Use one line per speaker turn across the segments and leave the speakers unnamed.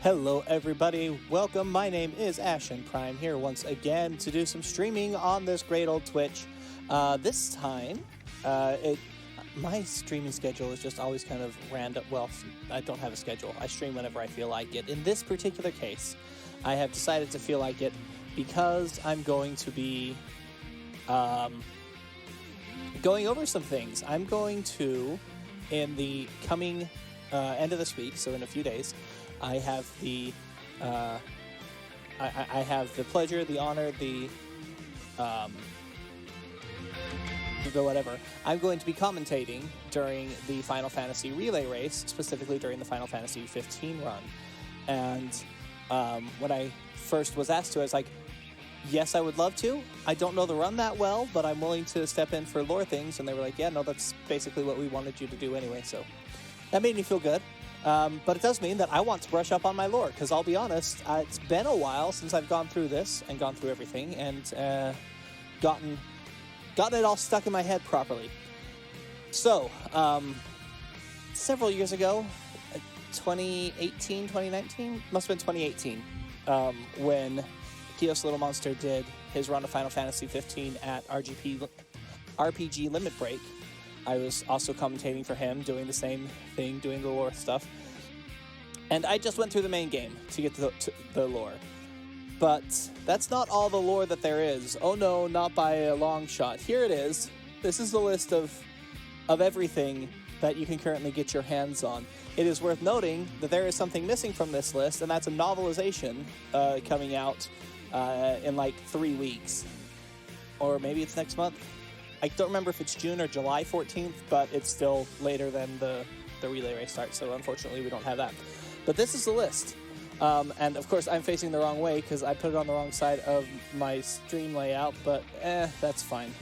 Hello everybody, welcome. My name is Ashen Prime here once again to do some streaming on this great old Twitch. This time, my streaming schedule is just always kind of random. Well, I don't have a schedule. I stream whenever I feel like it. In this particular case, I have decided to feel like it because I'm going to be going over some things. I'm going to, in the coming end of this week, so in a few days, I have the I have the pleasure, the honor, the whatever. I'm going to be commentating during the Final Fantasy Relay Race, specifically during the Final Fantasy 15 run. And when I first was asked to, I was like, yes, I would love to. I don't know the run that well, but I'm willing to step in for lore things. And they were like, yeah, no, that's basically what we wanted you to do anyway. So that made me feel good. But it does mean that I want to brush up on my lore, because I'll be honest, it's been a while since I've gone through this and gone through everything and gotten it all stuck in my head properly. So, several years ago, 2018, 2019? Must have been 2018, when Kios Little Monster did his run of Final Fantasy 15 at RPG Limit Break. I was also commentating for him, doing the same thing, doing the lore stuff. And I just went through the main game to get to the lore. But that's not all the lore that there is. Oh no, not by a long shot. Here it is. This is the list of everything that you can currently get your hands on. It is worth noting that there is something missing from this list, and that's a novelization coming out in like 3 weeks. Or maybe it's next month. I don't remember if it's June or July 14th, but it's still later than the relay race starts, so unfortunately we don't have that. But this is the list. And of course I'm facing the wrong way because I put it on the wrong side of my stream layout, but that's fine.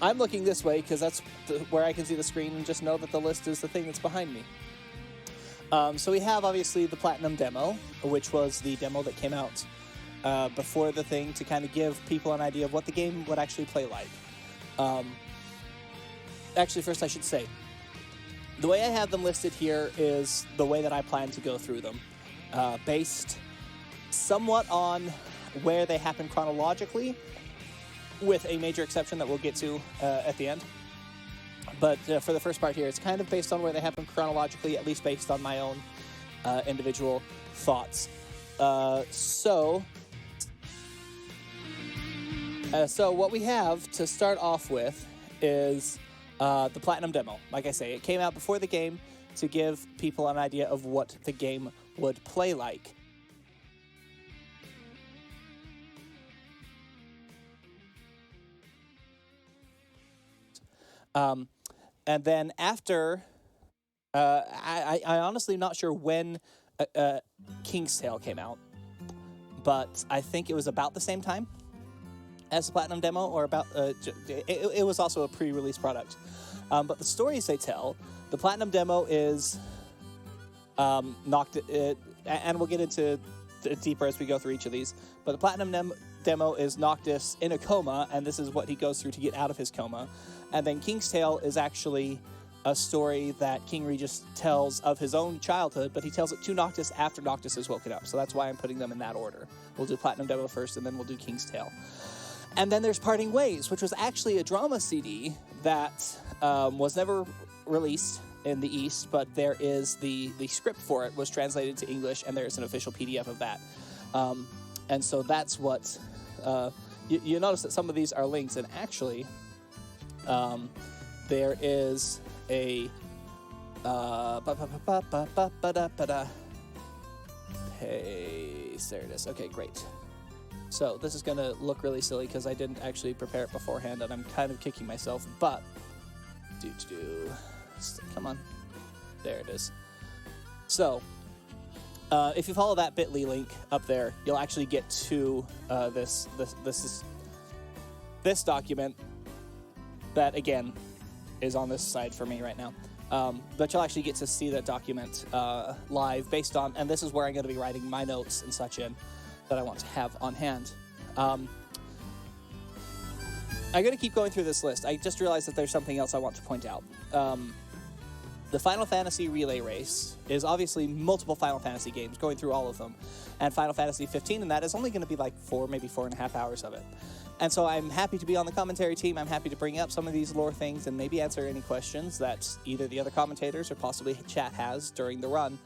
I'm looking this way because that's where I can see the screen and just know that the list is the thing that's behind me. So we have obviously the Platinum demo, which was the demo that came out before the thing to kind of give people an idea of what the game would actually play like. Actually, first I should say, the way I have them listed here is the way that I plan to go through them, based somewhat on where they happen chronologically, with a major exception that we'll get to at the end. But for the first part here, it's kind of based on where they happen chronologically, at least based on my own individual thoughts. So what we have to start off with is the Platinum demo. Like I say, it came out before the game to give people an idea of what the game would play like. And then after, I honestly not sure when King's Tale came out, but I think it was about the same time as the Platinum demo, or about it was also a pre-release product. But the stories they tell, the Platinum demo is and we'll get into deeper as we go through each of these, but the Platinum demo is Noctis in a coma, and this is what he goes through to get out of his coma. And then King's Tale is actually a story that King Regis tells of his own childhood, but he tells it to Noctis after Noctis has woken up. So that's why I'm putting them in that order. We'll do Platinum demo first, and then we'll do King's Tale. And then there's Parting Ways, which was actually a drama CD that was never released in the East, but there is the script for it was translated to English, and there's an official PDF of that. And so that's what you notice that some of these are links, and actually there is a there it is. Okay, great. So this is going to look really silly because I didn't actually prepare it beforehand, and I'm kind of kicking myself, but come on. There it is. So if you follow that bit.ly link up there, you'll actually get to this document that, again, is on this side for me right now. But you'll actually get to see that document live based on, and this is where I'm going to be writing my notes and such in that I want to have on hand. I'm going to keep going through this list. I just realized that there's something else I want to point out. The Final Fantasy Relay Race is obviously multiple Final Fantasy games, going through all of them. And Final Fantasy 15 and that is only going to be like 4, maybe 4.5 hours of it. And so I'm happy to be on the commentary team. I'm happy to bring up some of these lore things and maybe answer any questions that either the other commentators or possibly chat has during the run.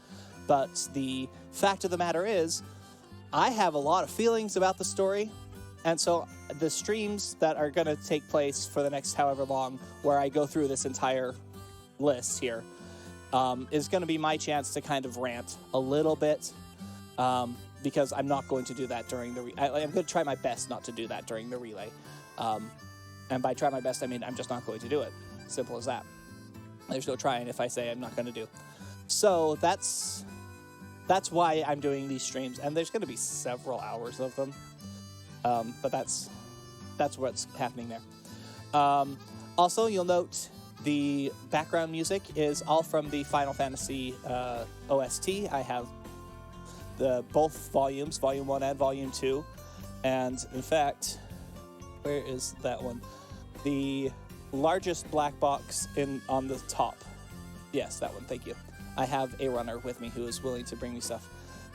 But the fact of the matter is, I have a lot of feelings about the story. And so the streams that are going to take place for the next however long, where I go through this entire list here, is going to be my chance to kind of rant a little bit, because I'm not going to do that during the I'm going to try my best not to do that during the relay. And by try my best, I mean I'm just not going to do it. Simple as that. There's no trying if I say I'm not going to do. So that's why I'm doing these streams, and there's going to be several hours of them. But that's what's happening there. Also, you'll note the background music is all from the Final Fantasy OST. I have both volumes, Volume 1 and Volume 2. And in fact, where is that one? The largest black box on the top. Yes, that one, thank you. I have a runner with me who is willing to bring me stuff.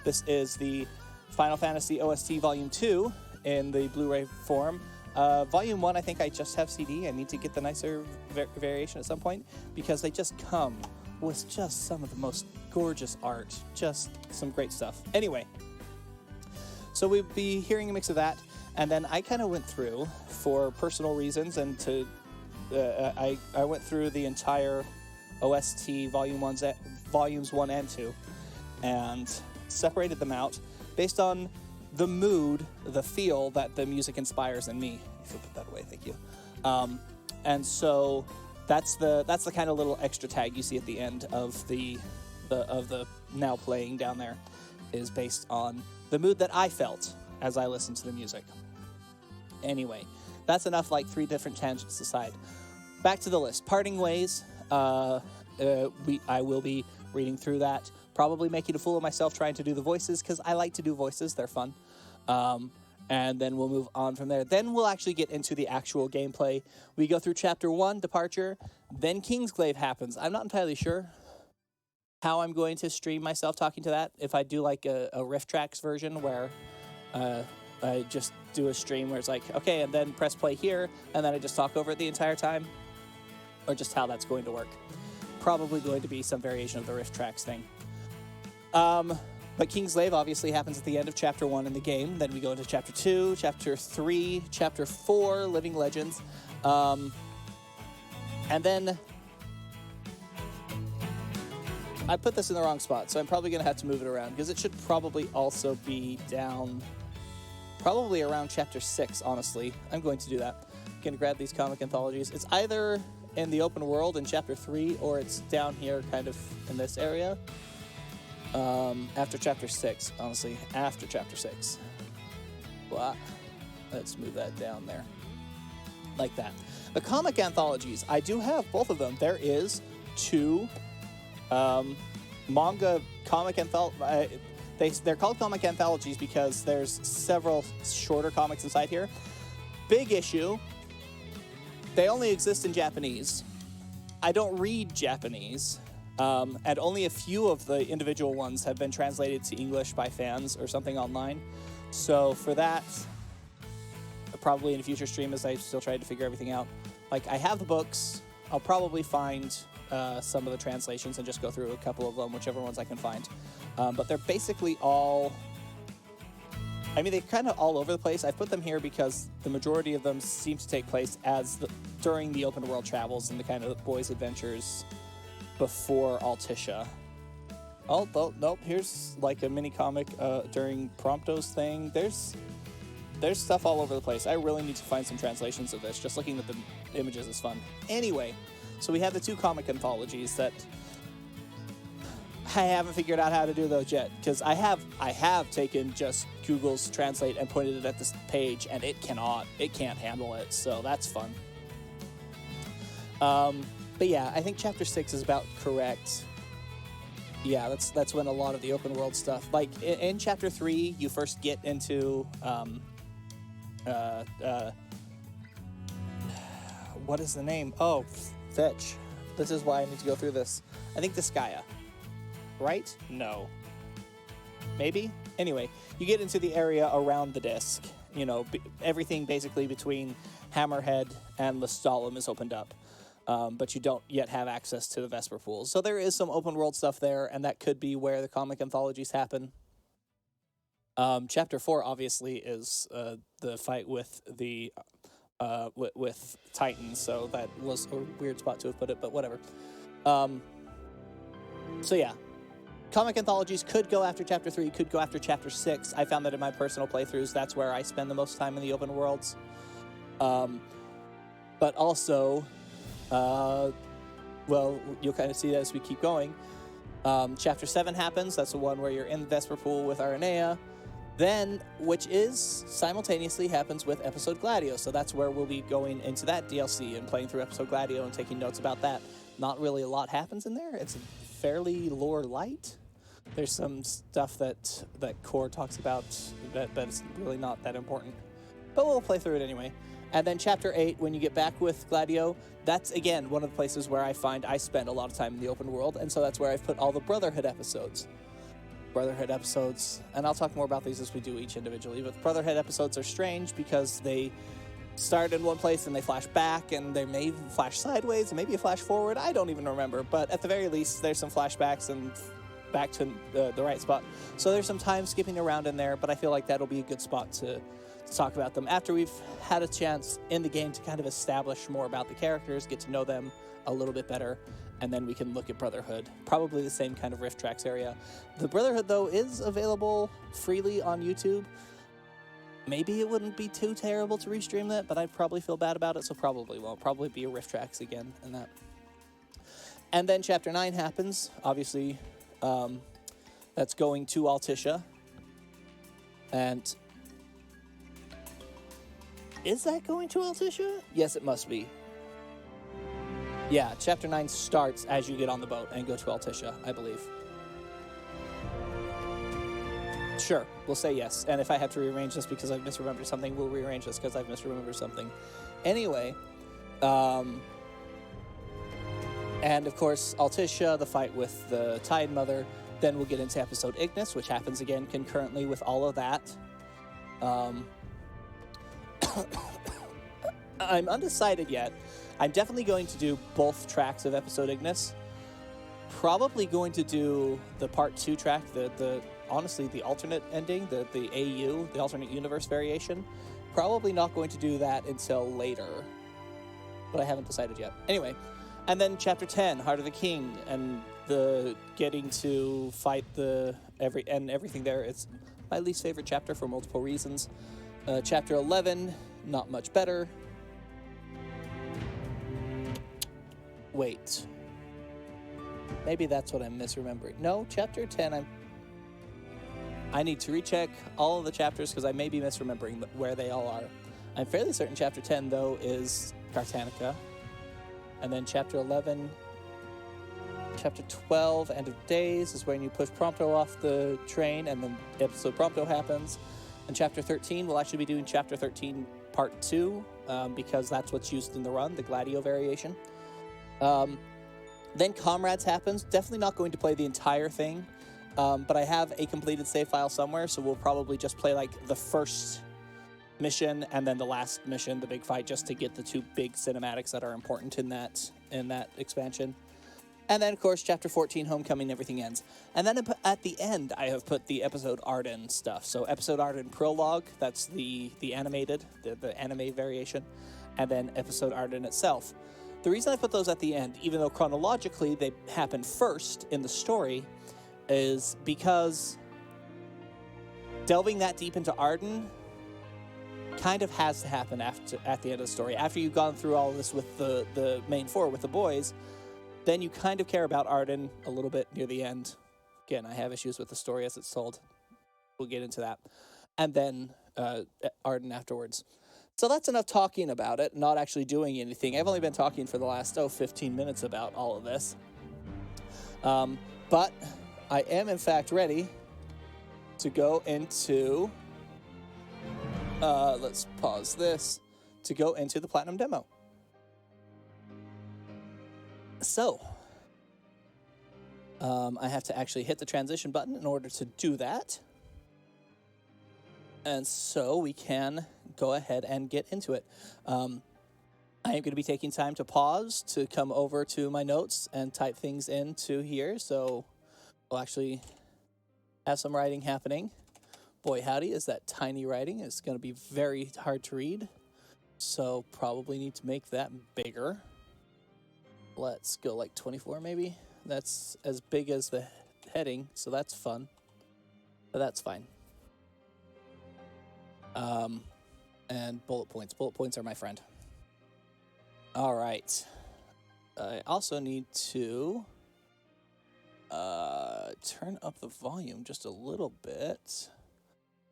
This is the Final Fantasy OST Volume 2 in the Blu-ray form. Volume 1, I think I just have CD. I need to get the nicer variation at some point, because they just come with just some of the most gorgeous art. Just some great stuff. Anyway, so we'll be hearing a mix of that, and then I kind of went through, for personal reasons, and to I went through the entire OST Volumes 1 and 2, and separated them out based on the mood, the feel that the music inspires in me. If you put that away, thank you. And so that's the kind of little extra tag you see at the end of the now playing down there, is based on the mood that I felt as I listened to the music. Anyway, that's enough, like 3 different tangents aside. Back to the list. Parting Ways. I will be reading through that, probably making a fool of myself trying to do the voices, because I like to do voices. They're fun. And then we'll move on from there. Then we'll actually get into the actual gameplay. We go through Chapter 1, Departure, then Kingsglaive happens. I'm not entirely sure how I'm going to stream myself talking to that. If I do like a Riff Tracks version where I just do a stream where it's like, okay, and then press play here, and then I just talk over it the entire time, or just how that's going to work. Probably going to be some variation of the Riff Tracks thing. But Kingsglaive obviously happens at the end of Chapter 1 in the game. Then we go into Chapter 2, Chapter 3, Chapter 4, Living Legends. And then I put this in the wrong spot, so I'm probably going to have to move it around, because it should probably also be down probably around Chapter 6, honestly. I'm going to do that. I'm going to grab these comic anthologies. It's either in the open world in Chapter 3, or it's down here kind of in this area. After Chapter 6, honestly, after Chapter 6. Wow. Let's move that down there. Like that. The comic anthologies, I do have both of them. There is 2 manga comic anthologies. They're called comic anthologies because there's several shorter comics inside here. Big issue. They only exist in Japanese. I don't read Japanese. And only a few of the individual ones have been translated to English by fans or something online. So for that, probably in a future stream, as I still try to figure everything out, like I have the books, I'll probably find some of the translations and just go through a couple of them, whichever ones I can find. But they're basically all, I mean, they're kind of all over the place. I put them here because the majority of them seem to take place during the open world travels and the kind of boys' adventures before Altissia. Oh, nope, here's like a mini comic during Prompto's thing. There's stuff all over the place. I really need to find some translations of this. Just looking at the images is fun. Anyway, so we have the 2 comic anthologies that I haven't figured out how to do those yet, because I have taken just Google's Translate and pointed it at this page, and it can't handle it, so that's fun. But yeah, I think Chapter 6 is about correct. Yeah, that's when a lot of the open world stuff, like in Chapter 3, you first get into what is the name? Oh, fetch. This is why I need to go through this. I think this Gaia. Right? No. Maybe? Anyway, you get into the area around the disc. You know, everything basically between Hammerhead and Lestalem is opened up. But you don't yet have access to the Vesper pools. So there is some open world stuff there, and that could be where the comic anthologies happen. Chapter 4 obviously is the fight with the with Titans, so that was a weird spot to have put it, but whatever. So yeah, comic anthologies could go after Chapter 3, could go after Chapter 6. I found that in my personal playthroughs, that's where I spend the most time in the open worlds. But also, well, you'll kind of see that as we keep going. Chapter 7 happens. That's the one where you're in the Vesper pool with Aranea. Then, which is simultaneously happens with Episode Gladio. So that's where we'll be going into that DLC and playing through Episode Gladio and taking notes about that. Not really a lot happens in there. It's fairly lore light. There's some stuff that Core talks about that it's really not that important. But we'll play through it anyway. And then Chapter 8, when you get back with Gladio, that's, again, one of the places where I find I spend a lot of time in the open world, and so that's where I've put all the Brotherhood episodes. And I'll talk more about these as we do each individually, but the Brotherhood episodes are strange because they start in one place and they flash back, and they may flash sideways, and maybe a flash forward, I don't even remember, but at the very least, there's some flashbacks and back to the right spot. So there's some time skipping around in there, but I feel like that'll be a good spot to talk about them after we've had a chance in the game to kind of establish more about the characters, get to know them a little bit better, and then we can look at Brotherhood. Probably the same kind of Rift Tracks area. The Brotherhood, though, is available freely on YouTube. Maybe it wouldn't be too terrible to restream that, but I'd probably feel bad about it, so probably won't. Probably be a Rift Tracks again in that. And then Chapter 9 happens. Obviously, that's going to Altissia. And is that going to Altissia? Yes, it must be. Yeah, Chapter 9 starts as you get on the boat and go to Altissia, I believe. Sure, we'll say yes. And if I have to rearrange this because I've misremembered something, we'll rearrange this because I've misremembered something. Anyway, and of course, Altissia, the fight with the Tide Mother. Then we'll get into Episode Ignis, which happens again concurrently with all of that. I'm undecided yet. I'm definitely going to do both tracks of Episode Ignis. Probably going to do the Part 2 track, honestly, the alternate ending, the AU, the alternate universe variation. Probably not going to do that until later. But I haven't decided yet. Anyway, and then Chapter 10, Heart of the King, and the getting to fight everything there. It's my least favorite chapter for multiple reasons. Chapter 11, not much better. Wait. Maybe that's what I'm misremembering. No, Chapter 10, I need to recheck all of the chapters because I may be misremembering where they all are. I'm fairly certain Chapter 10, though, is Cartanica. And then Chapter 11... Chapter 12, End of Days, is when you push Prompto off the train, and then Episode Prompto happens. And Chapter 13, we'll actually be doing Chapter 13 Part 2, because that's what's used in the run, the Gladio variation. Then Comrades happens. Definitely not going to play the entire thing, but I have a completed save file somewhere, so we'll probably just play, like, the first mission and then the last mission, the big fight, just to get the two big cinematics that are important in that expansion. And then, of course, Chapter 14, Homecoming, everything ends. And then at the end, I have put the Episode Arden stuff. So Episode Arden Prologue, that's the animated, the anime variation. And then Episode Arden itself. The reason I put those at the end, even though chronologically they happen first in the story, is because delving that deep into Arden kind of has to happen at the end of the story. After you've gone through all of this with the main four, with the boys, then you kind of care about Arden a little bit near the end. Again, I have issues with the story as it's told. We'll get into that. And then Arden afterwards. So that's enough talking about it, not actually doing anything. I've only been talking for the last, 15 minutes about all of this. But I am, in fact, ready to go into... let's pause this. To go into the Platinum Demo. So, I have to actually hit the transition button in order to do that. And so we can go ahead and get into it. I am going to be taking time to pause to come over to my notes and type things into here. So we'll actually have some writing happening. Boy, howdy, is that tiny writing. It's going to be very hard to read. So probably need to make that bigger. Let's go like 24 maybe. That's as big as the heading, so that's fun. But that's fine. And bullet points. Bullet points are my friend. All right. I also need to turn up the volume just a little bit,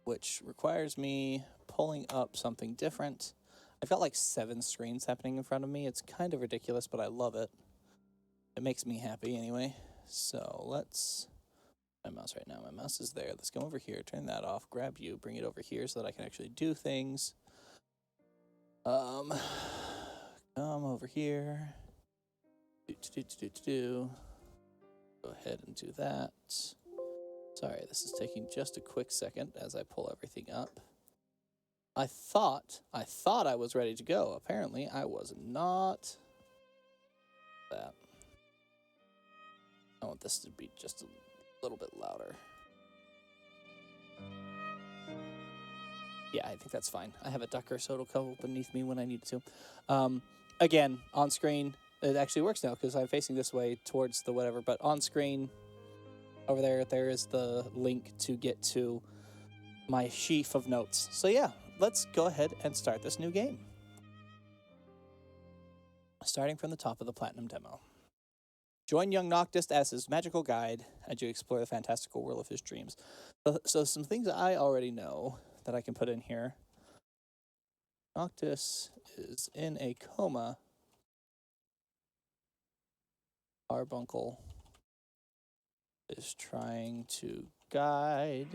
which requires me pulling up something different. I've got like 7 screens happening in front of me. It's kind of ridiculous, but I love it. It makes me happy anyway. So let's... My mouse right now. My mouse is there. Let's go over here, turn that off, grab you, bring it over here so that I can actually do things. Come over here. Go ahead and do that. Sorry, this is taking just a quick second as I pull everything up. I thought I was ready to go. Apparently, I was not. That. I want this to be just a little bit louder. Yeah, I think that's fine. I have a ducker, so it'll come beneath me when I need to. Again, on screen, it actually works now because I'm facing this way towards the whatever, but on screen, over there is the link to get to my sheaf of notes. So yeah, let's go ahead and start this new game. Starting from the top of the Platinum demo. Join young Noctis as his magical guide as you explore the fantastical world of his dreams. So some things I already know that I can put in here. Noctis is in a coma. Carbuncle is trying to guide.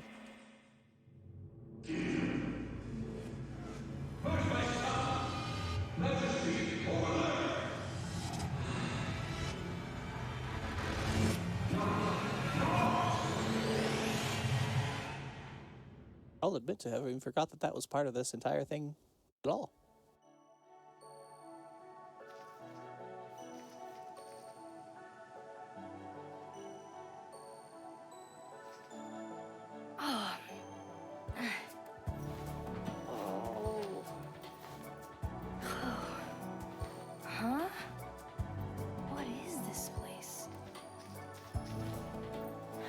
I'll admit to having forgot that was part of this entire thing at all.
Huh? What is this place?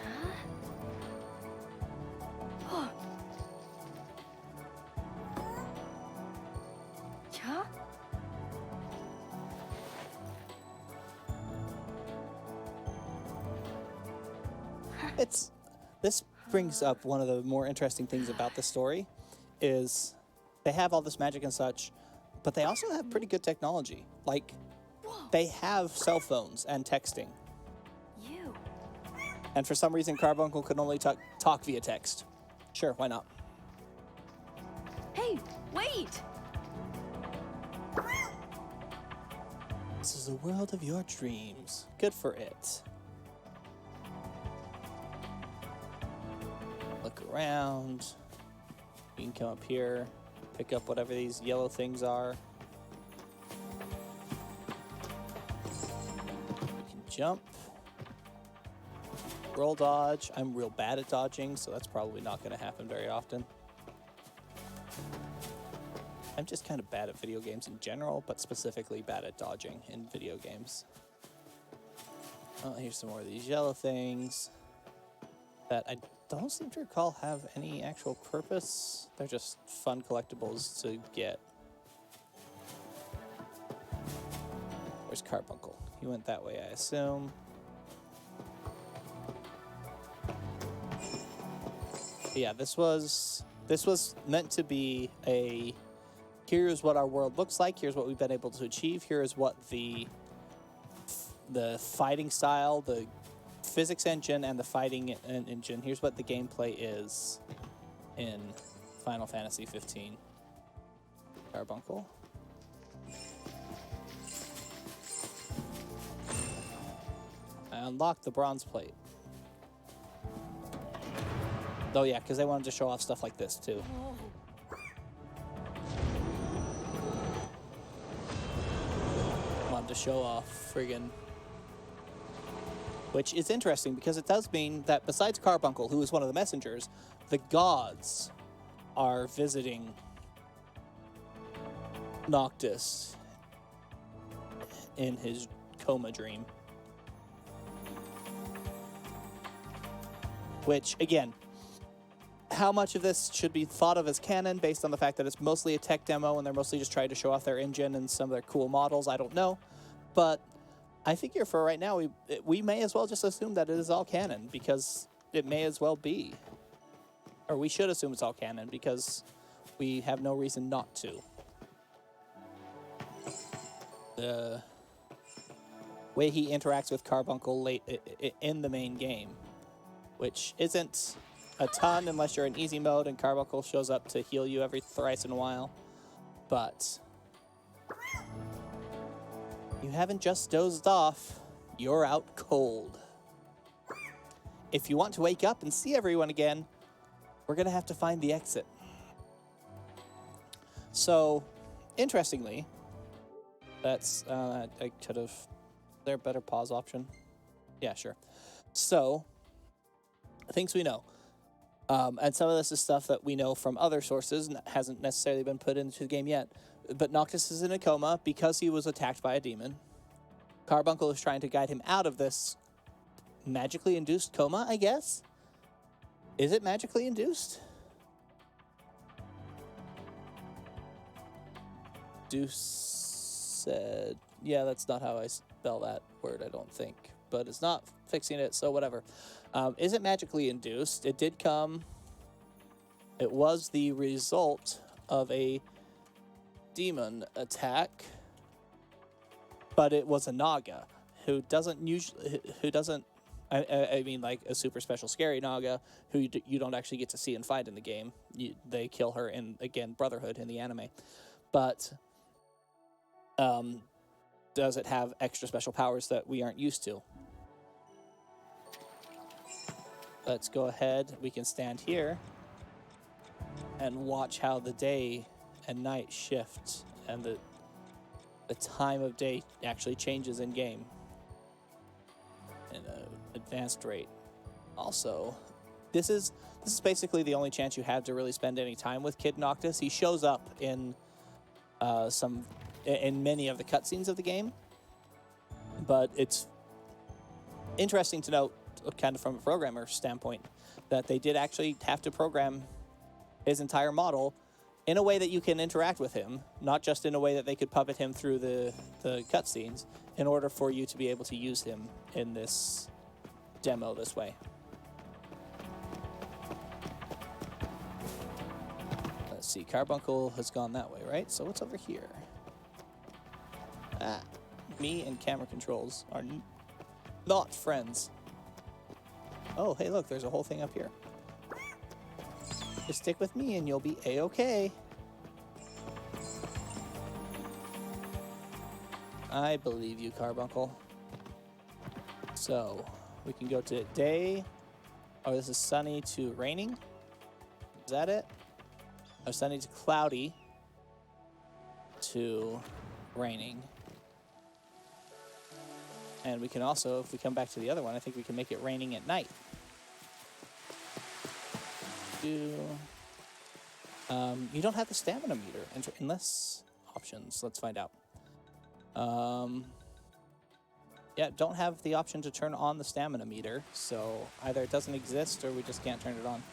Huh? Oh. Huh?
This brings up one of the more interesting things about the story is they have all this magic and such, but they also have pretty good technology. Like, they have cell phones and texting.
You.
And for some reason, Carbuncle could only talk via text. Sure, why not?
Hey, wait!
This is the world of your dreams. Good for it. Look around. You can come up here, pick up whatever these yellow things are. You can jump. Roll dodge. I'm real bad at dodging, so that's probably not going to happen very often. I'm just kind of bad at video games in general, but specifically bad at dodging in video games. Oh, here's some more of these yellow things that I don't seem to recall have any actual purpose. They're just fun collectibles to get. Where's Carbuncle? He went that way, I assume. Yeah, this was meant to be a here's what our world looks like, here's what we've been able to achieve, here is what the fighting style, the physics engine, and the fighting engine, here's what the gameplay is in Final Fantasy 15. Carbuncle. unlocked the bronze plate. Oh yeah, because they wanted to show off stuff like this too.
Oh.
Wanted to show off friggin'. Which is interesting because it does mean that besides Carbuncle, who is one of the messengers, the gods are visiting Noctis in his coma dream. Which, again, how much of this should be thought of as canon based on the fact that it's mostly a tech demo and they're mostly just trying to show off their engine and some of their cool models, I don't know. But I figure for right now, we may as well just assume that it is all canon because it may as well be. Or we should assume it's all canon because we have no reason not to. The way he interacts with Carbuncle late in the main game, which isn't a ton unless you're in easy mode and Carbuncle shows up to heal you every thrice in a while. But you haven't just dozed off, you're out cold. If you want to wake up and see everyone again, we're going to have to find the exit. So, interestingly, that's, I could have, is there a better pause option? Yeah, sure. So, things we know. And some of this is stuff that we know from other sources and hasn't necessarily been put into the game yet. But Noctis is in a coma because he was attacked by a demon. Carbuncle is trying to guide him out of this magically induced coma, I guess? Is it magically induced? Deuce said, yeah, that's not how I spell that word, I don't think. But it's not fixing it, so whatever. Is it magically induced? It did come. It was the result of a demon attack, but it was a Naga who doesn't usually, I mean, like a super special scary Naga who you don't actually get to see and fight in the game. They kill her in, again, Brotherhood in the anime. But does it have extra special powers that we aren't used to? Let's go ahead. We can stand here and watch how the day and night shift and the time of day actually changes in game in an advanced rate. Also, this is basically the only chance you have to really spend any time with Kid Noctis. He shows up in many of the cutscenes of the game, but it's interesting to note, kind of from a programmer standpoint, that they did actually have to program his entire model in a way that you can interact with him, not just in a way that they could puppet him through the cutscenes, in order for you to be able to use him in this demo this way. Let's see, Carbuncle has gone that way, right? So what's over here? Ah, me and camera controls are not friends. Oh, hey, look, there's a whole thing up here. Just stick with me and you'll be A-okay. I believe you, Carbuncle. So, we can go to day. Oh, this is sunny to raining. Is that it? Oh, sunny to cloudy to raining. And we can also, if we come back to the other one, I think we can make it raining at night. You don't have the stamina meter unless options. Let's find out. Yeah, don't have the option to turn on the stamina meter, so either it doesn't exist or we just can't turn it on.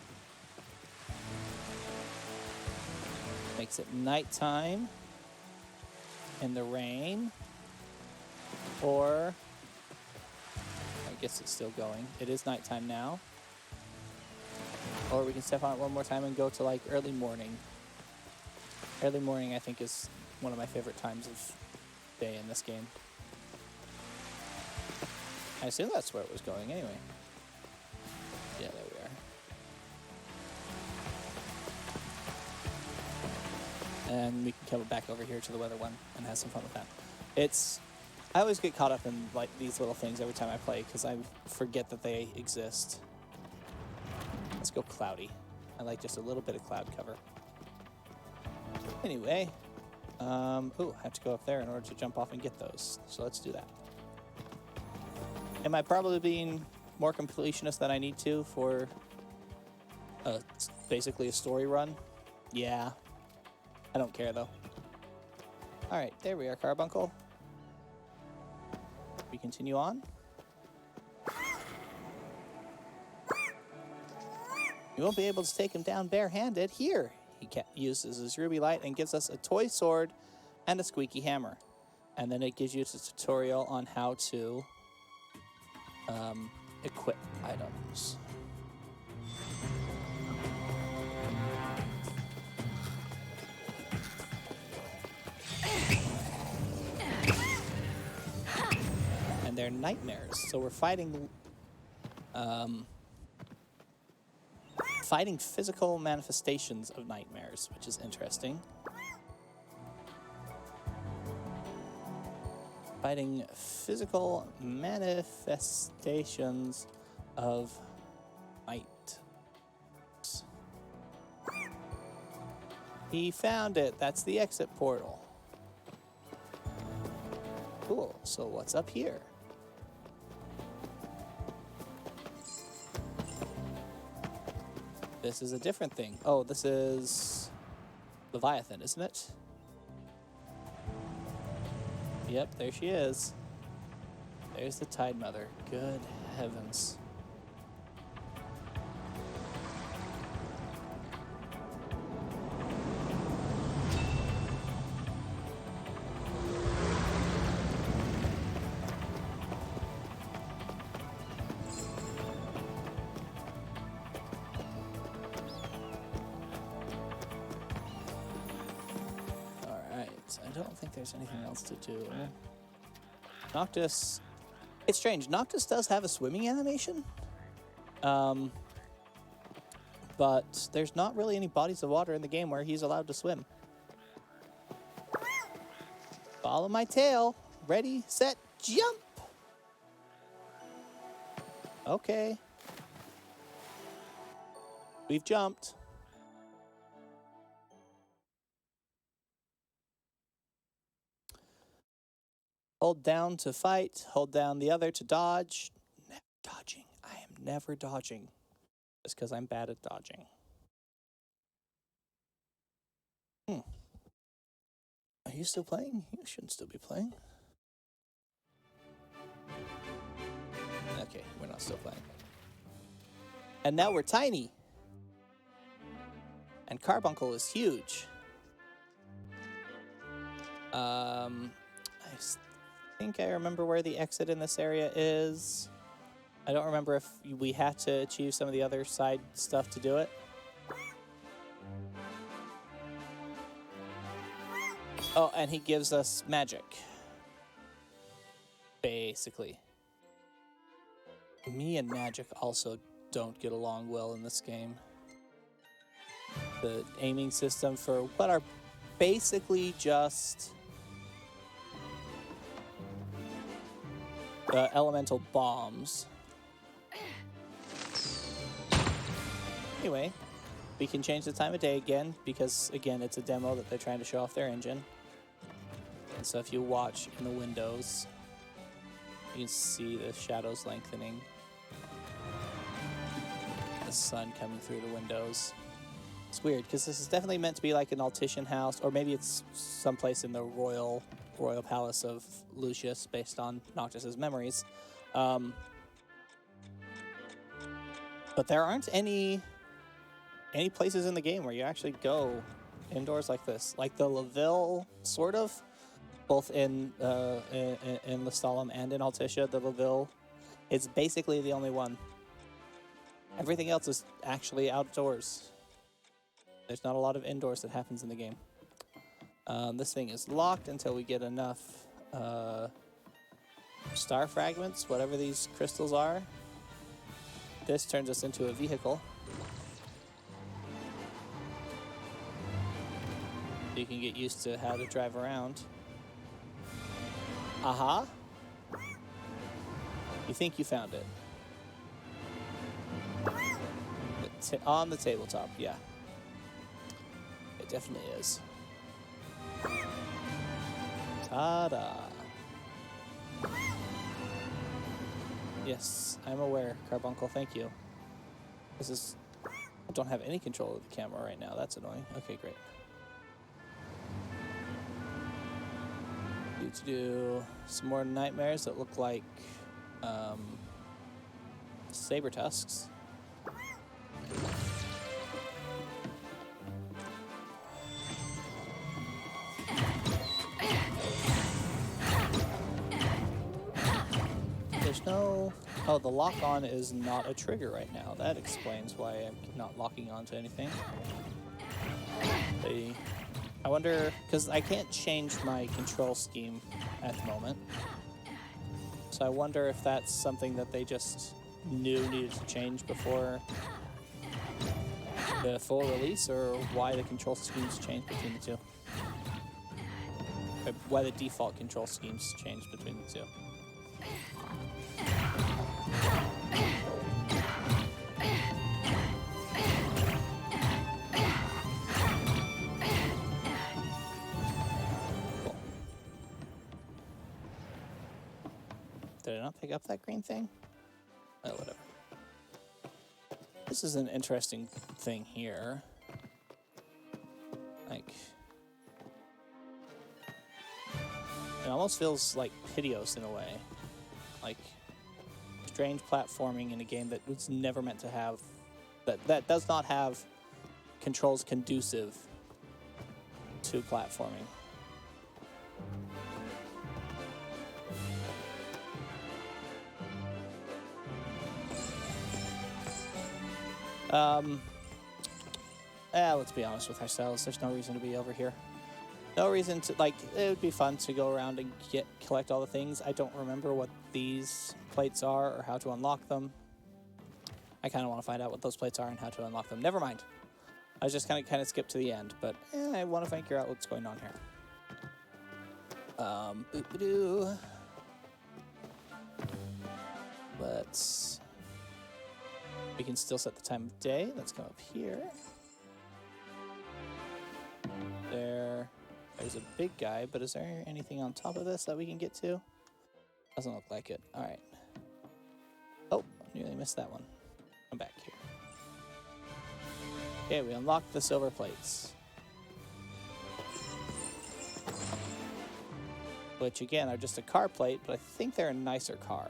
Makes it nighttime in the rain, or I guess it's still going. It is nighttime now. Or we can step on it one more time and go to like early morning. Early morning, I think, is one of my favorite times of day in this game. I assume that's where it was going anyway. Yeah, there we are. And we can come back over here to the weather one and have some fun with that. It's I always get caught up in like these little things every time I play because I forget that they exist. Let's go cloudy. I like just a little bit of cloud cover. Anyway, ooh, I have to go up there in order to jump off and get those. So let's do that. Am I probably being more completionist than I need to for basically a story run? Yeah. I don't care though. Alright, there we are, Carbuncle. We continue on. You won't be able to take him down barehanded. Here, he uses his ruby light and gives us a toy sword and a squeaky hammer. And then it gives you a tutorial on how to equip items. And they're nightmares, so we're fighting physical manifestations of nightmares, which is interesting. Fighting physical manifestations of might. He found it. That's the exit portal. Cool. So what's up here? This is a different thing. Oh, this is Leviathan, isn't it? Yep, there she is. There's the Tide Mother. Good heavens. I don't think there's anything else to do. Noctis... It's strange. Noctis does have a swimming animation. But there's not really any bodies of water in the game where he's allowed to swim. Follow my tail. Ready, set, jump! Okay. We've jumped. Hold down to fight, hold down the other to dodge. Never dodging. I am never dodging. Just because I'm bad at dodging. Are you still playing? You shouldn't still be playing. Okay, we're not still playing. And now we're tiny. And Carbuncle is huge. I think I remember where the exit in this area is. I don't remember if we had to achieve some of the other side stuff to do it. Oh, and he gives us magic. Basically. Me and magic also don't get along well in this game. The aiming system for what are basically just elemental bombs. Anyway, we can change the time of day again because, again, it's a demo that they're trying to show off their engine. And so if you watch in the windows, you can see the shadows lengthening. The sun coming through the windows. It's weird because this is definitely meant to be like an Altician house, or maybe it's someplace in the royal palace of Lucius based on Noctis's memories. But there aren't any places in the game where you actually go indoors like this. Like the Laville, sort of, both in Lestalem and in Alticia, the Laville, it's basically the only one. Everything else is actually outdoors. There's not a lot of indoors that happens in the game. This thing is locked until we get enough star fragments, whatever these crystals are. This turns us into a vehicle. You can get used to how to drive around. Aha! You think you found it. On the tabletop, yeah. It definitely is. Ta-da. Yes, I'm aware, Carbuncle, thank you. This is... I don't have any control of the camera right now, that's annoying. Okay, great. Need to do some more nightmares that look like saber tusks. There's no... Oh, the lock on is not a trigger right now. That explains why I'm not locking onto anything. I wonder, because I can't change my control scheme at the moment. So I wonder if that's something that they just knew needed to change before the full release, or why the control schemes changed between the two. Or why the default control schemes changed between the two. Did I not pick up that green thing? Oh, whatever. This is an interesting thing here. Like... It almost feels like Piteos in a way. Like, strange platforming in a game that was never meant to have... That does not have controls conducive to platforming. Let's be honest with ourselves. There's no reason to be over here. No reason to, like, it would be fun to go around and collect all the things. I don't remember what these plates are or how to unlock them. I kind of want to find out what those plates are and how to unlock them. Never mind. I was just kind of skipped to the end, but I want to figure out what's going on here. Boop-a-doo. Let's... We can still set the time of day. Let's come up here. There's a big guy, but is there anything on top of this that we can get to? Doesn't look like it. All right. Oh, nearly missed that one. I'm back here. Okay, we unlocked the silver plates. Which, again, are just a car plate, but I think they're a nicer car.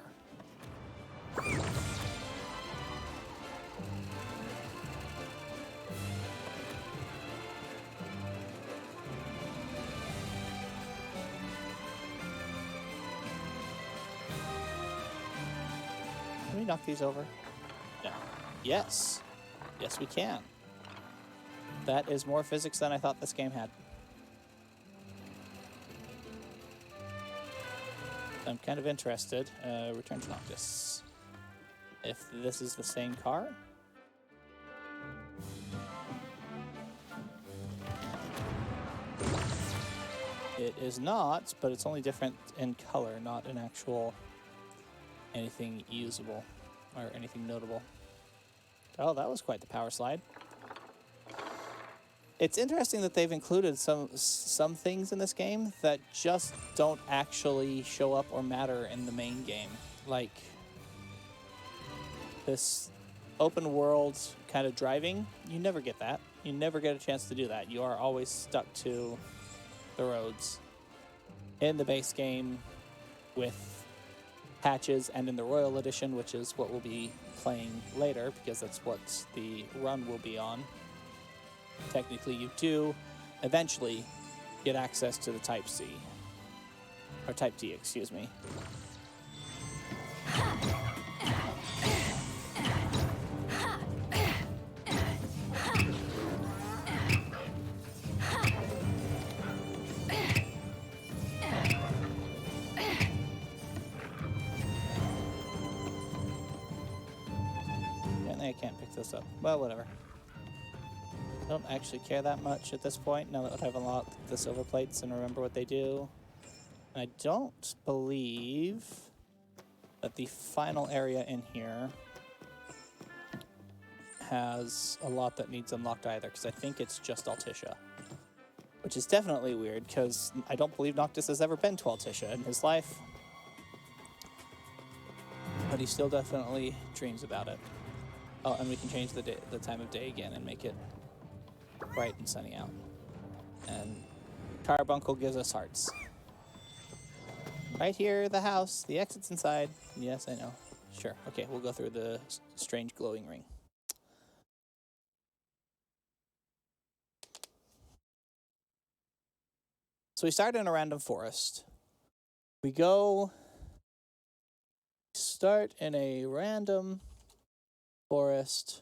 Can we knock these over? No. Yes. Yes, we can. That is more physics than I thought this game had. I'm kind of interested. Return to Noctis. If this is the same car? It is not, but it's only different in color, not in actual anything usable or anything notable. Oh, that was quite the power slide. It's interesting that they've included some things in this game that just don't actually show up or matter in the main game. Like this open world kind of driving, you never get that. You never get a chance to do that. You are always stuck to the roads in the base game with patches and in the Royal Edition, which is what we'll be playing later because that's what the run will be on. Technically, you do eventually get access to the Type C. Or Type D, excuse me. Apparently I can't pick this up. Well, whatever. I don't actually care that much at this point, now that I've unlocked the silver plates and remember what they do. I don't believe that the final area in here has a lot that needs unlocked either, because I think it's just Altissia. Which is definitely weird, because I don't believe Noctis has ever been to Altissia in his life. But he still definitely dreams about it. Oh, and we can change the time of day again and make it bright and sunny out. And Carbuncle gives us hearts. Right here, the house. The exit's inside. Yes, I know. Sure. Okay, we'll go through the strange glowing ring. So we start in a random forest. We start in a random forest,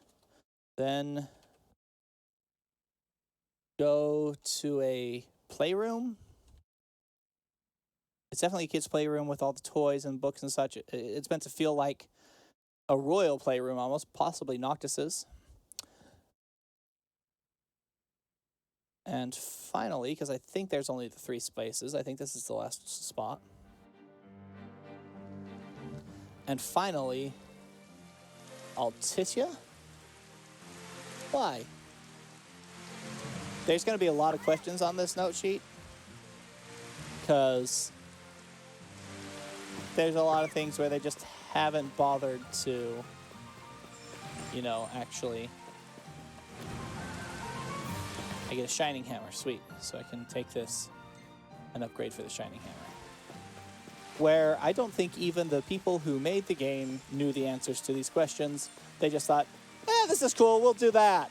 then go to a playroom. It's definitely a kid's playroom with all the toys and books and such. It's meant to feel like a royal playroom almost, possibly Noctis's. And finally, because I think there's only the 3 spaces, I think this is the last spot. And finally, Altissia? Why? There's going to be a lot of questions on this note sheet, because there's a lot of things where they just haven't bothered to, you know, actually... I get a Shining Hammer, sweet. So I can take this and upgrade for the Shining Hammer. Where I don't think even the people who made the game knew the answers to these questions. They just thought, this is cool, we'll do that.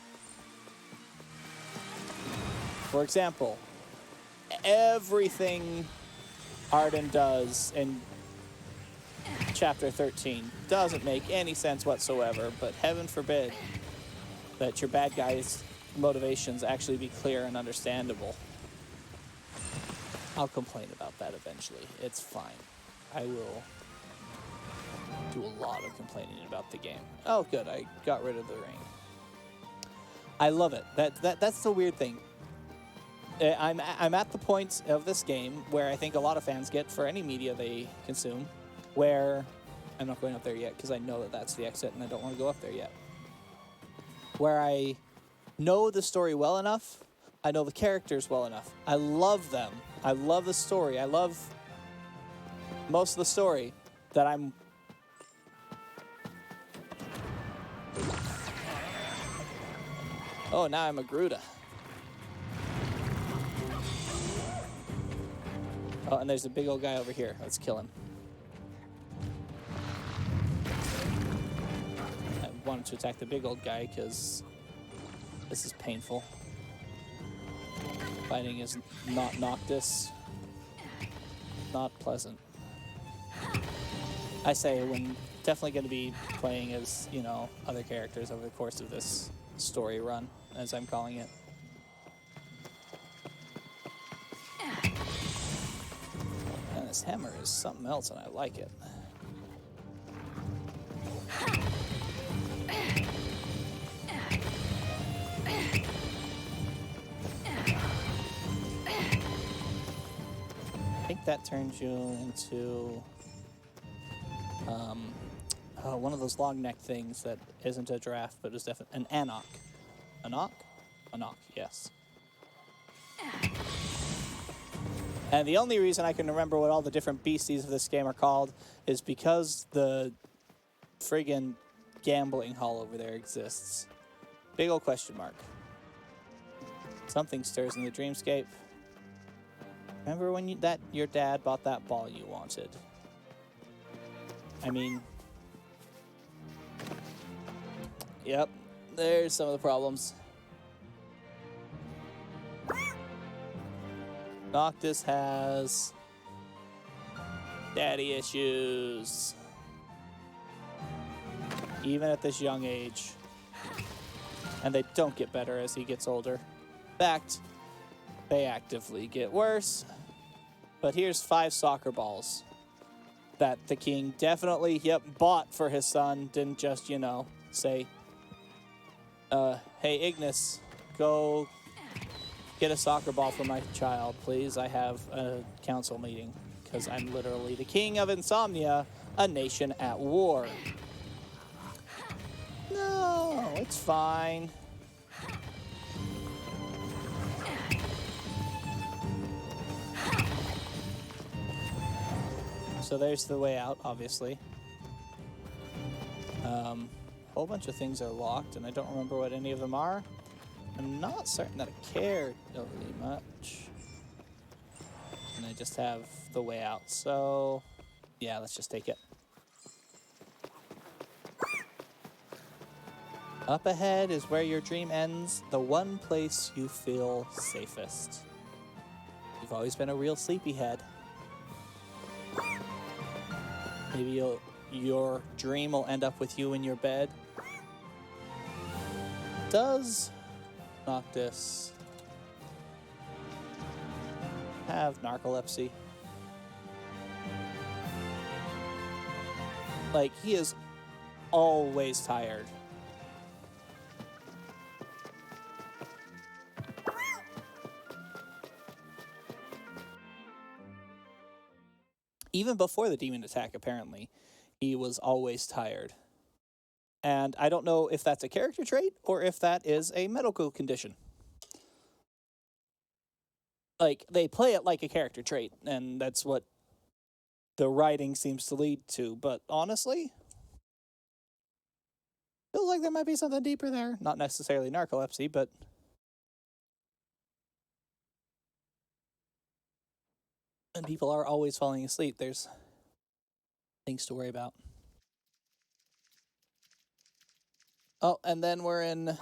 For example, everything Arden does in Chapter 13 doesn't make any sense whatsoever, but heaven forbid that your bad guy's motivations actually be clear and understandable. I'll complain about that eventually. It's fine. I will do a lot of complaining about the game. Oh, good. I got rid of the ring. I love it. That's the weird thing. I'm at the point of this game where I think a lot of fans get for any media they consume, where I'm not going up there yet because I know that that's the exit and I don't want to go up there yet. Where I know the story well enough, I know the characters well enough. I love them. I love the story. I love most of the story that I'm... Oh, now I'm a Gruda. Oh, and there's a big old guy over here. Let's kill him. I wanted to attack the big old guy because this is painful. Fighting is not Noctis. Not pleasant. I say when definitely going to be playing as, you know, other characters over the course of this story run, as I'm calling it. And this hammer is something else and I like it. I think that turns you into one of those long neck things that isn't a giraffe, but is definitely an Anok. Anok? Anok, yes. And the only reason I can remember what all the different beasties of this game are called is because the friggin' gambling hall over there exists. Big ol' question mark. Something stirs in the dreamscape. Remember when your dad bought that ball you wanted? I mean... Yep, there's some of the problems. Noctis has... daddy issues. Even at this young age. And they don't get better as he gets older. In fact, they actively get worse. But here's 5 soccer balls that the king definitely, bought for his son. Didn't just, you know, say, hey, Ignis, go get a soccer ball for my child, please. I have a council meeting because I'm literally the king of insomnia a nation at war. No, it's fine. So there's the way out, obviously. A whole bunch of things are locked, and I don't remember what any of them are. I'm not certain that I care overly much. And I just have the way out, so yeah, let's just take it. Up ahead is where your dream ends, the one place you feel safest. You've always been a real sleepyhead. Maybe your dream will end up with you in your bed. Does Noctis have narcolepsy? Like, he is always tired. Even before the demon attack, apparently, he was always tired. And I don't know if that's a character trait or if that is a medical condition. Like, they play it like a character trait, and that's what the writing seems to lead to. But honestly, feels like there might be something deeper there. Not necessarily narcolepsy, but when people are always falling asleep, there's things to worry about. Oh, and then we're in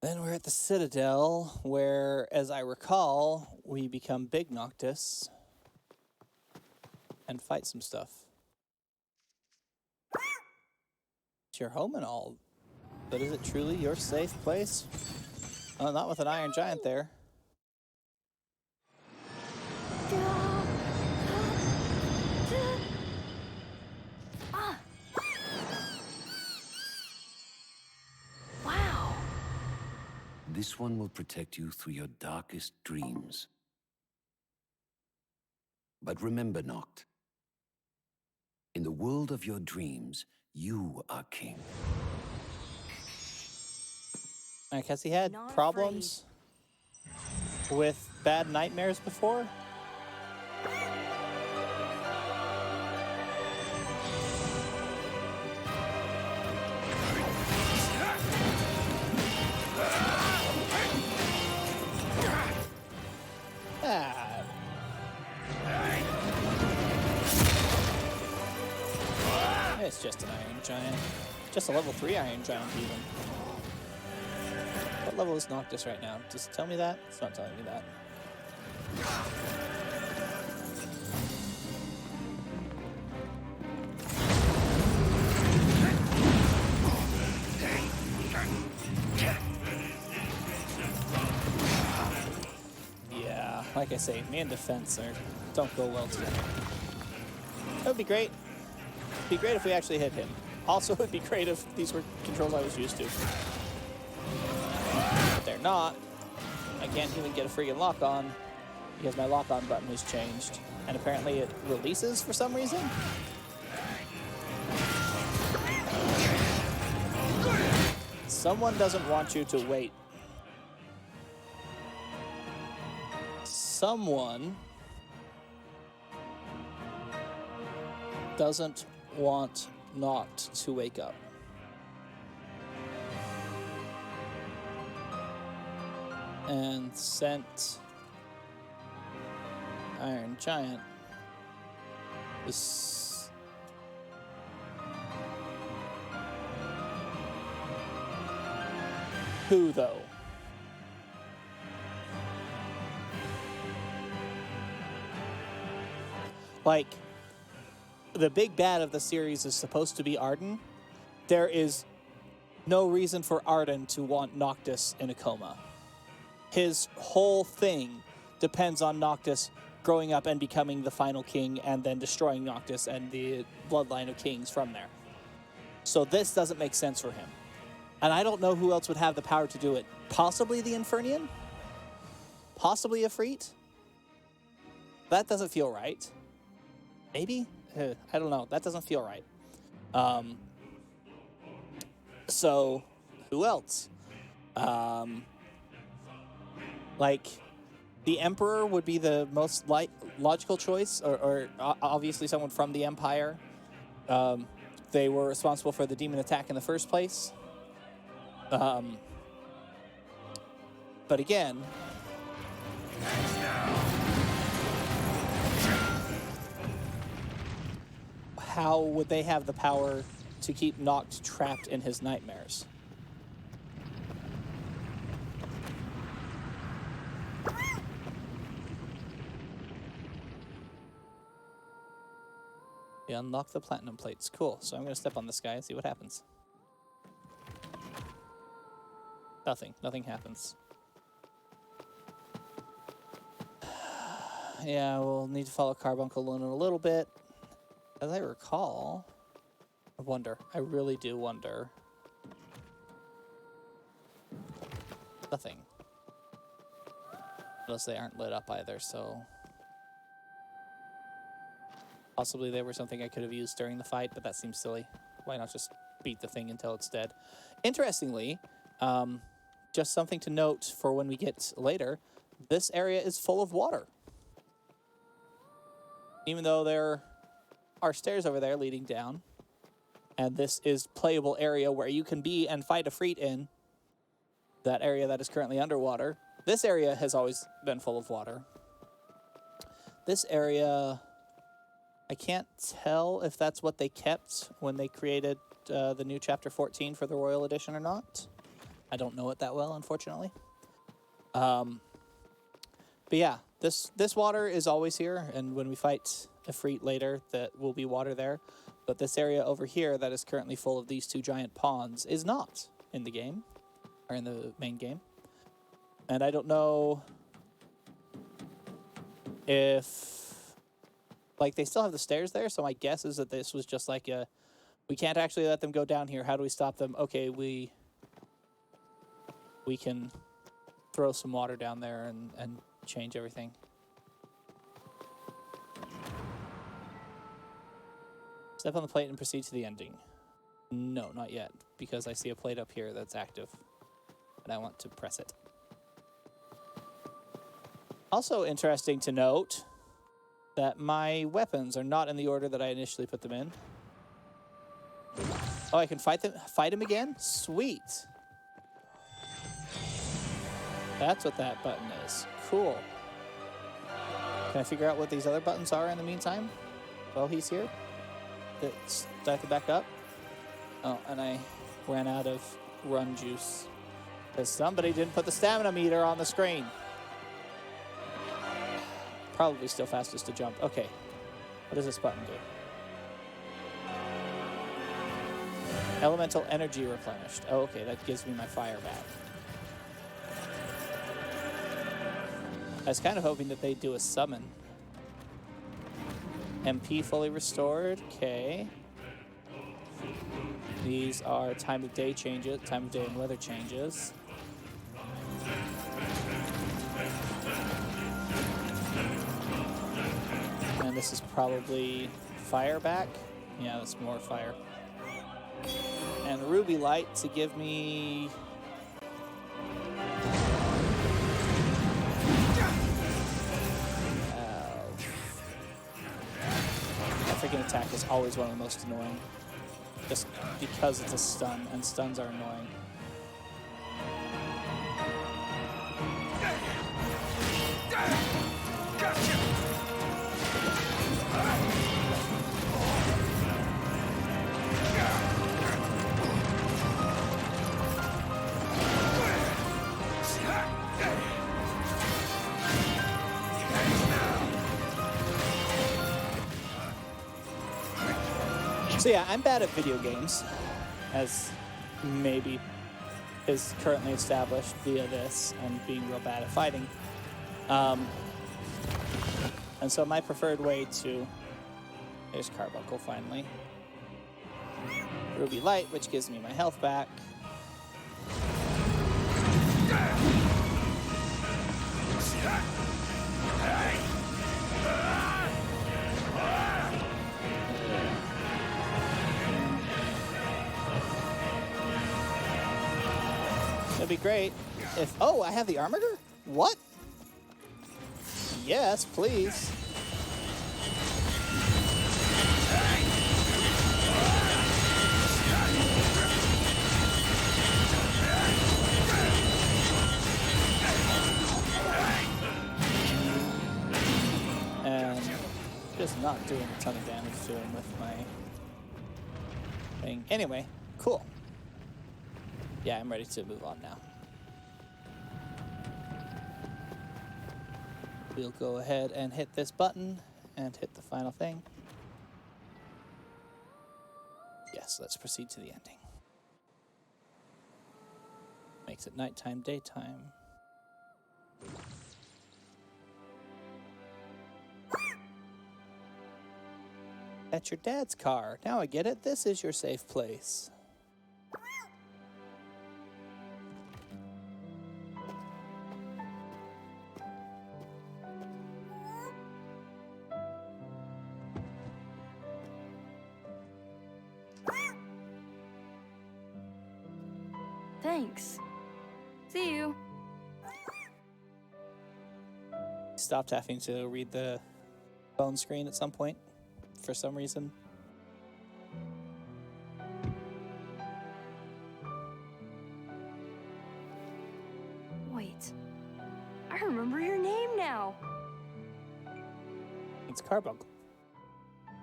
then we're at the Citadel, where, as I recall, we become Big Noctis and fight some stuff. It's your home and all, but is it truly your safe place? Oh, not with an Iron Giant there.
Wow.
This one will protect you through your darkest dreams. But remember, Noct, in the world of your dreams, you are king.
Has he had
Not
problems with bad nightmares before? Ah. It's just an Iron Giant. Just a level 3 Iron Giant, even. What level is Noctis right now? Just tell me that? It's not telling me that. Yeah, like I say, me and defense don't go well together. That would be great. It'd be great if we actually hit him. Also, it would be great if these were controls I was used to. But they're not. I can't even get a freaking lock on because my lock on button has changed. And apparently it releases for some reason. Someone doesn't want you to wait. Someone doesn't want Noct to wake up. And sent Iron Giant this. Who, though? Like, the big bad of the series is supposed to be Arden. There is no reason for Arden to want Noctis in a coma. His whole thing depends on Noctis growing up and becoming the final king and then destroying Noctis and the bloodline of kings from there. So this doesn't make sense for him. And I don't know who else would have the power to do it. Possibly the Infernian? Possibly Ifrit? That doesn't feel right. Maybe? I don't know. That doesn't feel right. So, who else? Like, the Emperor would be the most logical choice, or obviously someone from the Empire. They were responsible for the demon attack in the first place. But again, how would they have the power to keep Noct trapped in his nightmares? You unlock the platinum plates. Cool. So I'm going to step on this guy and see what happens. Nothing. Nothing happens. Yeah, we'll need to follow Carbuncle in a little bit. As I recall, I wonder. I really do wonder. Nothing. Unless they aren't lit up either, so... Possibly they were something I could have used during the fight, but that seems silly. Why not just beat the thing until it's dead? Interestingly, just something to note for when we get later, this area is full of water. Even though there are stairs over there leading down, and this is playable area where you can be and fight Ifrit in, that area that is currently underwater, this area has always been full of water. This area... I can't tell if that's what they kept when they created the new Chapter 14 for the Royal Edition or not. I don't know it that well, unfortunately. But yeah, this water is always here, and when we fight Ifrit later, that will be water there. But this area over here that is currently full of these two giant ponds is not in the game, or in the main game. And I don't know if... Like, they still have the stairs there, so my guess is that this was just like a... We can't actually let them go down here. How do we stop them? Okay, we can throw some water down there and change everything. Step on the plate and proceed to the ending. No, not yet, because I see a plate up here that's active, and I want to press it. Also interesting to note... that my weapons are not in the order that I initially put them in. Oh, I can fight him again? Sweet. That's what that button is. Cool. Can I figure out what these other buttons are in the meantime? While he's here? Do I have to back up? Oh, and I ran out of run juice. Because somebody didn't put the stamina meter on the screen. Probably still fastest to jump. Okay. What does this button do? Elemental energy replenished. Oh, okay. That gives me my fire back. I was kind of hoping that they'd do a summon. MP fully restored. Okay. These are time of day changes. Time of day and weather changes. And this is probably fire back. Yeah, that's more fire. And ruby light to give me... That freaking attack is always one of the most annoying. Just because it's a stun, and stuns are annoying. So yeah, I'm bad at video games, as maybe is currently established via this, and being real bad at fighting. And so my preferred way to... There's Carbuncle, finally. Ruby Light, which gives me my health back. It'd be great if... Oh, I have the armor? What? Yes, please. And just not doing a ton of damage to him with my thing. Anyway, cool. Yeah, I'm ready to move on now. We'll go ahead and hit this button and hit the final thing. Yes, let's proceed to the ending. Makes it nighttime, daytime. That's your dad's car. Now I get it. This is your safe place.
Thanks. See you.
Stopped having to read the phone screen at some point for some reason.
Wait. I remember your name now.
It's Carbuncle.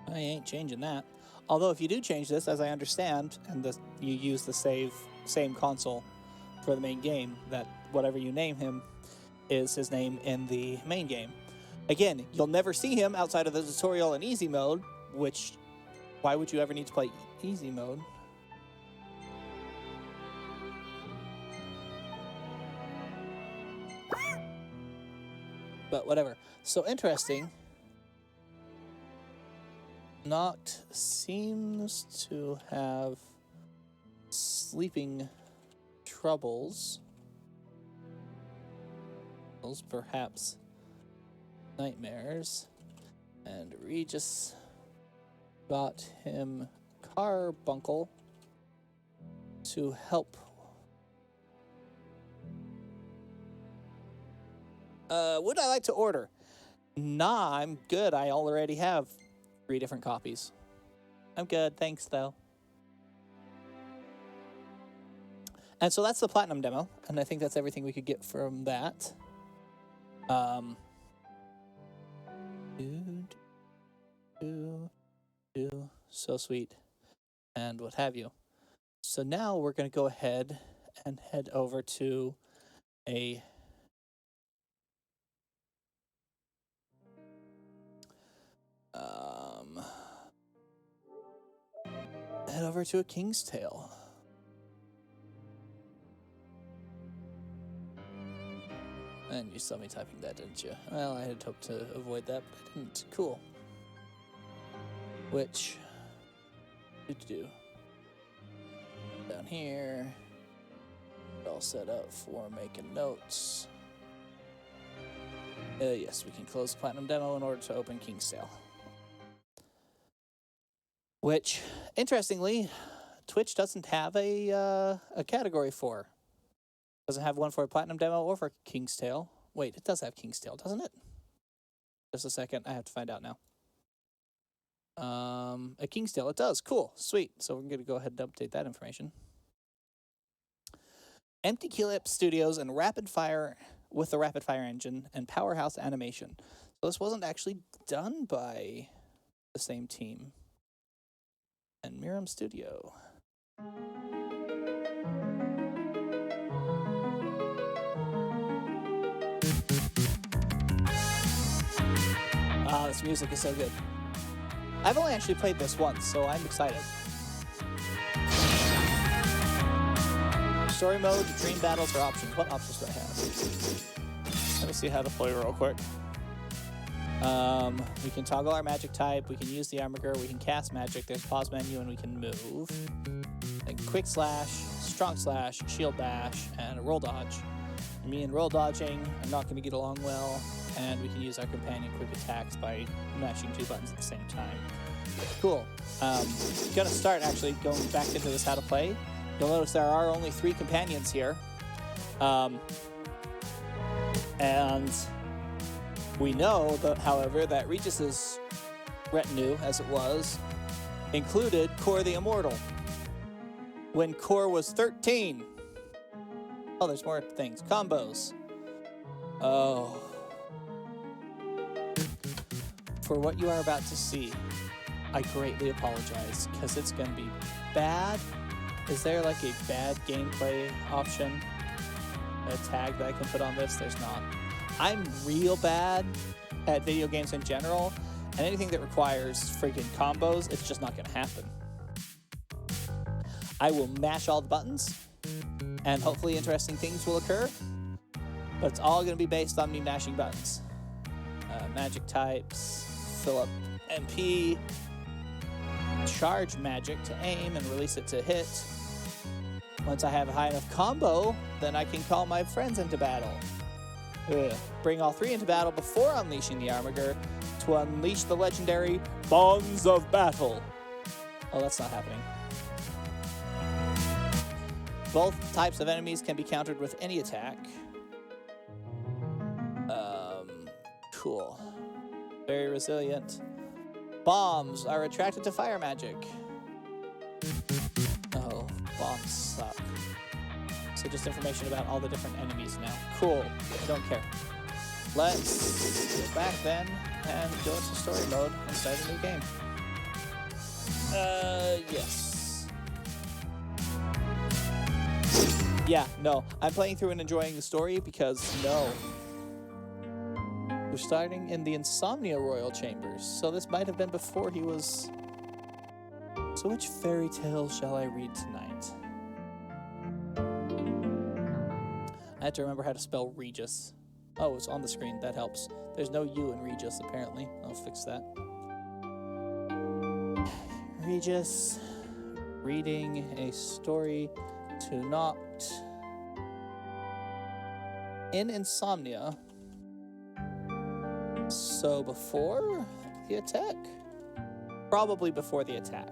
I ain't changing that. Although if you do change this, as I understand, and you use the same console for the main game, that whatever you name him is his name in the main game. Again, you'll never see him outside of the tutorial in easy mode, which, why would you ever need to play easy mode? But whatever. So interesting. Noct seems to have sleeping troubles. Perhaps nightmares. And Regis got him Carbuncle to help. Would I like to order? Nah, I'm good. I already have 3 different copies. I'm good, thanks though. And so that's the Platinum demo, and I think that's everything we could get from that. So sweet, and what have you. So now we're going to go ahead and head over to a head over to a King's Tale. And you saw me typing that, didn't you? Well, I had hoped to avoid that, but I didn't. Cool. Which, do down here, all set up for making notes. Yes, we can close the Platinum demo in order to open King's Tale. Which, interestingly, Twitch doesn't have a category for. Doesn't have one for a Platinum demo or for King's Tale. Wait, it does have King's Tale, doesn't it? Just a second, I have to find out now. A King's Tale, it does. Cool, sweet. So we're going to go ahead and update that information. Empty Clip Studios and Rapid Fire with the Rapid Fire engine and Powerhouse Animation. So this wasn't actually done by the same team. And Miram Studio. Ah, this music is so good. I've only actually played this once, so I'm excited. Story mode, dream battles, or options. What options do I have? Let me see how to play real quick. We can toggle our magic type. We can use the armor. We can cast magic. There's pause menu, and we can move. And quick slash, strong slash, shield bash, and a roll dodge. Me and roll dodging are not going to get along well, and we can use our companion quick attacks by mashing 2 buttons at the same time. Cool. Gonna start actually going back into this how to play. You'll notice there are only 3 companions here. And we know, that, however, that Regis's retinue, as it was, included Core the Immortal. When Core was 13. Oh, there's more things. Combos. Oh. For what you are about to see, I greatly apologize, because it's going to be bad. Is there like a bad gameplay option? A tag that I can put on this? There's not. I'm real bad at video games in general, and anything that requires freaking combos, it's just not going to happen. I will mash all the buttons, and hopefully interesting things will occur, but it's all going to be based on me mashing buttons. Magic types, fill up MP, charge magic to aim and release it to hit. Once I have a high enough combo, then I can call my friends into battle. Bring all 3 into battle before unleashing the Armiger to unleash the legendary Bonds of Battle. Oh, that's not happening. Both types of enemies can be countered with any attack. Cool. Very resilient. Bombs are attracted to fire magic. Oh, bombs suck. So just information about all the different enemies now. Cool. I don't care. Let's go back then and go into story mode and start a new game. Yes. Yeah, no. I'm playing through and enjoying the story because, no. We're starting in the Insomnia Royal Chambers, so this might have been before he was... So which fairy tale shall I read tonight? I had to remember how to spell Regis. Oh, it's on the screen. That helps. There's no U in Regis, apparently. I'll fix that. Regis. Reading a story to Noct. In Insomnia. So before the attack? Probably before the attack.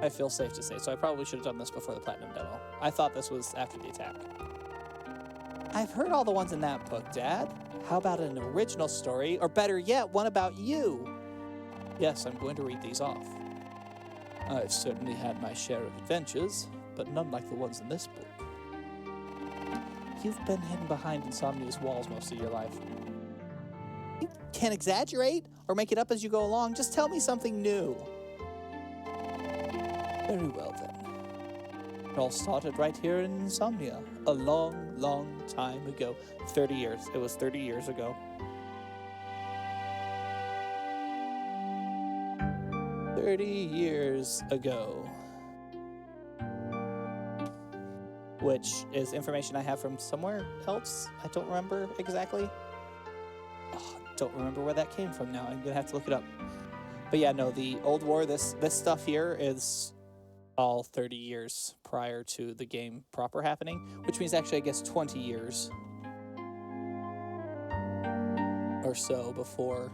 I feel safe to say, so I probably should have done this before the Platinum demo. I thought this was after the attack. I've heard all the ones in that book, Dad. How about an original story, or better yet, one about you? Yes, I'm going to read these off. I've certainly had my share of adventures, but none like the ones in this book. You've been hidden behind Insomnia's walls most of your life. You can't exaggerate or make it up as you go along. Just tell me something new. Very well, then. It all started right here in Insomnia, a long, long time ago. 30 years. It was 30 years ago. 30 years ago. Which is information I have from somewhere else. I don't remember exactly. Oh, I don't remember where that came from now. I'm going to have to look it up. But yeah, no, the Old War, this stuff here is all 30 years prior to the game proper happening, which means actually, I guess, 20 years or so before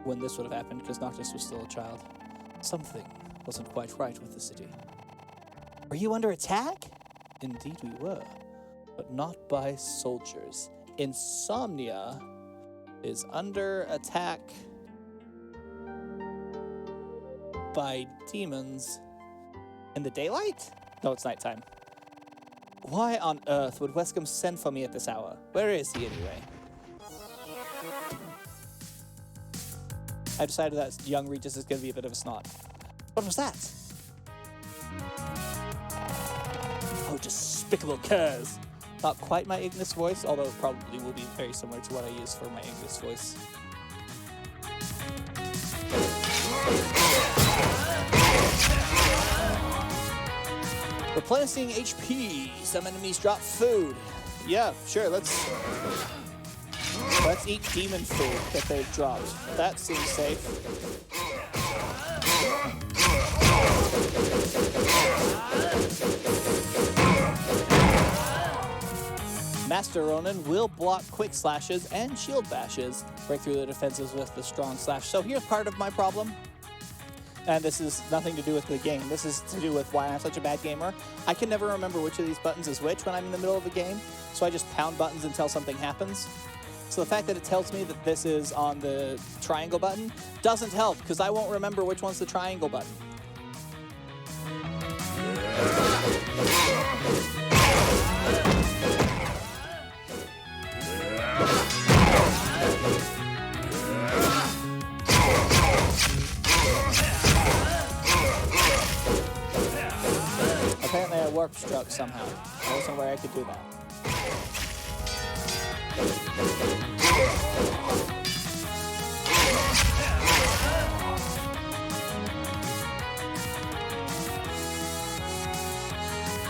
when this would have happened, because Noctis was still a child. Something wasn't quite right with the city. Were you under attack? Indeed we were, but not by soldiers. Insomnia is under attack by demons in the daylight? No, it's nighttime. Why on earth would Wescombe send for me at this hour? Where is he anyway? I decided that young Regis is going to be a bit of a snot. What was that? Oh, despicable curs. Not quite my Ignis voice, although it probably will be very similar to what I use for my Ignis voice. Replenishing HP. Some enemies drop food. Yeah, sure, let's... Let's eat demon food that they've dropped. That seems safe. Master Ronin will block quick slashes and shield bashes, break through the defenses with the strong slash. So here's part of my problem. And this is nothing to do with the game. This is to do with why I'm such a bad gamer. I can never remember which of these buttons is which when I'm in the middle of a game, so I just pound buttons until something happens. So the fact that it tells me that this is on the triangle button doesn't help, because I won't remember which one's the triangle button. Apparently I warp struck somehow. I wasn't aware I could do that.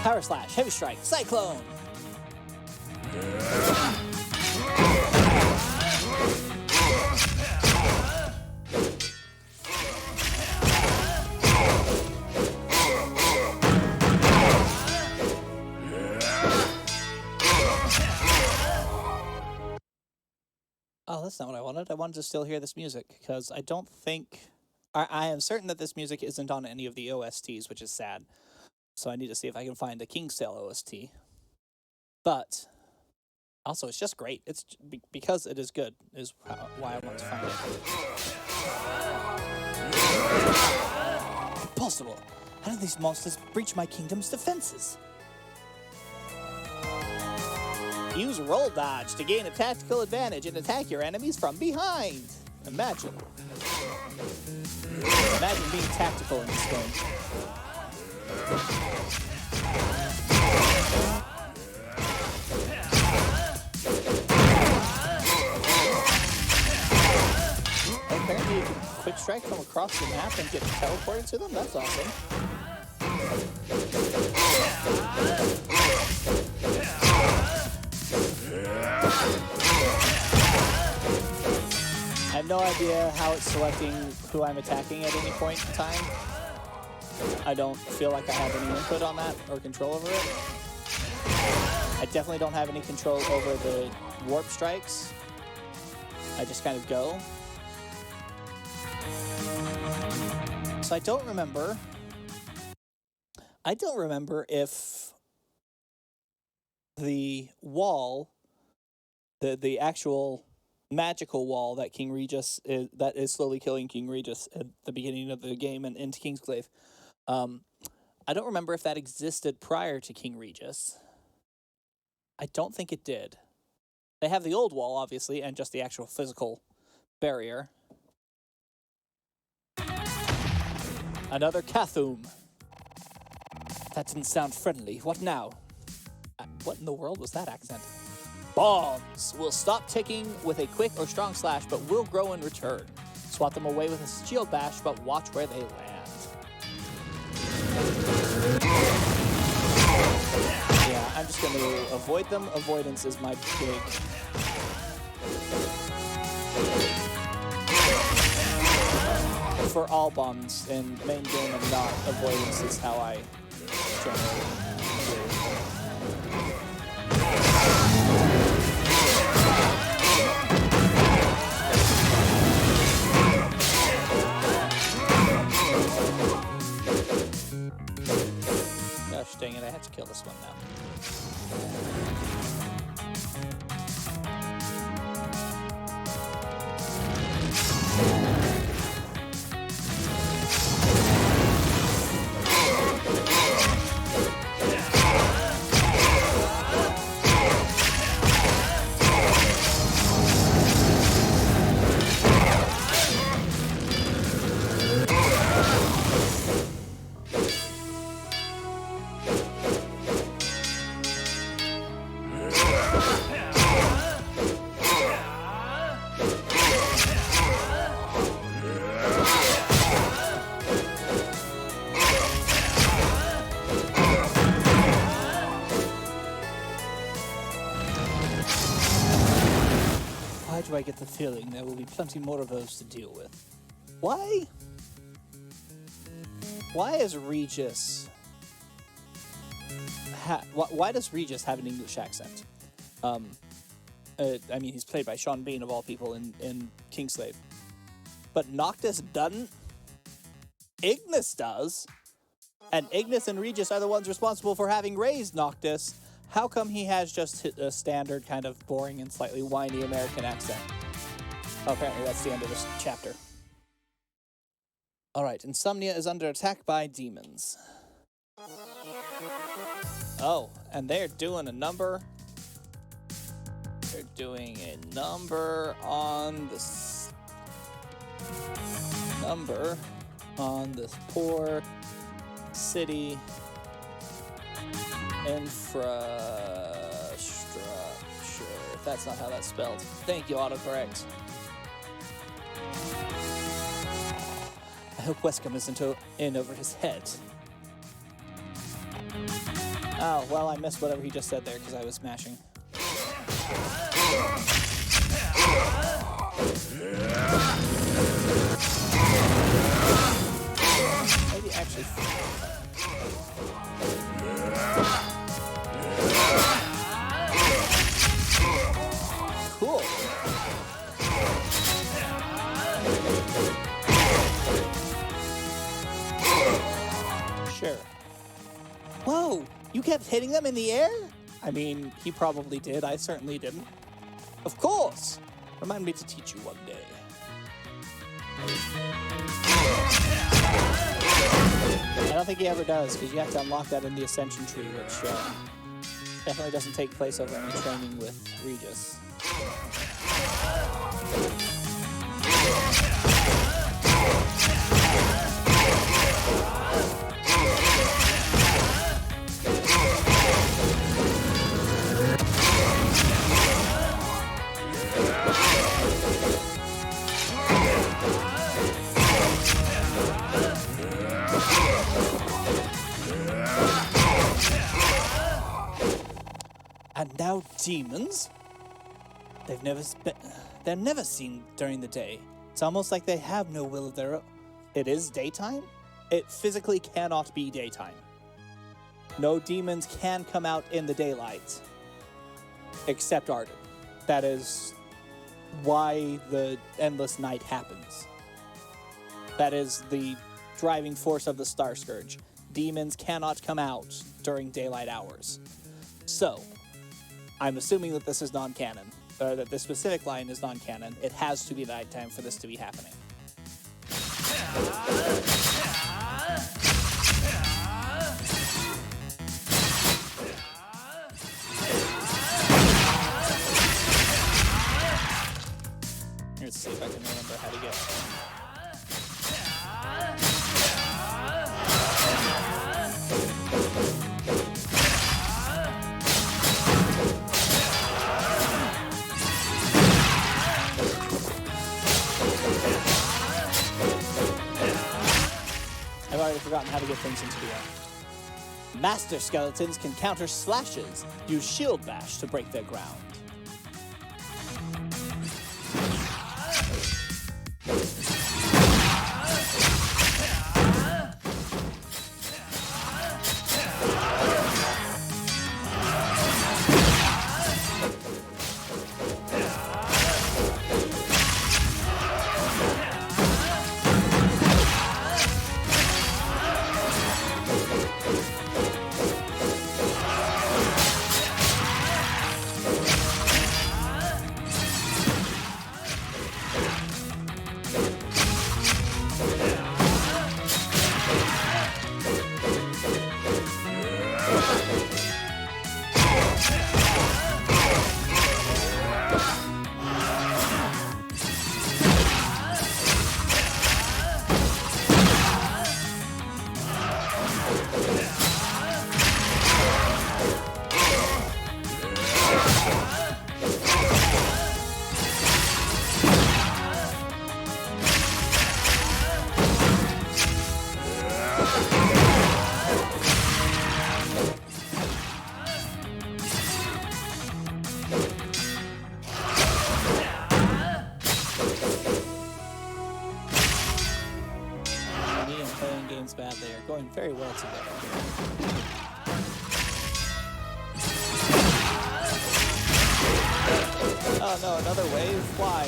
Power Slash, Heavy Strike, Cyclone! Oh, that's not what I wanted. I wanted to still hear this music, because I don't think... I am certain that this music isn't on any of the OSTs, which is sad. So I need to see if I can find a King's Tale OST. But, also, it's just great. It's because it is good, is why I want to find it. Impossible! How did these monsters breach my kingdom's defenses? Use roll dodge to gain a tactical advantage and attack your enemies from behind. Imagine being tactical in this game. Apparently you can quick strike from across the map and get teleported to them? That's awesome. I have no idea how it's selecting who I'm attacking at any point in time. I don't feel like I have any input on that or control over it. I definitely don't have any control over the warp strikes. I just kind of go. So I don't remember if the wall, the actual magical wall that King Regis that is slowly killing King Regis at the beginning of the game and into Kingsglaive. I don't remember if that existed prior to King Regis. I don't think it did. They have the old wall, obviously, and just the actual physical barrier. Another Cathum. That didn't sound friendly. What now? What in the world was that accent? Bombs will stop ticking with a quick or strong slash, but will grow in return. Swat them away with a shield bash, but watch where they land. Yeah, I'm just going to avoid them. Avoidance is my big... For all bombs in main game and not, avoidance is how I generally do. Gosh dang it, I have to kill this one now. do I get the feeling there will be plenty more of those to deal with? Why? Why is Regis... why does Regis have an English accent? I mean, he's played by Sean Bean, of all people, in Kingslave. But Noctis doesn't? Ignis does? And Ignis and Regis are the ones responsible for having raised Noctis. How come he has just a standard kind of boring and slightly whiny American accent? Oh, apparently that's the end of this chapter. Alright, Insomnia is under attack by demons. Oh, and they're doing a number. They're doing a number on this poor city infrastructure. If that's not how that's spelled. Thank you, autocorrect. I hope Westcombe isn't in over his head. Oh, well, I missed whatever he just said there because I was smashing. Maybe actually... Cool. Sure. Whoa! You kept hitting them in the air? I mean, he probably did. I certainly didn't. Of course! Remind me to teach you one day. I don't think he ever does, because you have to unlock that in the Ascension Tree, which definitely doesn't take place over any training with Regis. And now demons? They're never seen during the day. It's almost like they have no will of their own. It is daytime? It physically cannot be daytime. No demons can come out in the daylight. Except Arden. That is why the endless night happens. That is the driving force of the Star Scourge. Demons cannot come out during daylight hours. So, I'm assuming that this is non-canon, or that this specific line is non-canon. It has to be nighttime for this to be happening. Let's see if I can remember how to get it. I've already forgotten how to get things into the air. Master skeletons can counter slashes. Use shield bash to break their ground. very well together. Oh no, another wave? Why?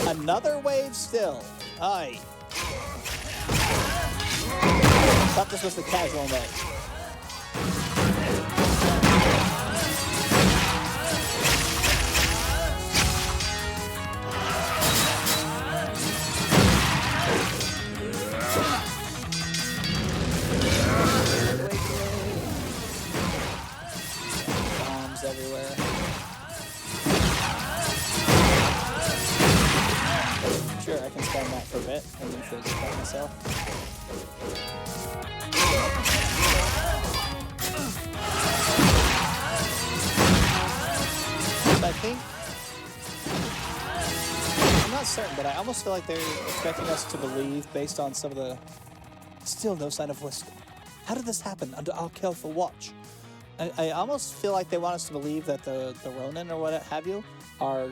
Another wave still. Aye. Thought this was the casual mode. Bombs everywhere. Sure, I can spam that for a bit and then feel good about myself. But I think, I'm not certain, but I almost feel like they're expecting us to believe, based on some of the, still no sign of Whisk. How did this happen under our careful watch? I almost feel like they want us to believe that the Ronin or what have you are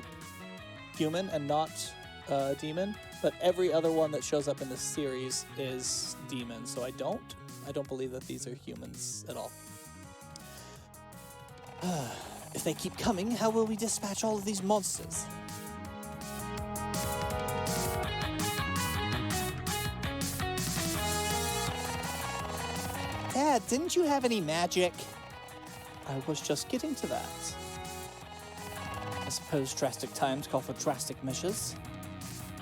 human and not demon, but every other one that shows up in this series is demon, so I don't believe that these are humans at all. If they keep coming, how will we dispatch all of these monsters? Dad, didn't you have any magic? I was just getting to that. I suppose drastic times call for drastic measures.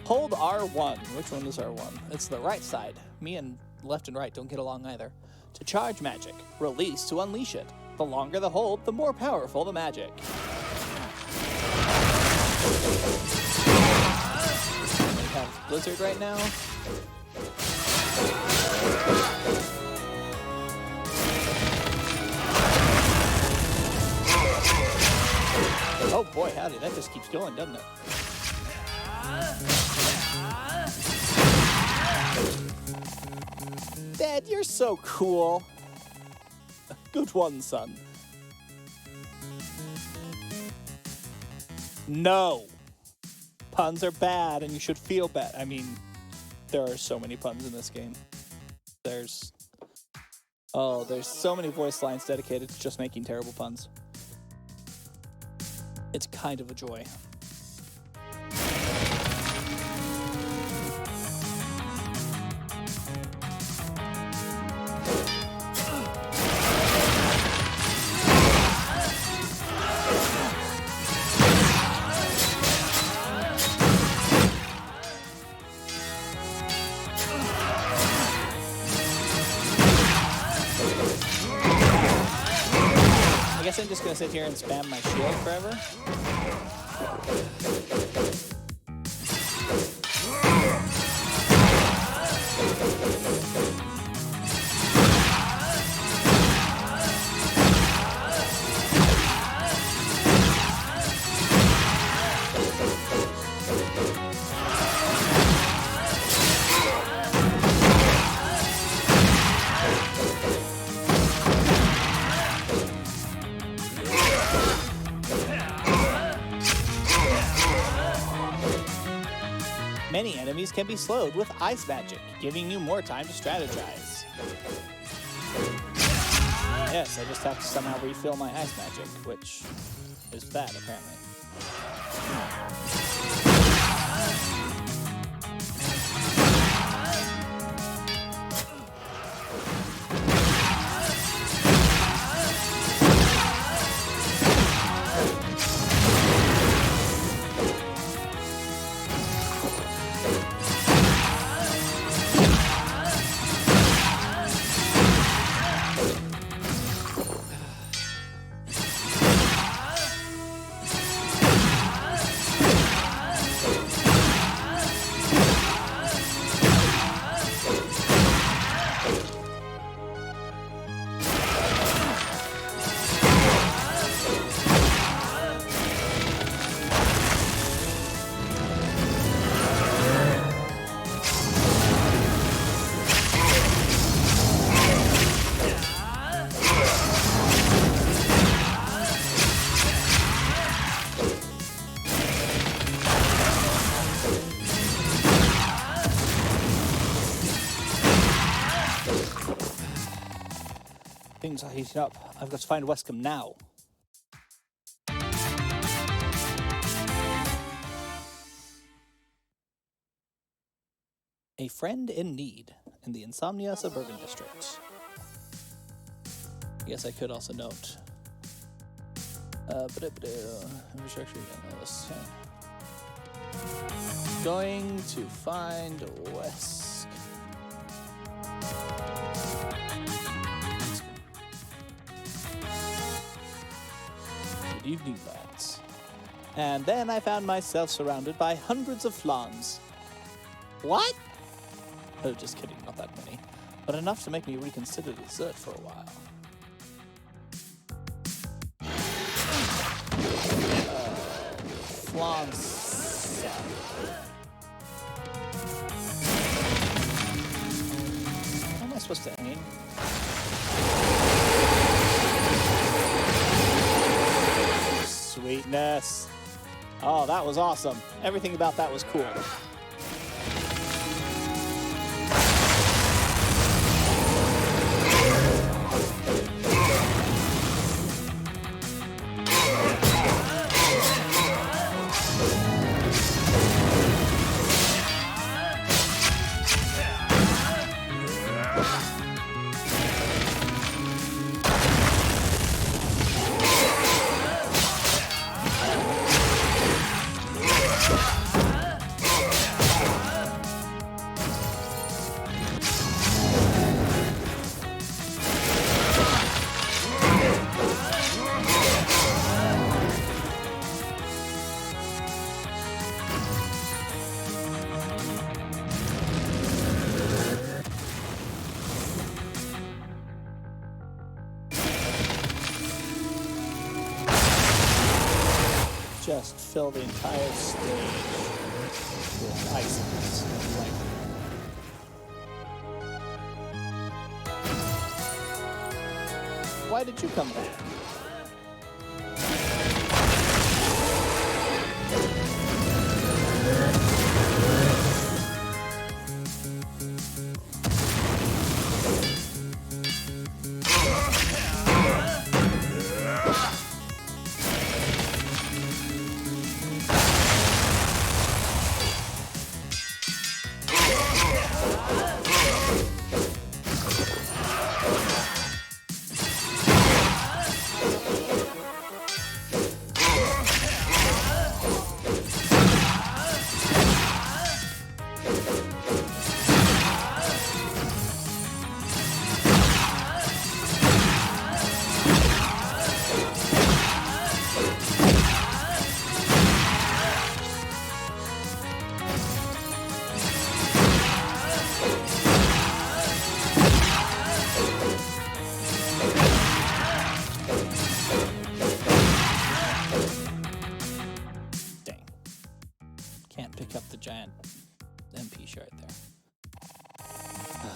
Hold R1. Which one is R1? It's the right side. Me and left and right don't get along either. To charge magic. Release to unleash it. The longer the hold, the more powerful the magic. We have Blizzard right now. Oh boy, howdy, that just keeps going, doesn't it? Dad, you're so cool. Good one, son. No. Puns are bad, and you should feel bad. I mean, there are so many puns in this game. There's so many voice lines dedicated to just making terrible puns. It's kind of a joy. I guess I'm just gonna sit here and spam my shield forever. Many enemies can be slowed with ice magic, giving you more time to strategize. Yes, I just have to somehow refill my ice magic, which is bad, apparently. wounds are heating up. I've got to find Wescombe now. A friend in need in the Insomnia Suburban District. I guess I could also note. Infrastructure, yeah, no, this. Going to find Wesk. Good evening, lads. And then I found myself surrounded by hundreds of flans. What? Oh, just kidding, not that many. But enough to make me reconsider dessert for a while. Flan salad. How am I supposed to aim? Sweetness. Oh, that was awesome. Everything about that was cool. Just fill the entire stage with icicles. Why did you come back?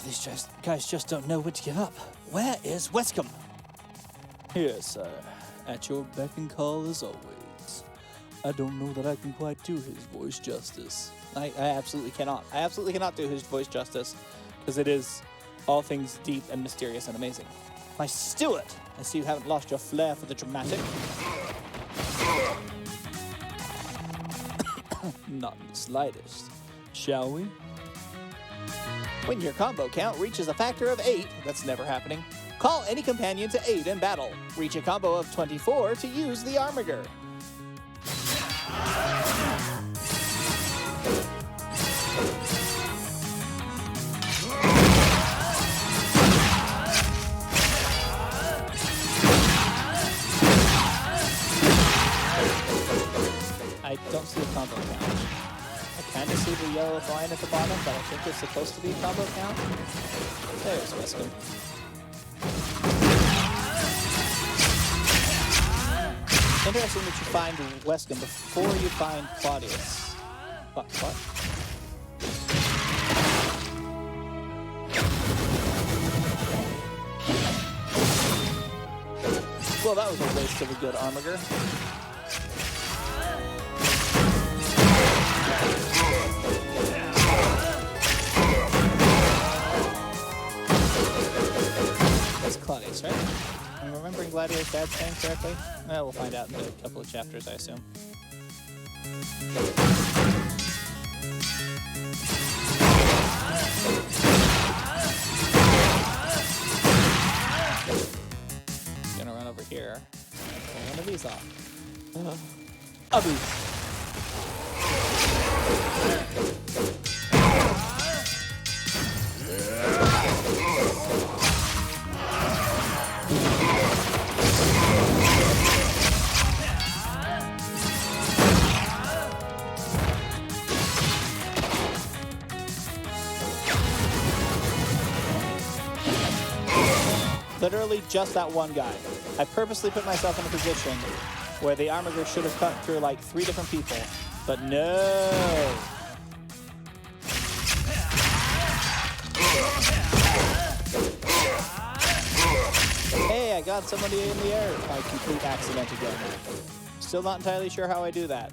These guys just don't know when to give up. Where is Wescombe? Here, sir. At your beck and call as always. I don't know that I can quite do his voice justice. I absolutely cannot. I absolutely cannot do his voice justice, because it is all things deep and mysterious and amazing. My Stuart, I see you haven't lost your flair for the dramatic. Not in the slightest. Shall we? When your combo count reaches a factor of 8, that's never happening, call any companion to aid in battle. Reach a combo of 24 to use the Armiger. I don't see a combo count. I kind of see the yellow line at the bottom, but I think it's supposed to be a combo count. There's Wescombe. Interesting that you find Wescombe before you find Claudius. What? Well, that was a waste of a good Armiger. Gladius, right? I'm remembering Gladius' dad's name correctly? Well, we'll find out in a couple of chapters, I assume. Gonna run over here. Pull one of these off. Abu. Literally just that one guy. I purposely put myself in a position where the armor should have cut through like 3 different people, but no. Hey, I got somebody in the air by complete accident again. Still not entirely sure how I do that.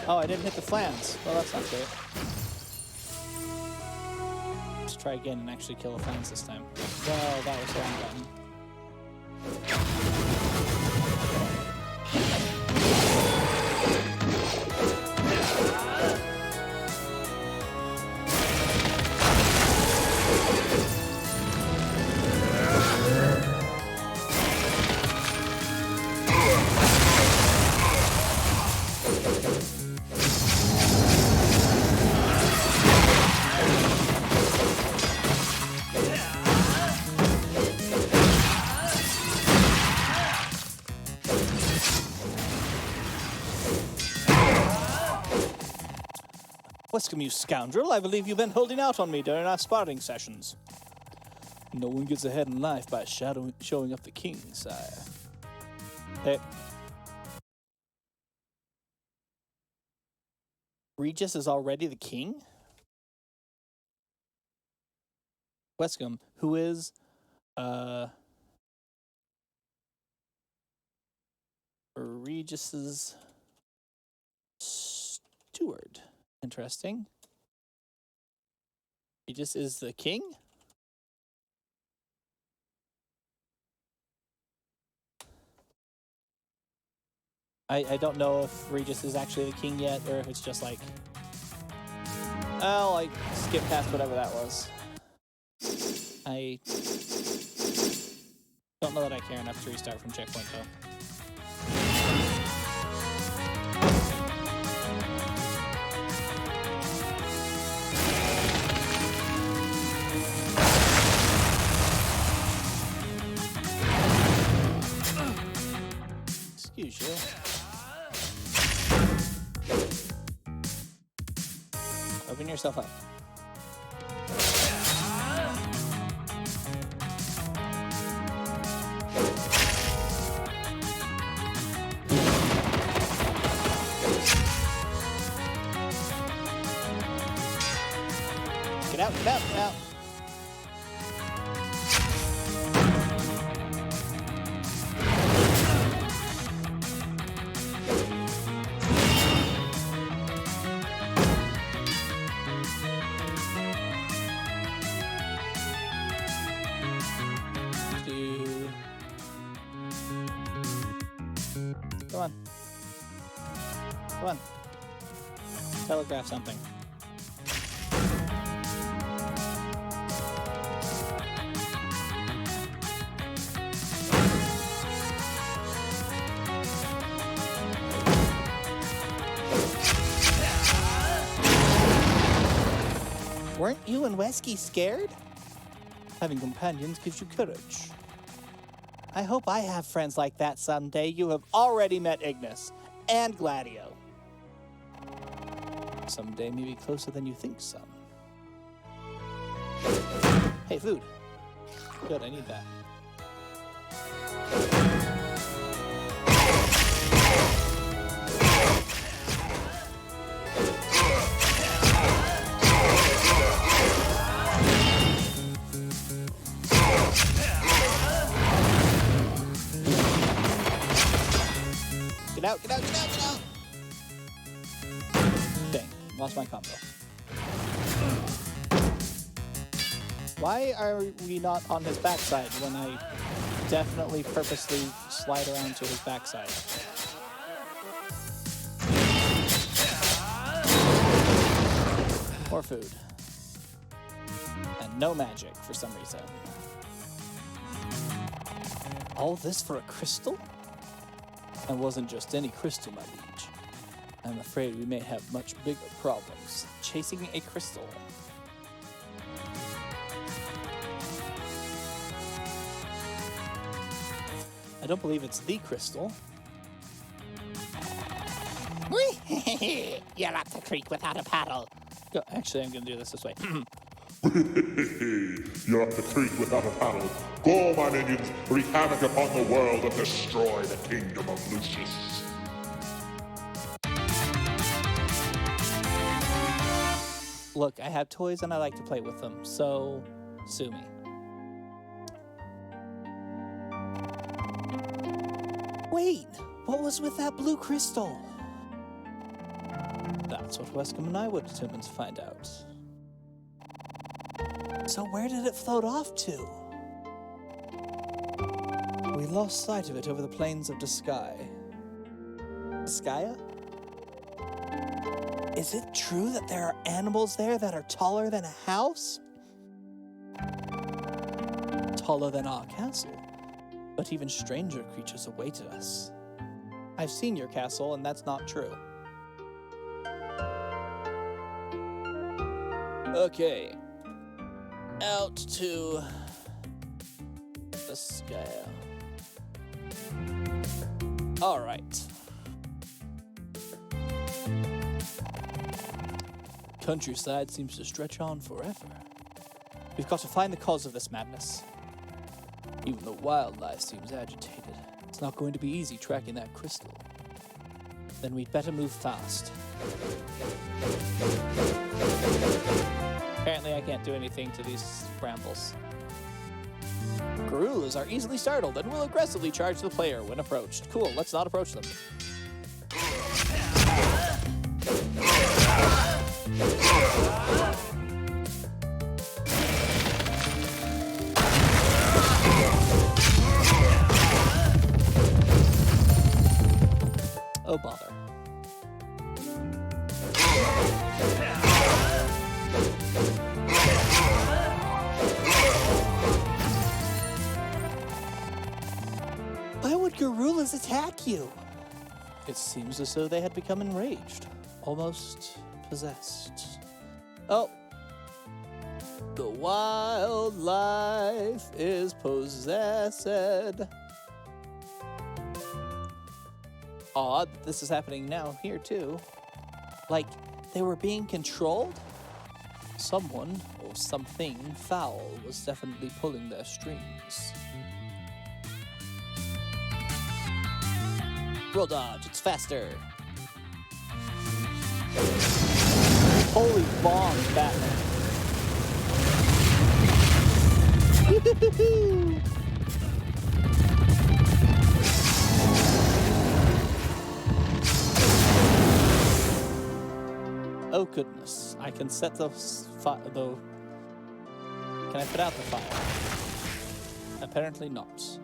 Oh, I didn't hit the flans. Well, that's not great. Let's try again and actually kill the flans this time. Well, that was the wrong button. Wescombe, you scoundrel, I believe you've been holding out on me during our sparring sessions. No one gets ahead in life by showing up the king, sire. Hey. Regis is already the king? Wescombe, who is, Regis's steward. Interesting. Regis is the king? I don't know if Regis is actually the king yet, or if it's just like... I'll skip past whatever that was. I don't know that I care enough to restart from checkpoint, though. Excuse you. Open yourself up. Get out, get out, get out. Come on. Come on. Telegraph something. Weren't you and Wesky scared? Having companions gives you courage. I hope I have friends like that someday. You have already met Ignis and Gladio. Someday maybe closer than you think, son. Hey, food. Good, I need that. Get out, get out, get out, get out! Dang, lost my combo. Why are we not on his backside when I definitely purposely slide around to his backside? More food. And no magic for some reason. All this for a crystal? And wasn't just any crystal, my liege. I'm afraid we may have much bigger problems chasing a crystal. I don't believe it's the crystal.
You're up the creek without a paddle.
Actually, I'm going to do this way.
You're up the creek without a paddle. Go, my minions, wreak havoc upon the world and destroy the kingdom of Lucius.
Look, I have toys and I like to play with them, so sue me. Wait, what was with that blue crystal? That's what Wescom and I were determined to find out. So where did it float off to? We lost sight of it over the plains of Disgaea. Disgaea? Is it true that there are animals there that are taller than a house? Taller than our castle. But even stranger creatures awaited us. I've seen your castle, and that's not true. Okay. Out to Disgaea. All right. Countryside seems to stretch on forever. We've got to find the cause of this madness. Even the wildlife seems agitated. It's not going to be easy tracking that crystal. Then we'd better move fast. Apparently I can't do anything to these brambles. Gorillas are easily startled and will aggressively charge the player when approached. Cool, let's not approach them. Oh, bother. Why would gorillas attack you? It seems as though they had become enraged, almost possessed. Oh. The wildlife is possessed. Odd, this is happening now here too. Like, they were being controlled? Someone, or something foul, was definitely pulling their strings. Roll dodge, it's faster. Holy bombs, Batman. Oh goodness, I can set the can I put out the fire? Apparently not.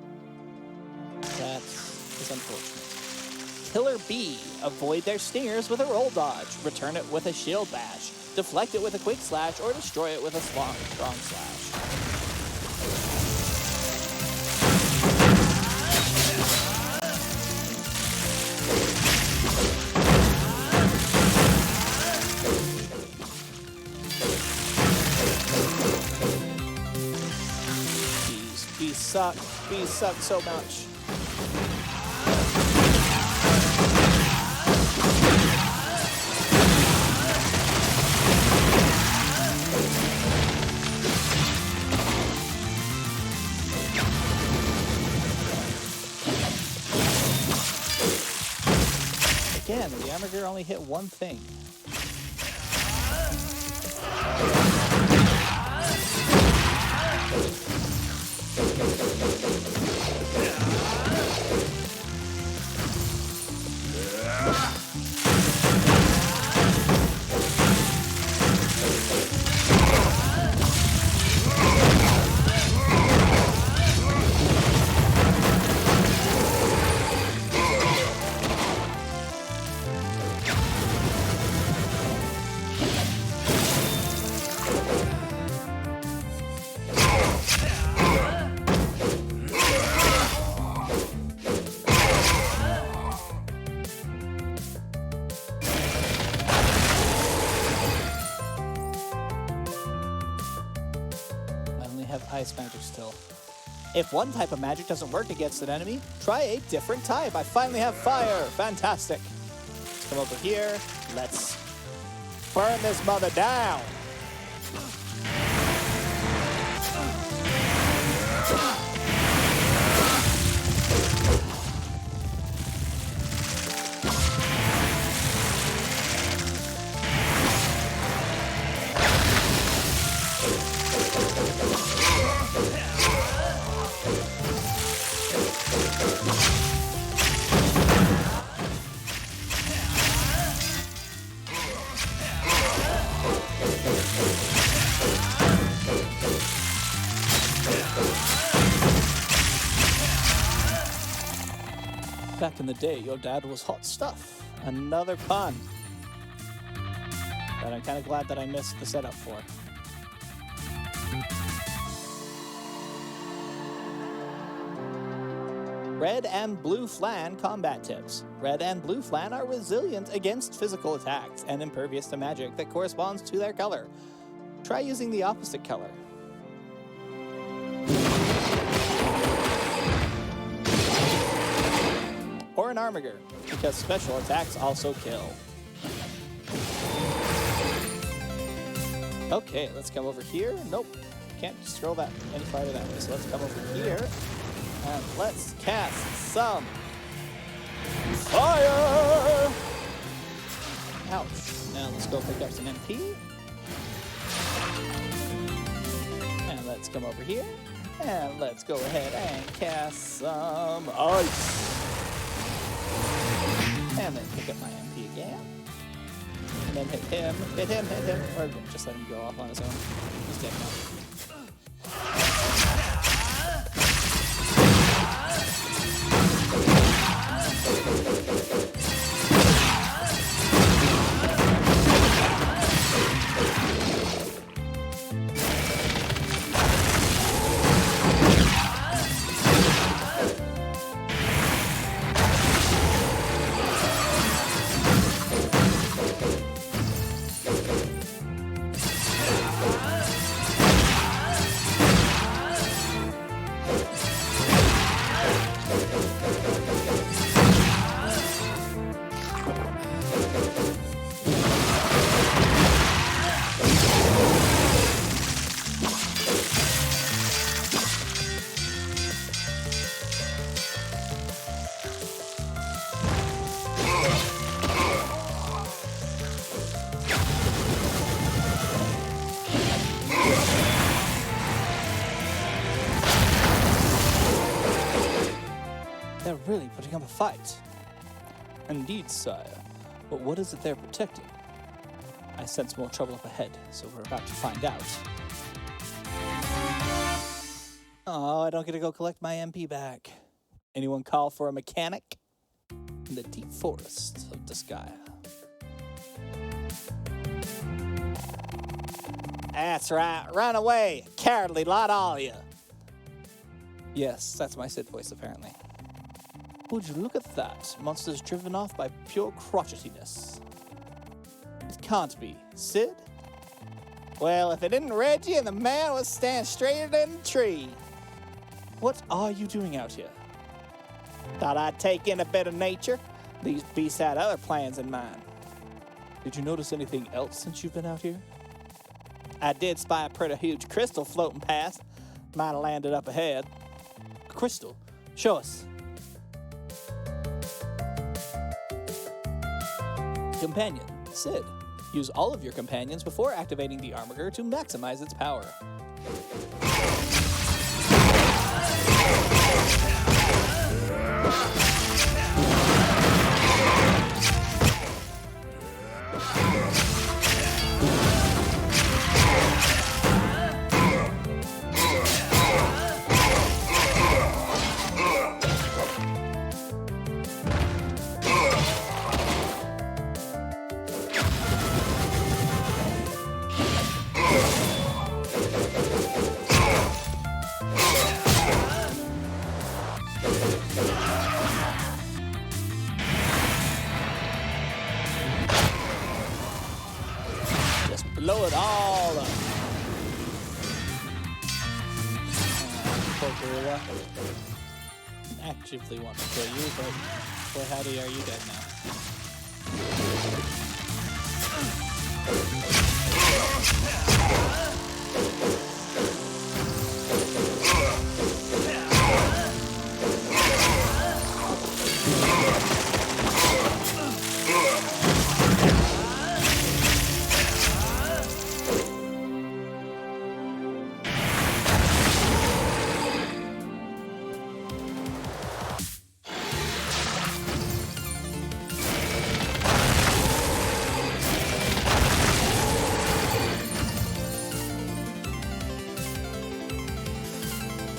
That is unfortunate. Killer B. Avoid their stingers with a roll dodge. Return it with a shield bash. Deflect it with a quick slash, or destroy it with a strong slash. suck. Bees suck so much. Again, the Amager only hit one thing. Ice magic still. If one type of magic doesn't work against an enemy, try a different type. I finally have fire. Fantastic. Let's come over here. Let's burn this mother down. Back in the day, your dad was hot stuff. Another pun that I'm kind of glad that I missed the setup for. Red and blue flan combat tips. Red and blue flan are resilient against physical attacks and impervious to magic that corresponds to their color. Try using the opposite color. Or an Armiger, because special attacks also kill. Okay, let's come over here. Nope, can't scroll that any farther that way. So let's come over here and let's cast some fire! Ouch. Now let's go pick up some MP. And let's come over here and let's go ahead and cast some ice. And then pick up my MP again. And then hit him, or just let him go off on his own. He's dead now. They're really putting up a fight. Indeed, sire. But what is it they're protecting? I sense more trouble up ahead, so we're about to find out. Oh, I don't get to go collect my MP back. Anyone call for a mechanic? In the deep forest of Disgaea. That's right. Run away, cowardly lot, all you. Yes, that's my Sid voice, apparently. Would you look at that? Monsters driven off by pure crotchetiness. It can't be. Sid? Well, if it didn't Reggie and the man was standing straighter than the tree. What are you doing out here? Thought I'd take in a bit of nature. These beasts had other plans in mind. Did you notice anything else since you've been out here? I did spy a pretty huge crystal floating past. Might have landed up ahead. Crystal? Show us. Companion, Sid. Use all of your companions before activating the armor to maximize its power. Blow it all up. Poor gorilla. Actively want to kill you, but boy howdy are you dead now.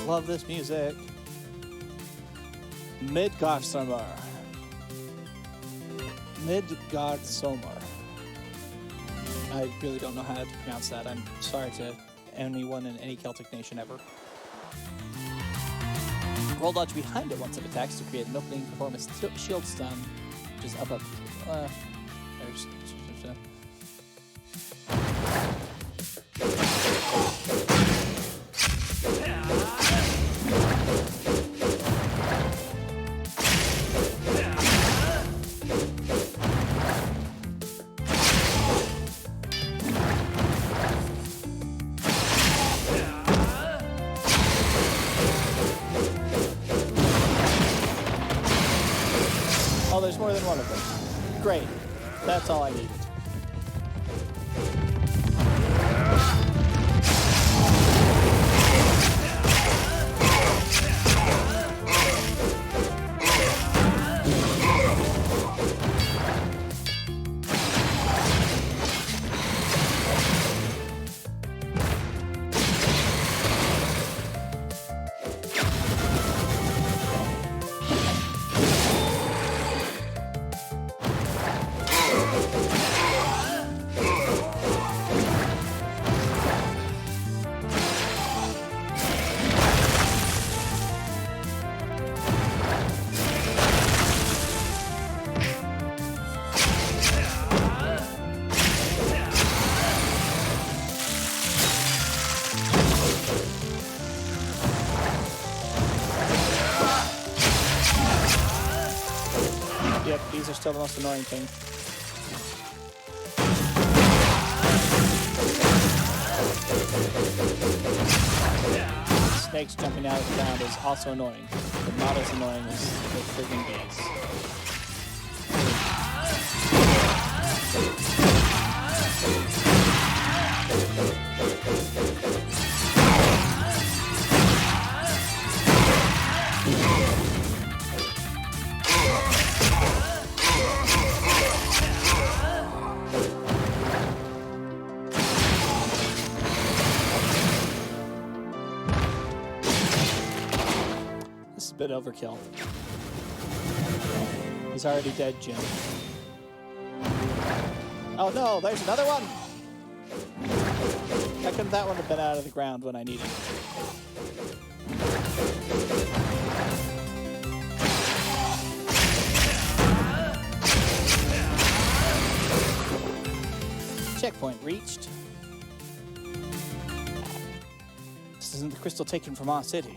Love this music. Midgardsormr. Midgardsormr. I really don't know how to pronounce that. I'm sorry to anyone in any Celtic nation ever. Roll dodge behind it once it attacks to create an opening, perform a shield stun, which is up. There's. Oh, there's more than one of them. Great. That's all I needed. Yep, these are still the most annoying thing. Snakes jumping out of the ground is also annoying, but not as annoying as the friggin' bees. This is a bit overkill. He's already dead, Jim. Oh no, there's another one! How come that one have been out of the ground when I needed it? Checkpoint reached. This isn't the crystal taken from our city.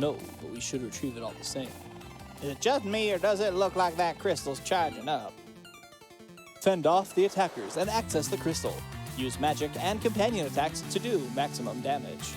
No, but we should retrieve it all the same. Is it just me, or does it look like that crystal's charging up? Fend off the attackers and access the crystal. Use magic and companion attacks to do maximum damage.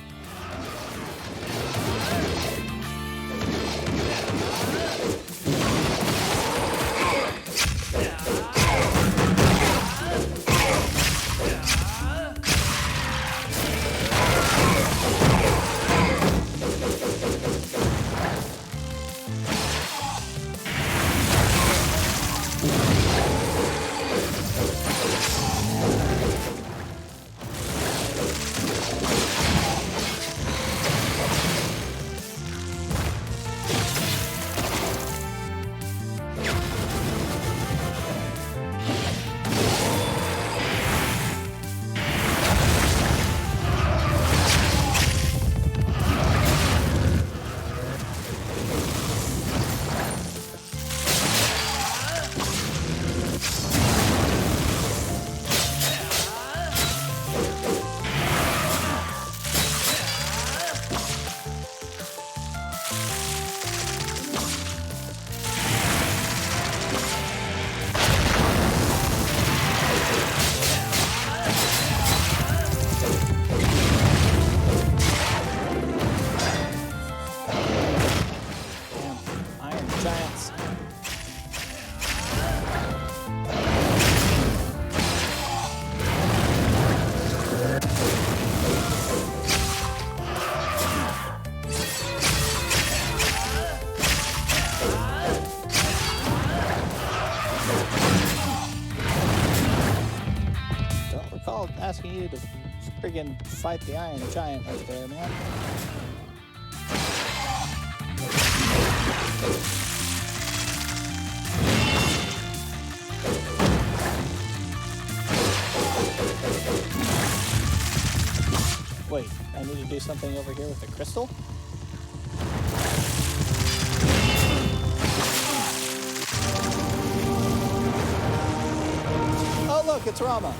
Asking you to friggin' fight the Iron Giant right there, man. Wait, I need to do something over here with the crystal? Oh look, it's Rama.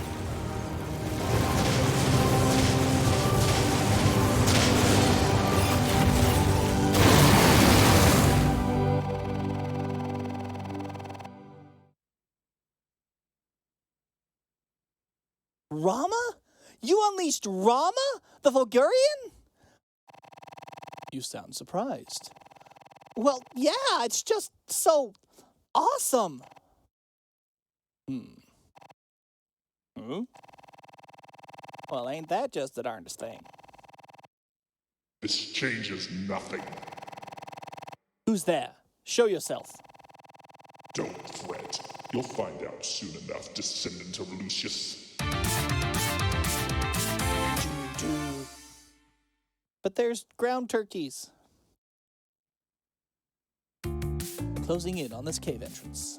Rama? You unleashed Rama, the Vulgurian? You sound surprised. Well, yeah, it's just so awesome. Well, ain't that just the darndest thing?
This changes nothing.
Who's there? Show yourself.
Don't fret. You'll find out soon enough, descendant of Lucius.
But there's ground turkeys. Closing in on this cave entrance.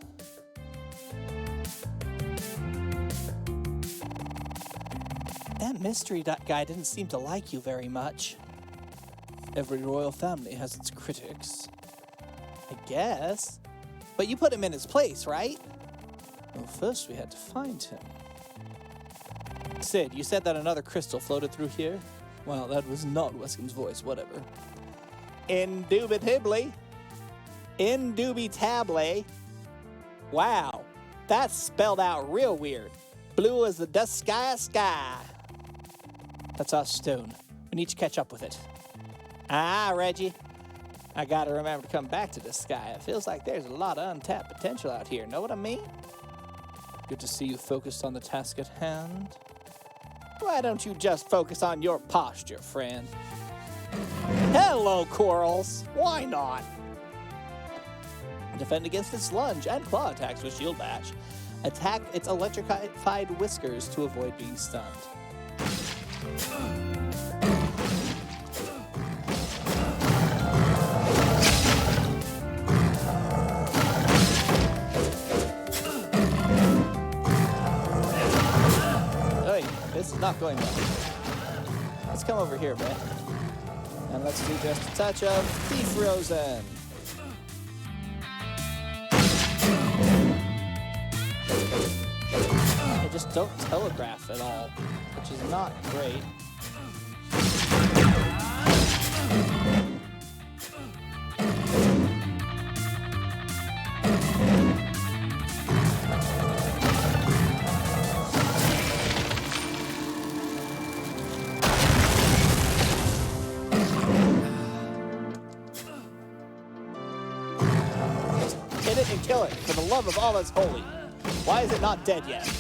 That mystery guy didn't seem to like you very much. Every royal family has its critics. I guess. But you put him in his place, right? Well, first we had to find him. Sid, you said that another crystal floated through here? Well, that was not Wescom's voice, whatever. Indubitably. Indubitably. Wow, that's spelled out real weird. Blue as the dust sky. That's our stone. We need to catch up with it. Ah, Reggie. I gotta remember to come back to this sky. It feels like there's a lot of untapped potential out here, know what I mean? Good to see you focused on the task at hand. Why don't you just focus on your posture, friend? Hello, corals. Why not? Defend against its lunge and claw attacks with Shield Bash. Attack its electrified whiskers to avoid being stunned. Hey, this is not going well. Let's come over here, man. And let's do just a touch of Defrozen. They just don't telegraph at all, which is not great. Find it and kill it, for the love of all that's holy. Why is it not dead yet?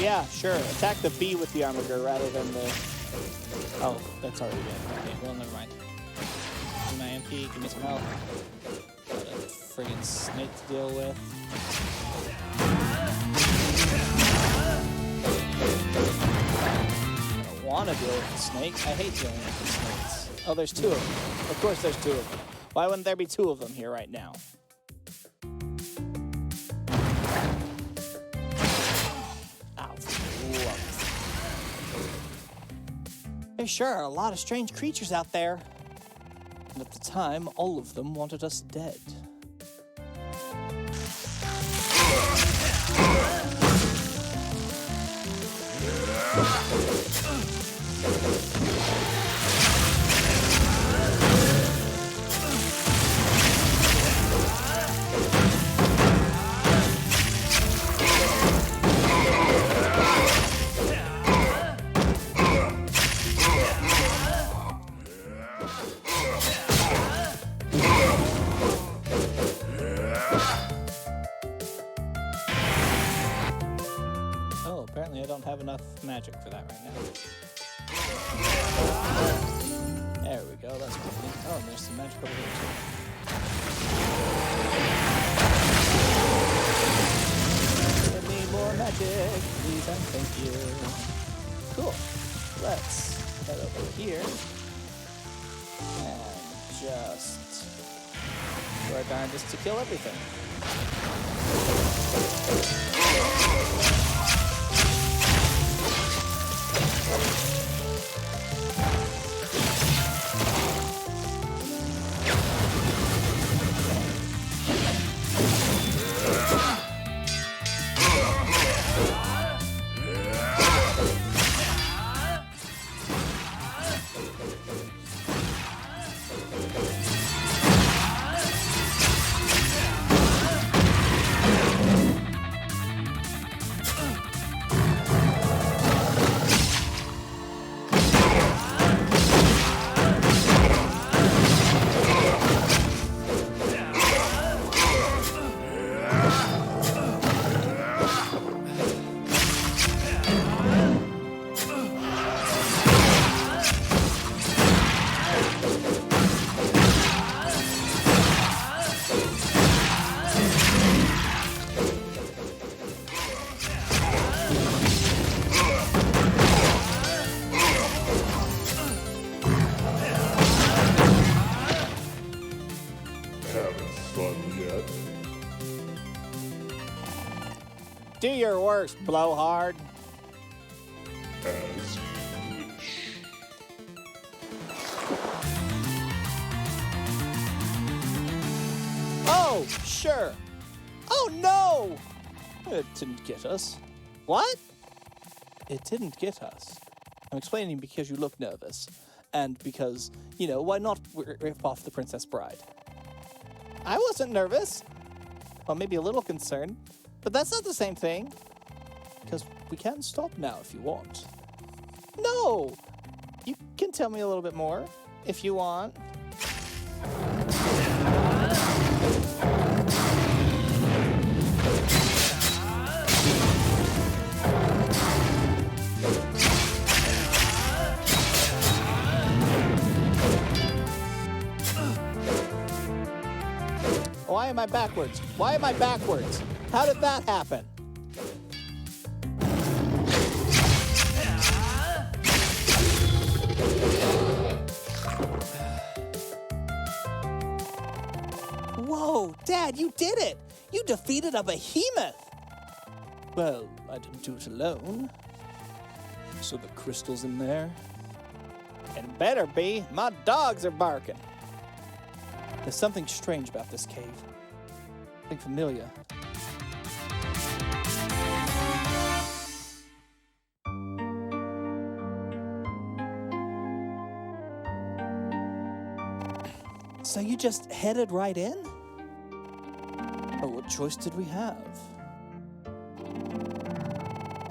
Yeah, sure. Attack the bee with the armiger rather than the... Oh, that's already dead. Okay, well, never mind. Give me my MP, give me some help. Got a friggin' snake to deal with. I don't want to deal with the snake. I hate dealing with the snakes. Oh, there's two of them. Of course there's two of them. Why wouldn't there be two of them here right now? There sure are a lot of strange creatures out there. And at the time, all of them wanted us dead. Apparently I don't have enough magic for that right now. There we go, that's pretty. Oh, and there's some magic over here too. Give me more magic, please and thank you. Cool. Let's head over here and just do our darndest to kill everything. Do your worst, blowhard.
As you wish.
Oh, sure. Oh, no! It didn't get us. What? It didn't get us. I'm explaining because you look nervous. And because, why not rip off the Princess Bride? I wasn't nervous. Well, maybe a little concerned. But that's not the same thing. Because we can stop now if you want. No! You can tell me a little bit more if you want. Why am I backwards? Why am I backwards? How did that happen? Whoa, Dad, you did it! You defeated a behemoth! Well, I didn't do it alone. So the crystal's in there? It better be. My dogs are barking. There's something strange about this cave. Something familiar. So you just headed right in? Oh, what choice did we have?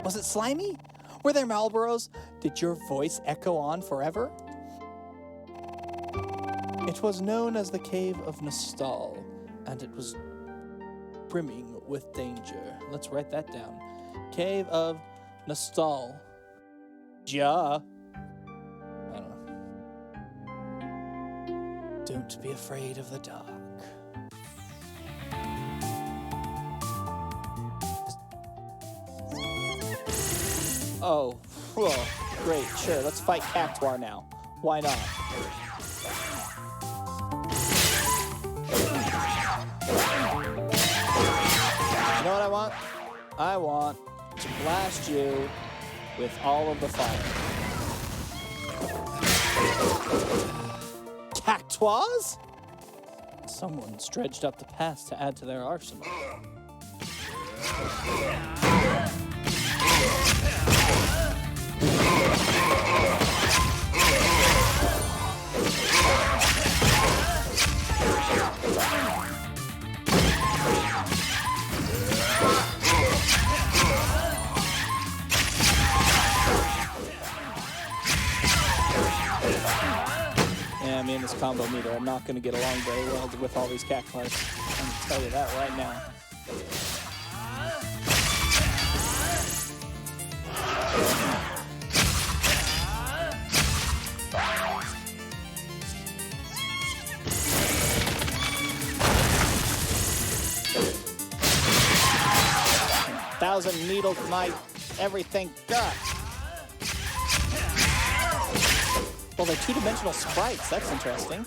Was it slimy? Were there Marlboros? Did your voice echo on forever? It was known as the Cave of Nostal, and it was brimming with danger. Let's write that down. Cave of Nostal. Ja. I don't know. Don't be afraid of the dark. Oh, whoa. Great, sure. Let's fight Cactuar now. Why not? You know what I want? I want to blast you with all of the fire. Cactuars? Someone's dredged up the past to add to their arsenal. Yeah, me and this combo meter are not going to get along very well with all these Cactuars. I'm going to tell you that right now. Thousand needles, my everything. Gah. Well, they're two-dimensional sprites. That's interesting.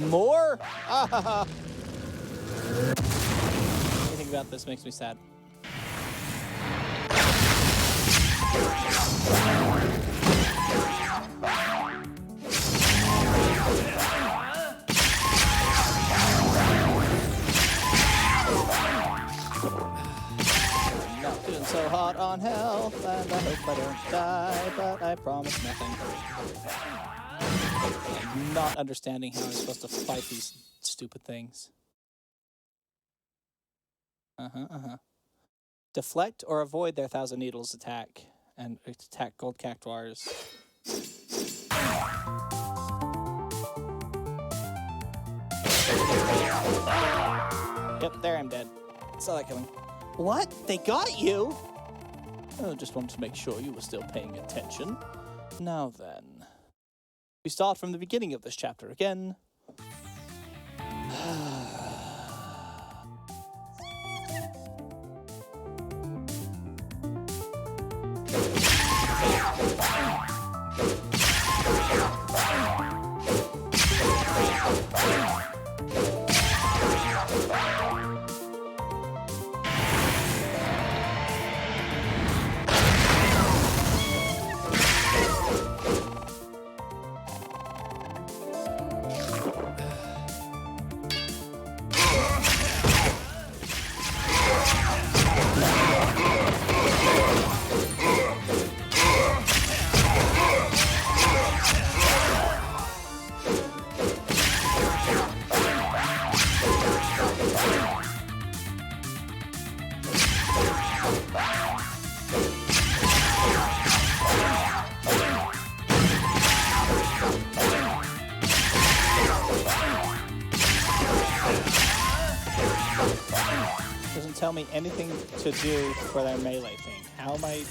More? Anything about this makes me sad. Not doing so hot on health, and I hope I don't die, but I promise nothing. I'm not understanding how I'm supposed to fight these stupid things. Deflect or avoid their Thousand Needles attack, and attack gold Cactuars. Yep, there I'm dead. Saw that coming. What? They got you? I just wanted to make sure you were still paying attention. Now then. We start from the beginning of this chapter again. Doesn't tell me anything to do for their melee thing. How am I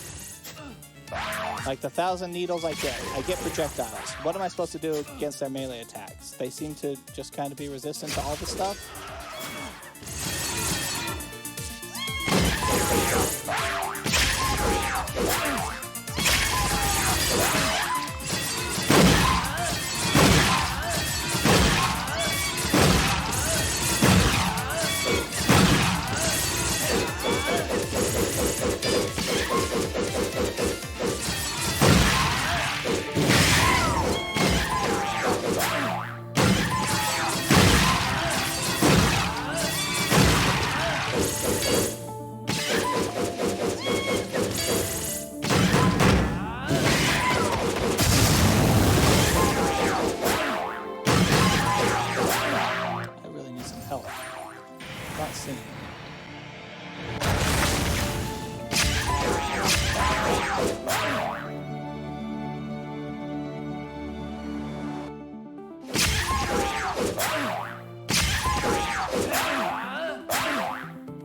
Like the 1,000 needles I get projectiles. What am I supposed to do against their melee attacks? They seem to just kind of be resistant to all the stuff.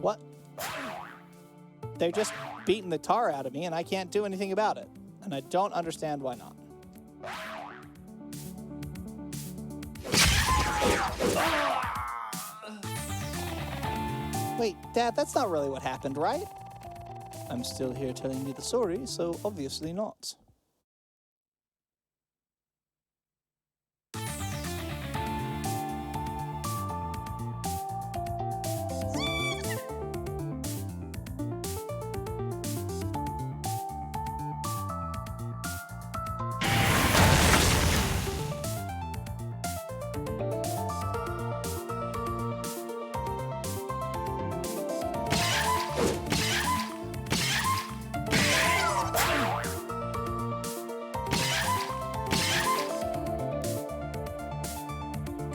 What? They're just beating the tar out of me, and I can't do anything about it. And I don't understand why not. Wait, Dad, that's not really what happened, right? I'm still here telling you the story, so obviously not.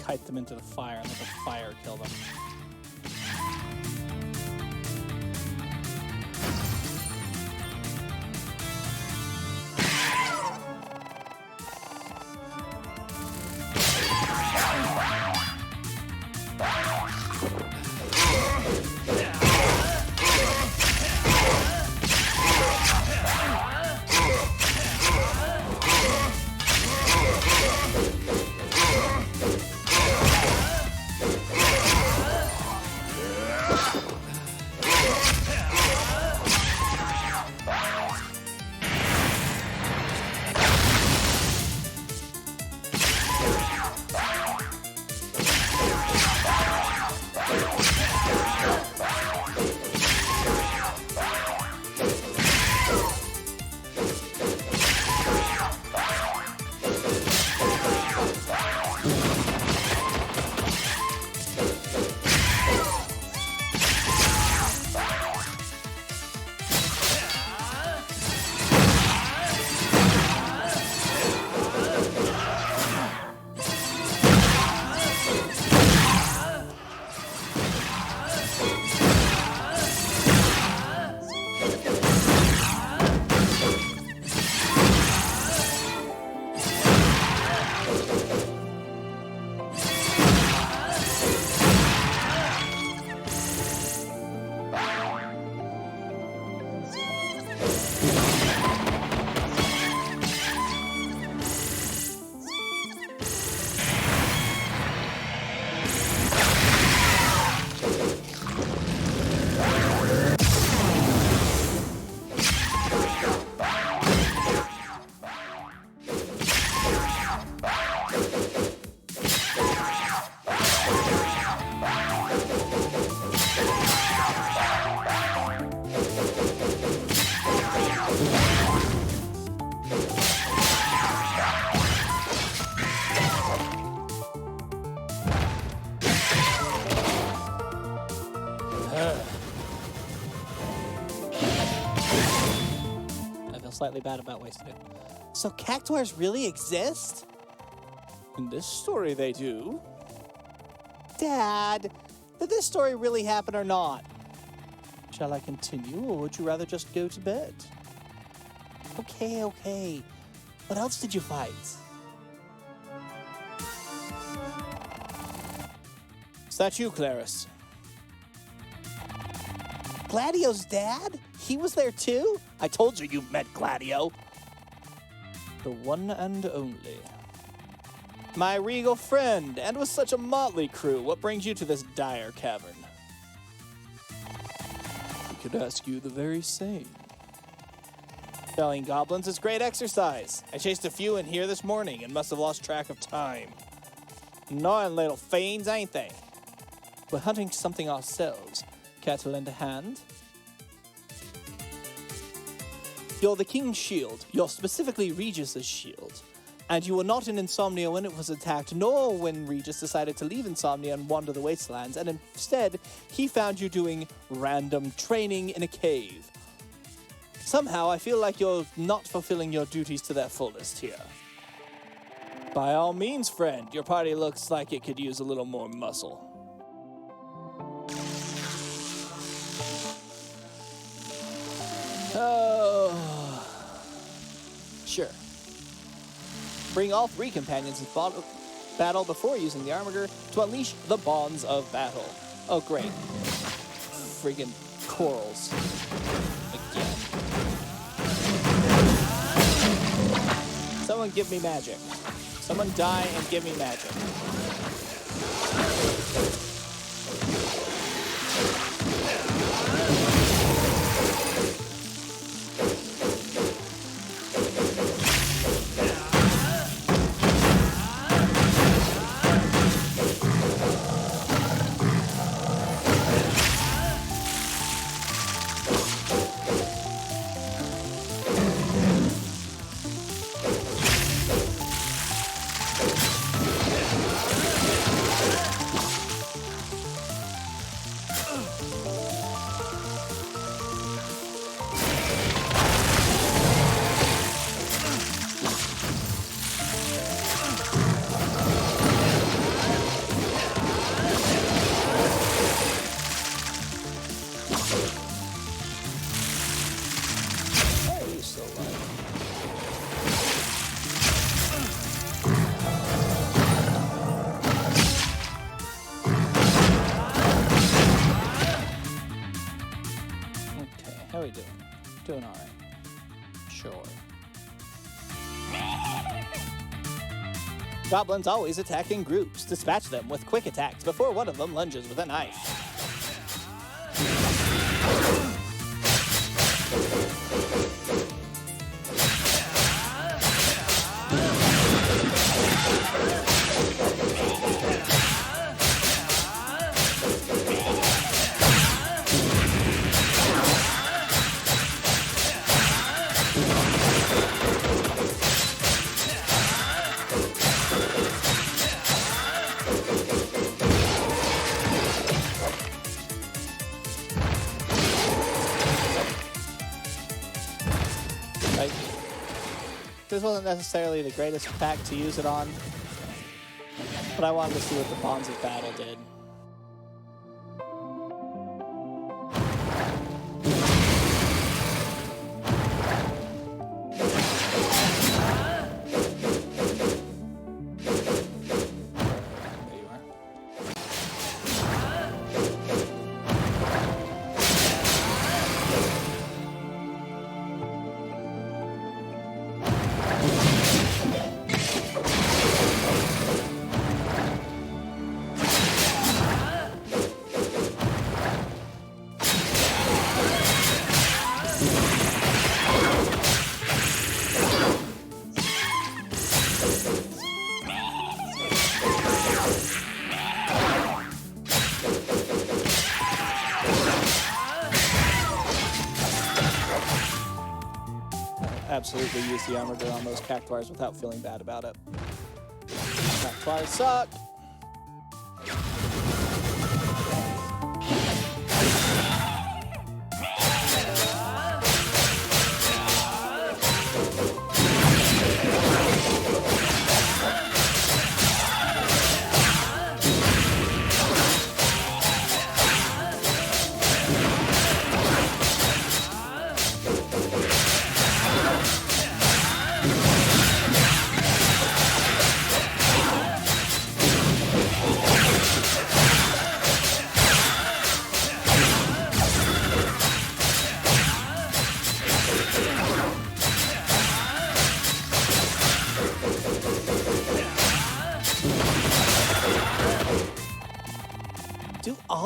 Kite them into the fire and let the fire kill them. Slightly bad about wasting it. So cactuars really exist? In this story they do. Dad, did this story really happen or not? Shall I continue, or would you rather just go to bed? Okay. What else did you fight? Is that you, Clarice? Gladio's dad? He was there too? I told you you met Gladio. The one and only. My regal friend, and with such a motley crew, what brings you to this dire cavern? We could ask you the very same. Felling goblins is great exercise. I chased a few in here this morning and must have lost track of time. Annoying little fiends, ain't they? We're hunting something ourselves. Care to lend a hand? You're the King's shield. You're specifically Regis's shield. And you were not in Insomnia when it was attacked, nor when Regis decided to leave Insomnia and wander the wastelands, and instead, he found you doing random training in a cave. Somehow, I feel like you're not fulfilling your duties to their fullest here. By all means, friend, your party looks like it could use a little more muscle. Oh, sure. Bring all 3 companions into battle before using the armor to unleash the bonds of battle. Oh, great. Friggin' corals. Again. Someone give me magic. Someone die and give me magic. How are we doing? Doing all right. Sure. Goblins always attack in groups. Dispatch them with quick attacks before one of them lunges with a knife. This wasn't necessarily the greatest pack to use it on, but I wanted to see what the Bonds of Battle did. There you are. Absolutely use the armor on those cactuars without feeling bad about it. Cactuars suck!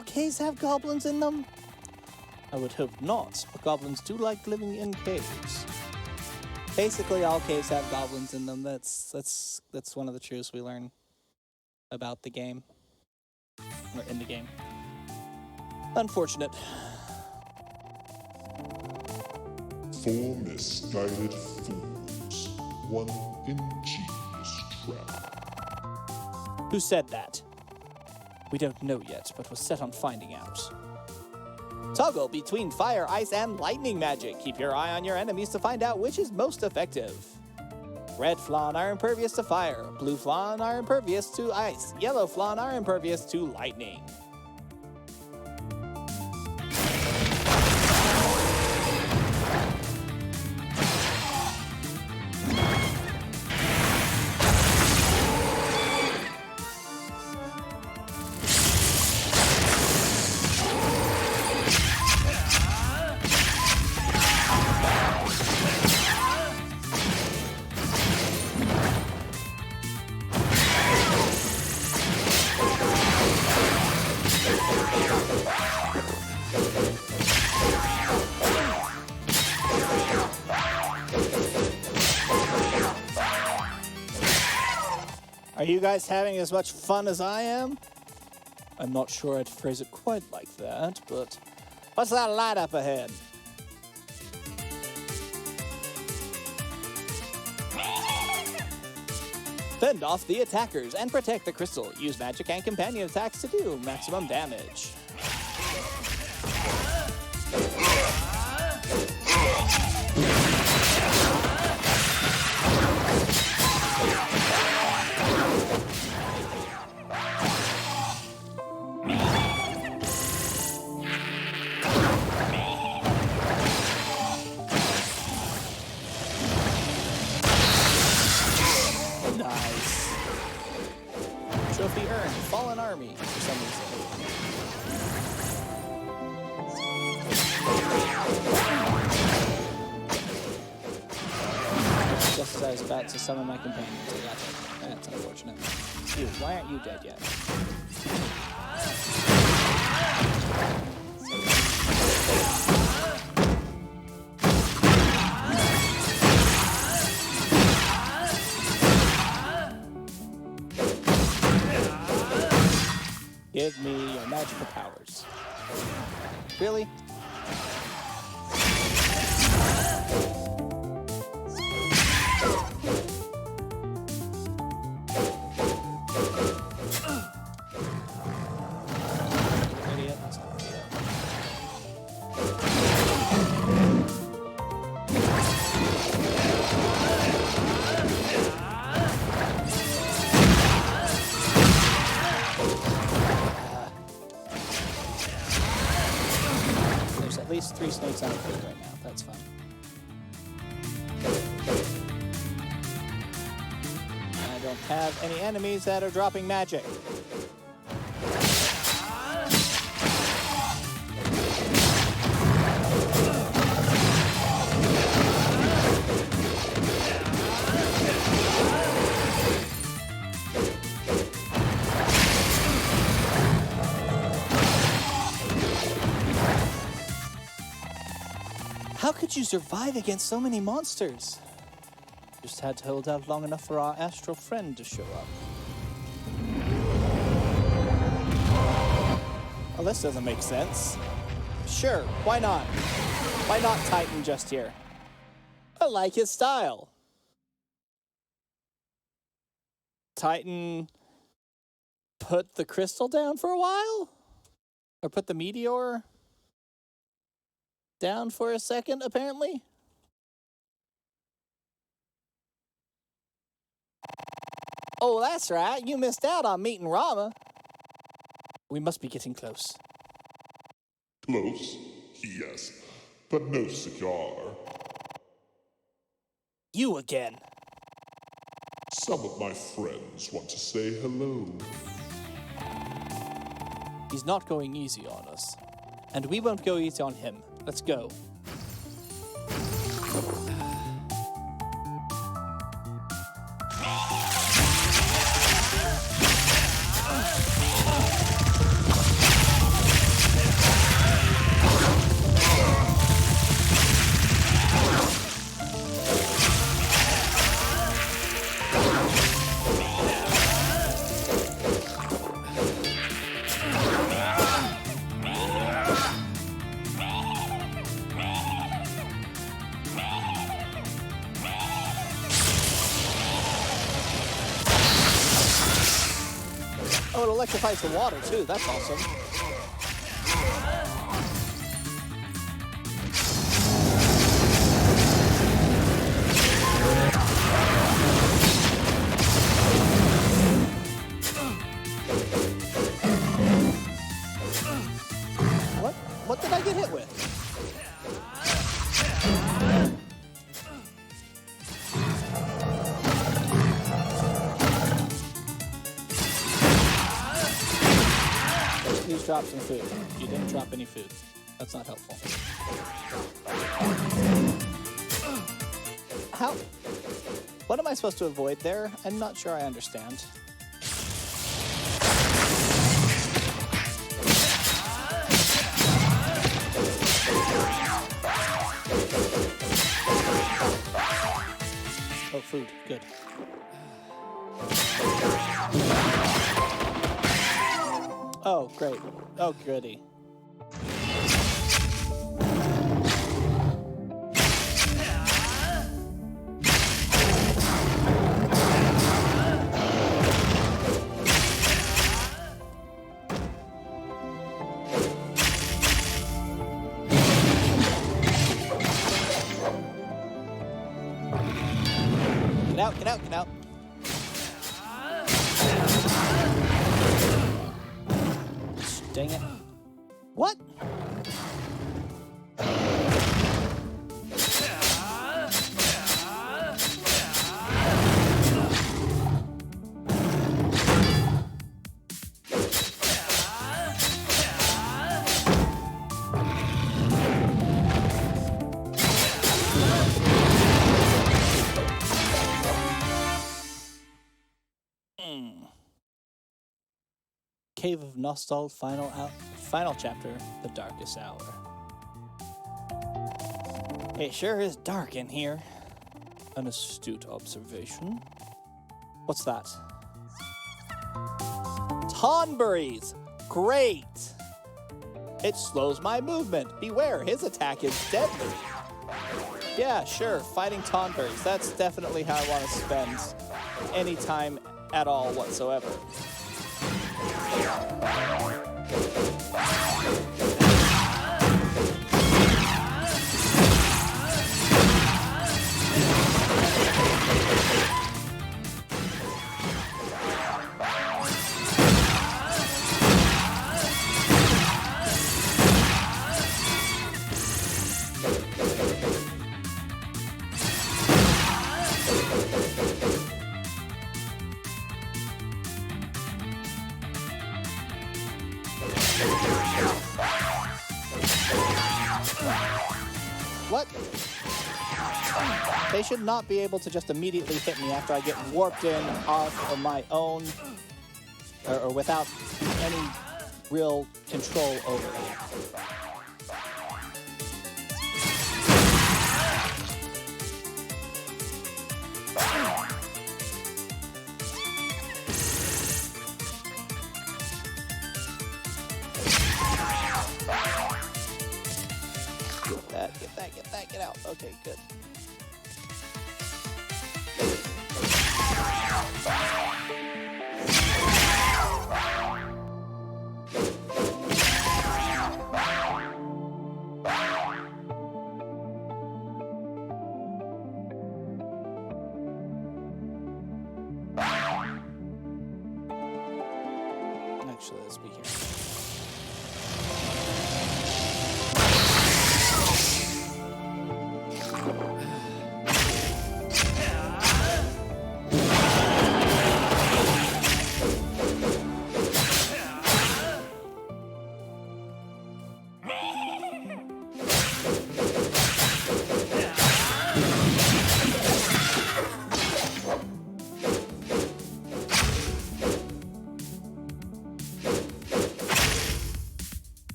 all caves have goblins in them? I would hope not, but goblins do like living in caves. Basically, all caves have goblins in them. That's one of the truths we learn about the game, or in the game. Unfortunate.
4 misguided fools, 1 ingenious trap.
Who said that? We don't know yet, but we're set on finding out. Toggle between fire, ice, and lightning magic. Keep your eye on your enemies to find out which is most effective. Red Flan are impervious to fire. Blue Flan are impervious to ice. Yellow Flan are impervious to lightning. Are you guys having as much fun as I am? I'm not sure I'd phrase it quite like that, but what's that light up ahead? Fend off the attackers and protect the crystal. Use magic and companion attacks to do maximum damage. Nice. Trophy earned. Fallen Army for some reason. Just as I was about to summon my companions, I got hit. That's unfortunate. Dude, why aren't you dead yet? Give me your magical powers. Really? Idiot. That's not an idiot. There's at least 3 snakes on the field right now. That's fun. I don't have any enemies that are dropping magic. How could you survive against so many monsters? Just had to hold out long enough for our astral friend to show up. Well, this doesn't make sense. Sure, why not? Why not Titan just here? I like his style. Titan put the crystal down for a while? Or put the meteor down for a second, apparently? Oh, that's right. You missed out on meeting Rama. We must be getting close.
Close? Yes, but no cigar.
You again.
Some of my friends want to say hello.
He's not going easy on us. And we won't go easy on him. Let's go. Oh, it electrifies the water too. That's awesome. What did I get hit with? Please drop some food. You didn't drop any food. That's not helpful. How? What am I supposed to avoid there? I'm not sure I understand. Oh, food. Good. Oh, great. Oh, goody. Get out, get out, get out. Dang it. What? Cave of Nostal, final chapter, The Darkest Hour. It sure is dark in here. An astute observation. What's that? Tonberries! Great! It slows my movement. Beware, his attack is deadly. Yeah, sure, fighting Tonberries. That's definitely how I want to spend any time at all whatsoever. What? They should not be able to just immediately hit me after I get warped in off of my own, or without any real control over it. Get out. Okay, good. Actually, let's be here.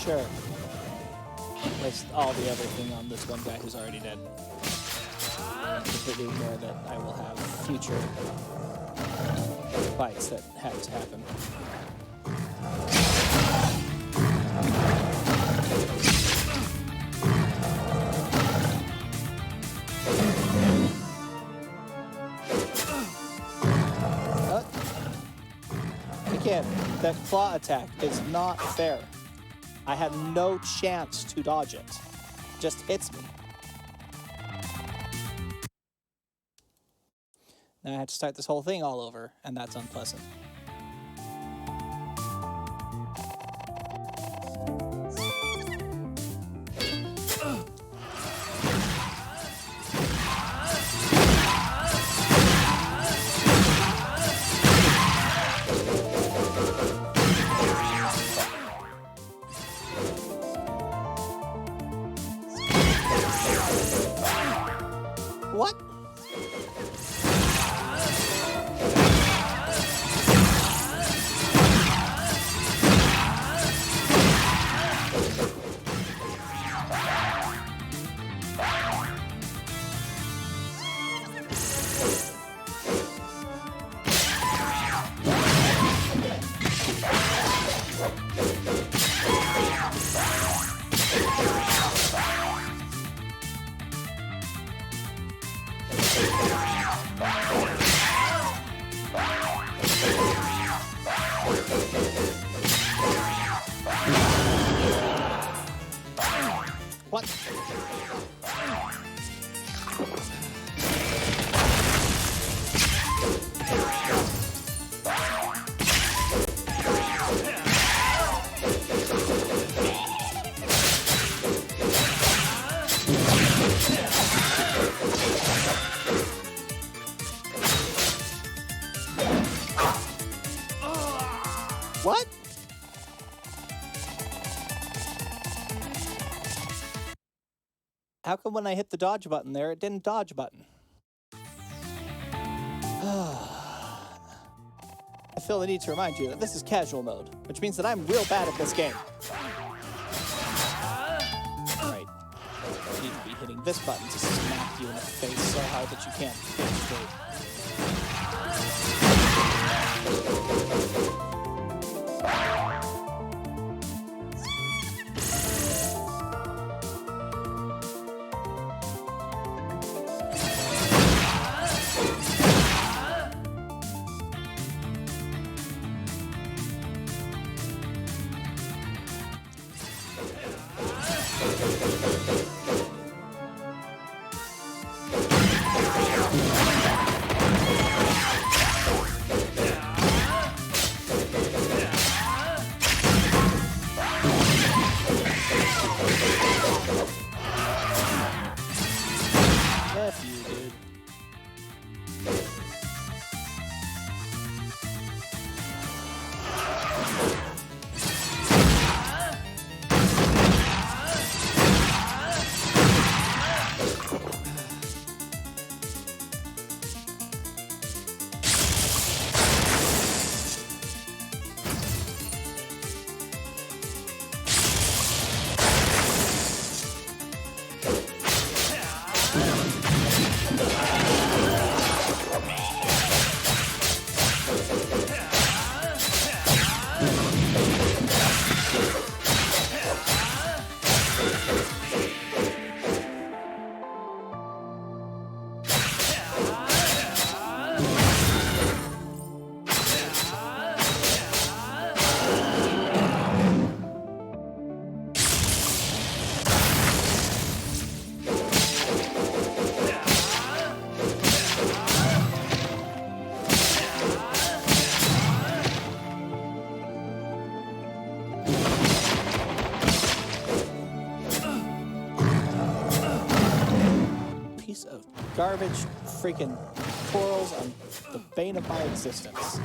Sure. Waste all the everything on this one guy who's already dead. completely ignore that I will have future fights that have to happen. Again, that claw attack is not fair. I have no chance to dodge it. It just hits me. Now I have to start this whole thing all over, and that's unpleasant. What? What? What? How come when I hit the dodge button there, it didn't dodge button? I feel the need to remind you that this is casual mode, which means that I'm real bad at this game. Right. You need to be hitting this button to smack you in the face so hard that you can't think straight. F you, dude. Piece of garbage freaking corals on the bane of my existence.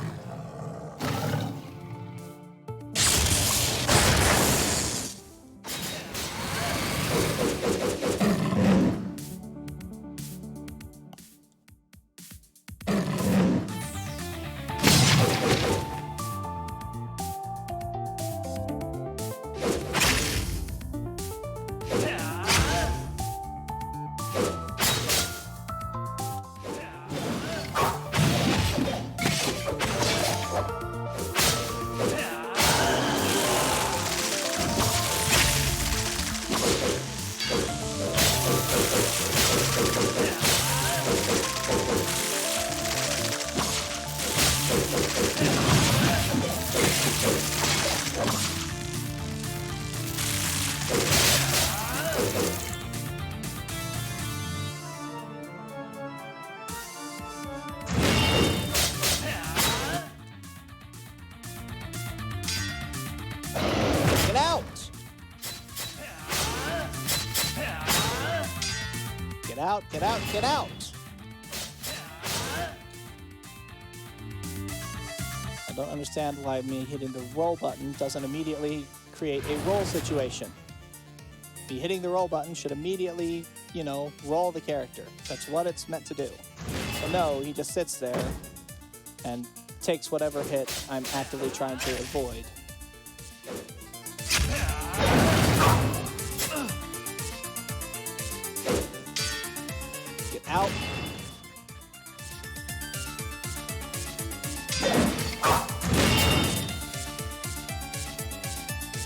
Get out! Get out, get out, get out! I don't understand why me hitting the roll button doesn't immediately create a roll situation. Me hitting the roll button should immediately, you know, roll the character. That's what it's meant to do. But no, he just sits there and takes whatever hit I'm actively trying to avoid. Get out.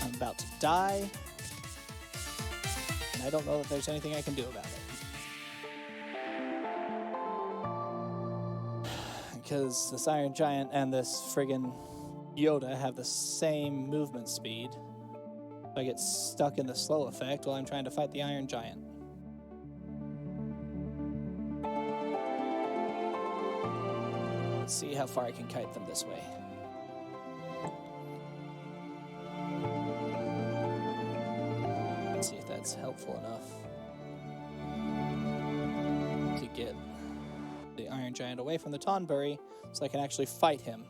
I'm about to die. And I don't know if there's anything I can do about it. Because this Iron Giant and this friggin' Yoda have the same movement speed. I get stuck in the slow effect while I'm trying to fight the Iron Giant. Let's see how far I can kite them this way. Let's see if that's helpful enough to get the Iron Giant away from the Tonberry so I can actually fight him.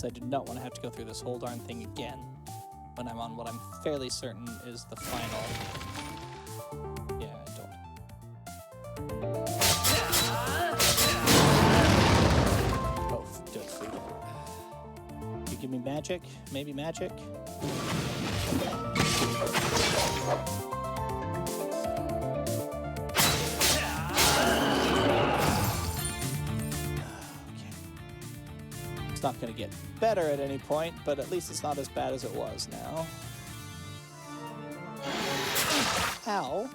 I do not want to have to go through this whole darn thing again when I'm on what I'm fairly certain is the final. Yeah, I don't. Oh, good food. You give me magic? Maybe magic? It's not going to get better at any point, but at least it's not as bad as it was now. Ow.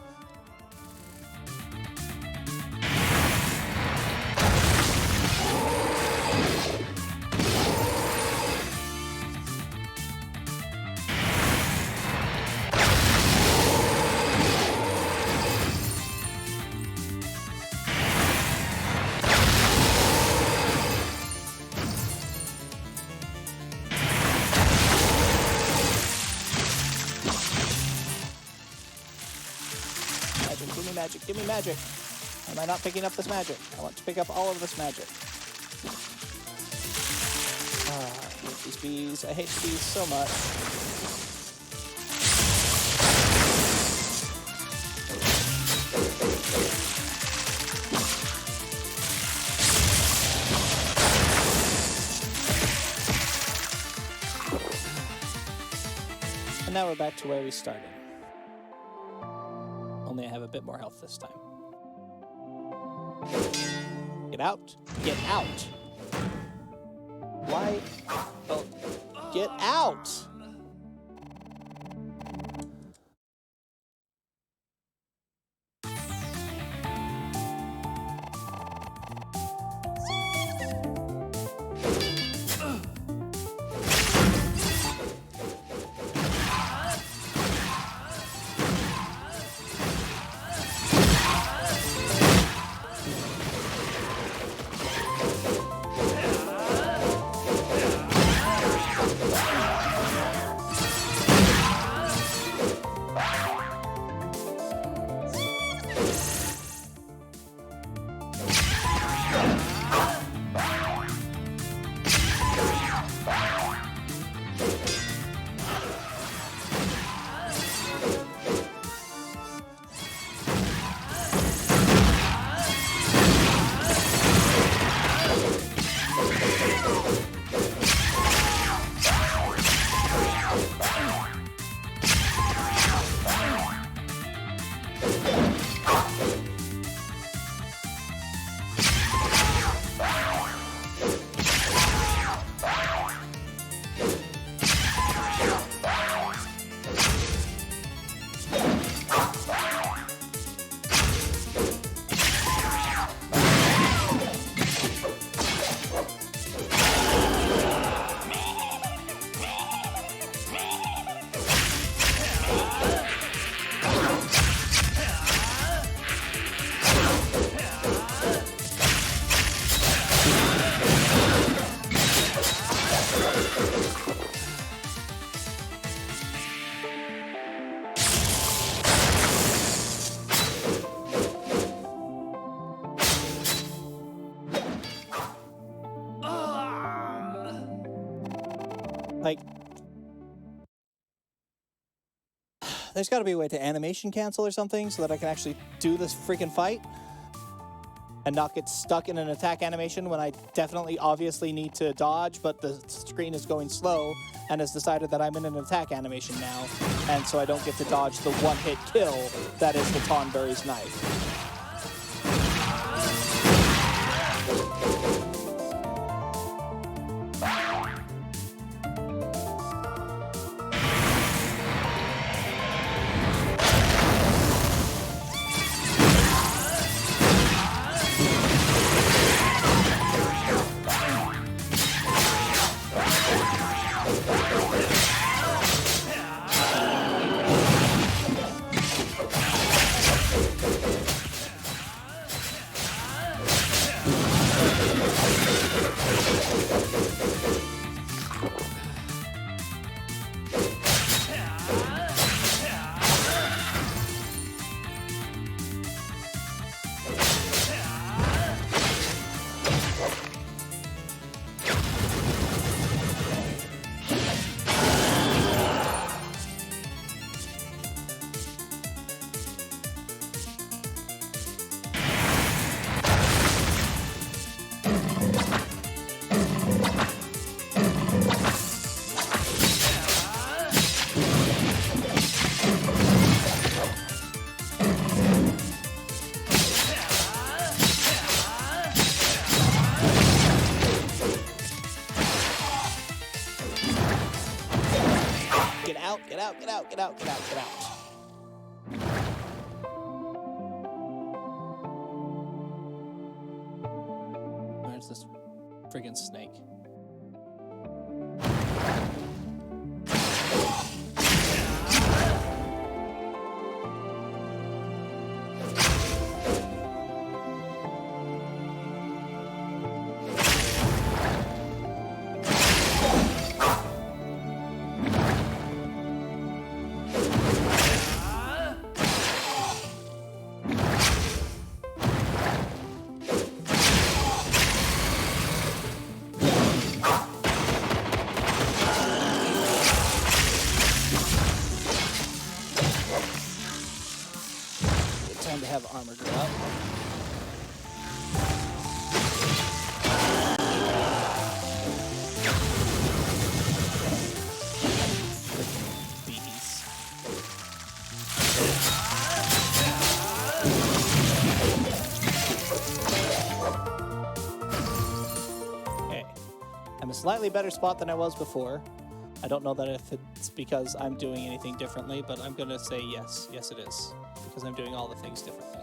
Magic, give me magic. Am I not picking up this magic? I want to pick up all of this magic. I hate these bees. I hate bees so much. And now we're back to where we started. Only I have a bit more health this time. Get out. Get out. Why? Oh, get out. Like, there's got to be a way to animation cancel or something so that I can actually do this freaking fight and not get stuck in an attack animation when I definitely obviously need to dodge, but the screen is going slow and has decided that I'm in an attack animation now, and so I don't get to dodge the one-hit kill that is the Tonberry's knife. Get out. Where's this friggin' snake? Time to have armor go up. Bees. Okay. I'm a slightly better spot than I was before. I don't know that if it's because I'm doing anything differently, but I'm going to say yes. Yes, it is. Because I'm doing all the things differently.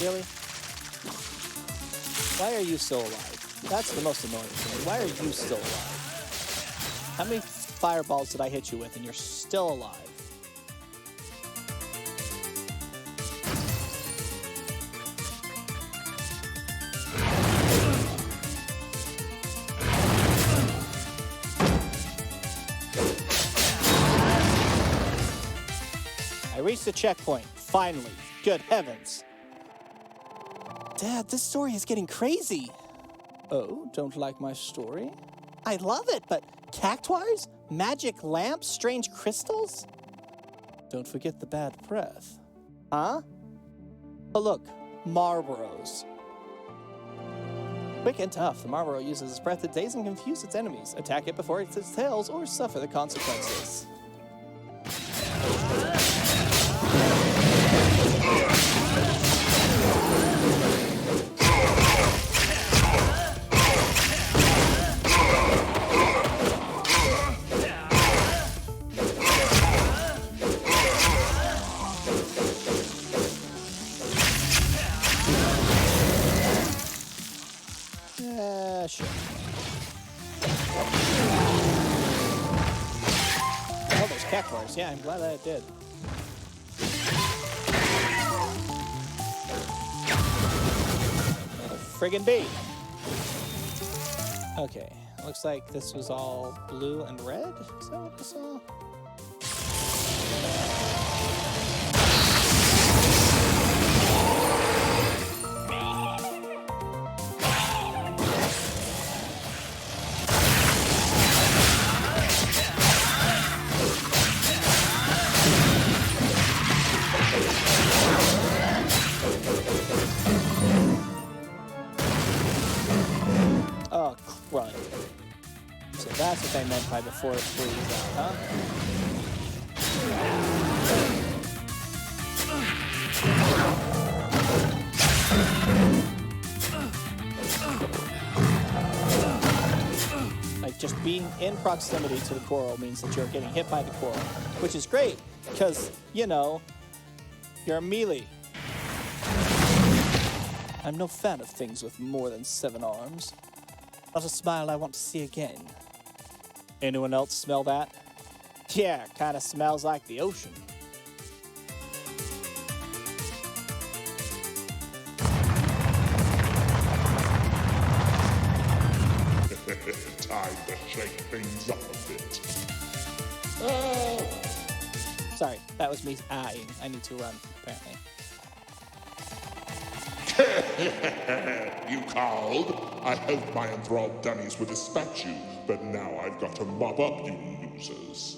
Really? Why are you still alive? That's the most annoying thing. Why are you still alive? How many fireballs did I hit you with and you're still alive? I reached the checkpoint. Finally. Good heavens. Dad, this story is getting crazy. Oh, don't like my story? I love it, but cactuars? Magic lamps? Strange crystals? Don't forget the bad breath. Huh? Oh, look. Marlboros. Quick and tough, the Marlboro uses its breath to daze and confuse its enemies. Attack it before it its tails or suffer the consequences. Oh, there's Cactuars. Yeah, I'm glad that it did. Another friggin' bee. Okay, looks like this was all blue and red. Is that what I saw? Oh, crud. So that's what they meant by before it freezes out, huh? Like, just being in proximity to the coral means that you're getting hit by the coral, which is great, because, you know, you're a melee. I'm no fan of things with more than 7 arms. Not a smile I want to see again. Anyone else smell that? Yeah, kind of smells like the ocean.
Time to shake things up a bit.
Sorry, that was me eyeing. I need to run, apparently.
You called? I helped my enthralled dummies with a statue, but now I've got to mop up you losers.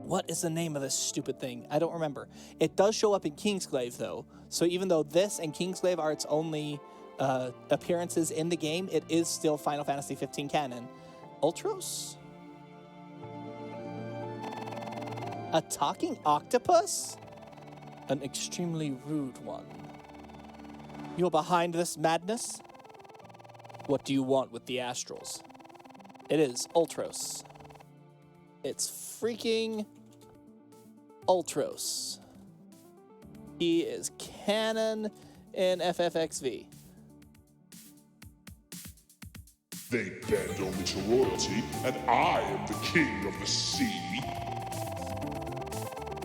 What is the name of this stupid thing? I don't remember. It does show up in Kingsglaive, though. So even though this and Kingsglaive are its only appearances in the game, it is still Final Fantasy 15 canon. Ultros? A talking octopus? An extremely rude one. You're behind this madness? What do you want with the Astrals? It is Ultros. It's freaking Ultros. He is canon in FFXV.
They bend only to royalty, and I am the king of the sea.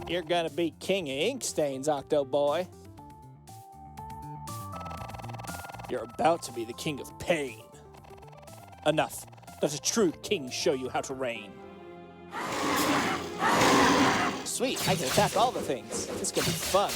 You're gonna be king of ink stains, Octo Boy. You're about to be the king of pain. Enough. Let a true king show you how to reign. Sweet, I can attack all the things. This could be fun.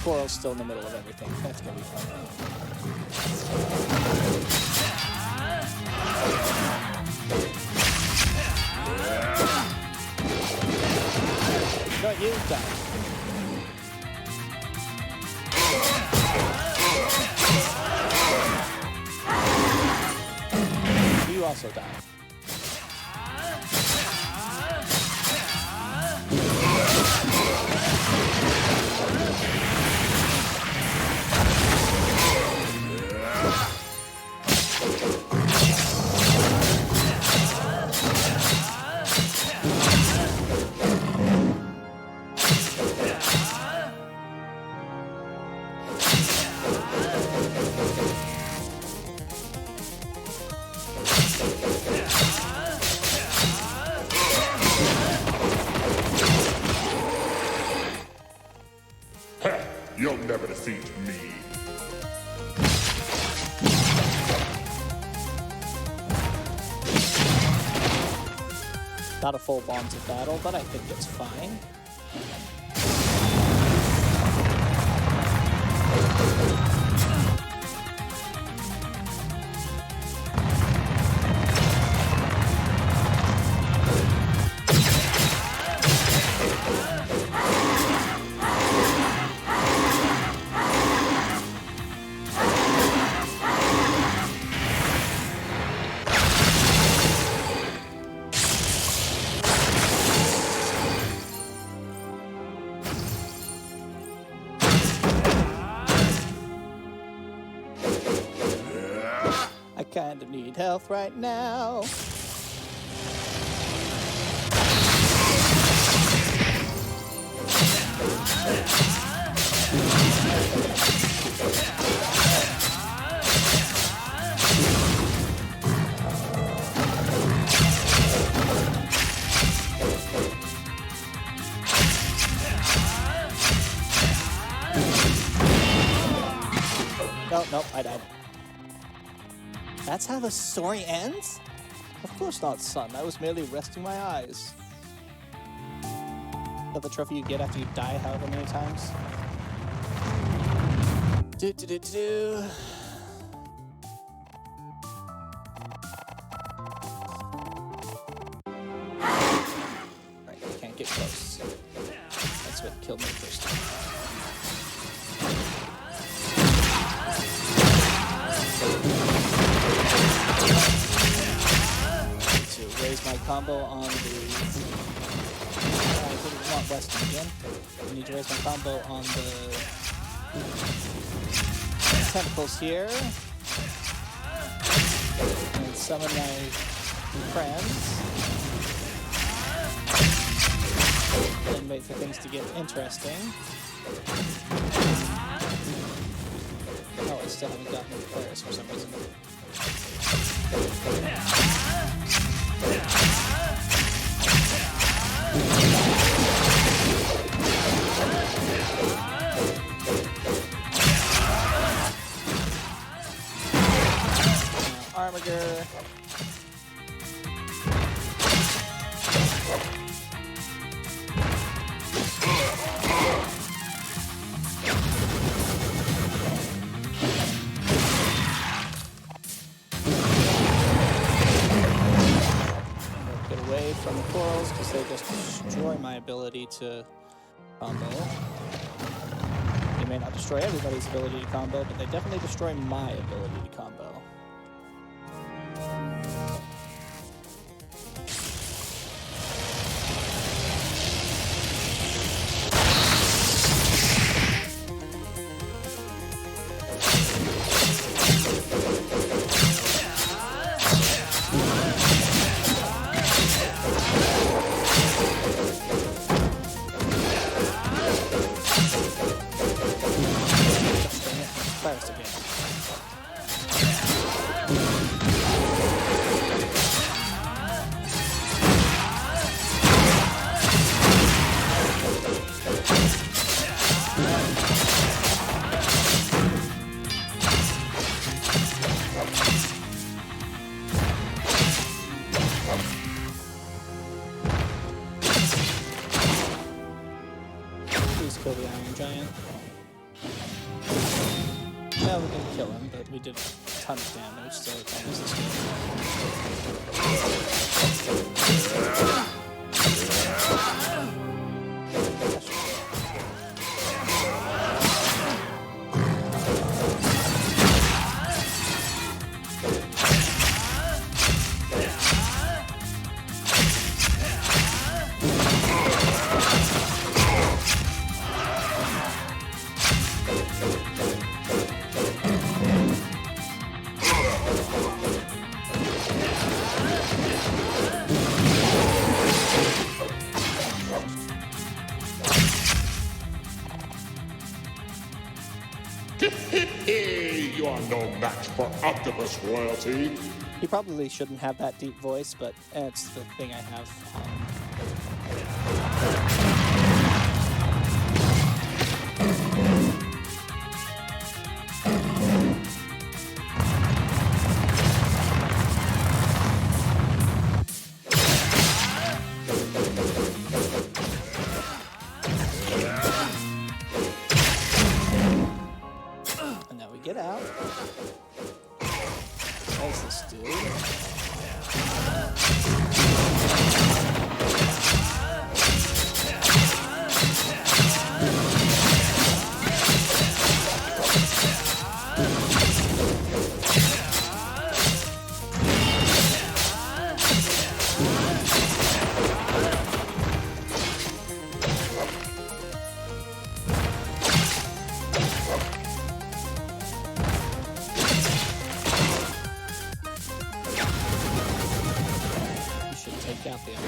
Coral's still in the middle of everything. That's gonna be fun. Not you, die. You also die.
You'll never defeat me.
Not a full Bonds of Battle, but I think it's fine. kinda need health right now. Oh, nope, I died. That's how the story ends? Of course not, son. I was merely resting my eyes. Is that the trophy you get after you die however many times? Do. Right, you can't get close. That's what killed me first time. To raise my combo on the... I didn't want Weston again. I need to raise my combo on the tentacles here. And summon my friends. And wait for things to get interesting. Oh, I still haven't gotten Claris for some reason. Armiger. Get away from the corals because they just destroy my ability to combo. They may not destroy everybody's ability to combo, but they definitely destroy my ability to combo. Claris again. Please kill the Iron Giant. Well, we didn't kill him, but we did a ton of damage, so it's almost this
You are no match for octopus royalty.
He probably shouldn't have that deep voice, but it's the thing I have. And now we get out. There's this dude. out the other.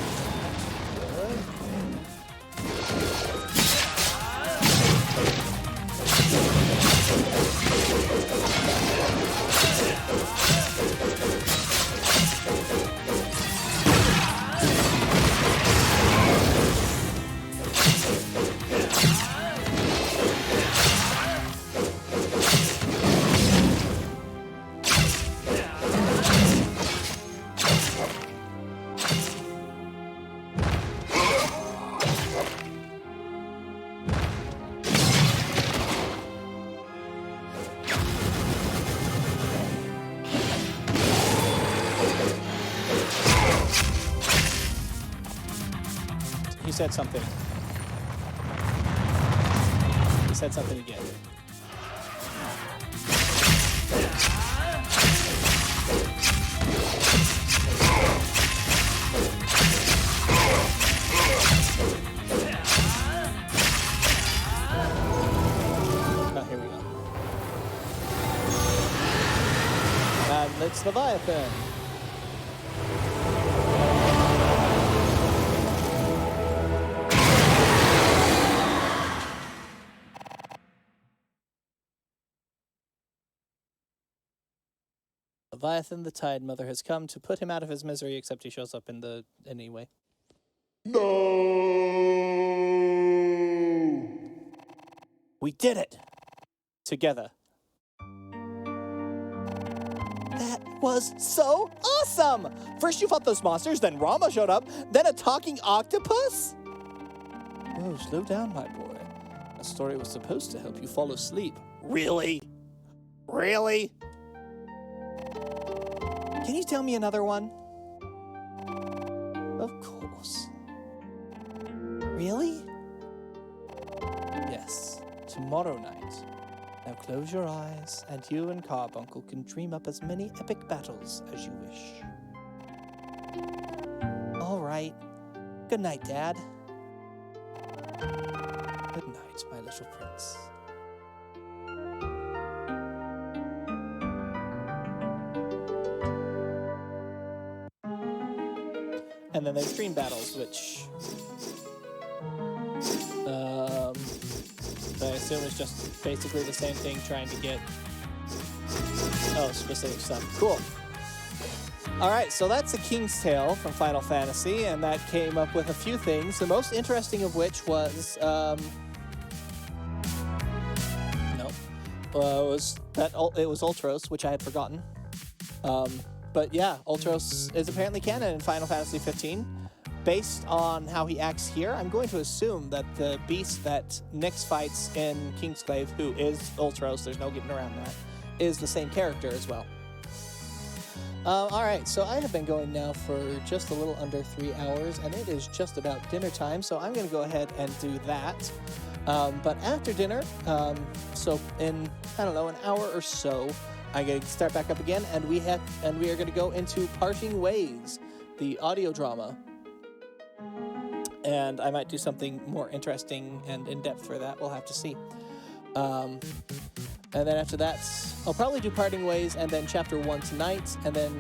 He said something. He said something again. Oh, here we go. And it's Leviathan. Leviathan, the Tide Mother, has come to put him out of his misery, except he shows up in the anyway.
No!
We did it! Together. That was so awesome! First you fought those monsters, then Rama showed up, then a talking octopus? Whoa, slow down, my boy. That story was supposed to help you fall asleep. Really? Really? Can you tell me another one? Of course. Really? Yes, tomorrow night. Now close your eyes, and you and Carbuncle can dream up as many epic battles as you wish. All right. Good night, Dad. Good night, my little prince. And then there's dream battles, which I assume is just basically the same thing, trying to get specific stuff. Cool. All right, so that's A King's Tale from Final Fantasy, and that came up with a few things. The most interesting of which was it was Ultros, which I had forgotten. But yeah, Ultros is apparently canon in Final Fantasy 15. Based on how he acts here, I'm going to assume that the beast that Nyx fights in Kingsglaive, who is Ultros, there's no getting around that, is the same character as well. Alright, so I have been going now for just a little under 3 hours, and it is just about dinner time, so I'm going to go ahead and do that. But after dinner, so in, I don't know, an hour or so, I'm going to start back up again, and we are going to go into Parting Ways, the audio drama. And I might do something more interesting and in-depth for that. We'll have to see. And then after that, I'll probably do Parting Ways, and then Chapter 1 tonight, and then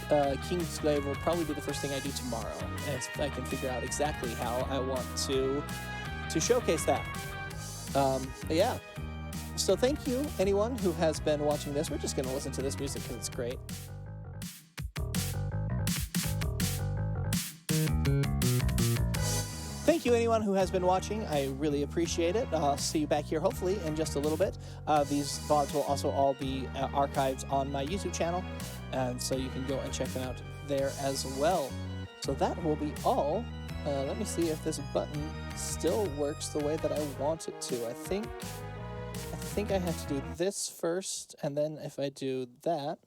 Kingsglaive will probably be the first thing I do tomorrow, as I can figure out exactly how I want to showcase that. But yeah. So thank you, anyone who has been watching this. We're just going to listen to this music because it's great. Thank you, anyone who has been watching. I really appreciate it. I'll see you back here, hopefully, in just a little bit. These VODs will also all be archived on my YouTube channel, and so you can go and check them out there as well. So that will be all. Let me see if this button still works the way that I want it to. I think I have to do this first, and then if I do that,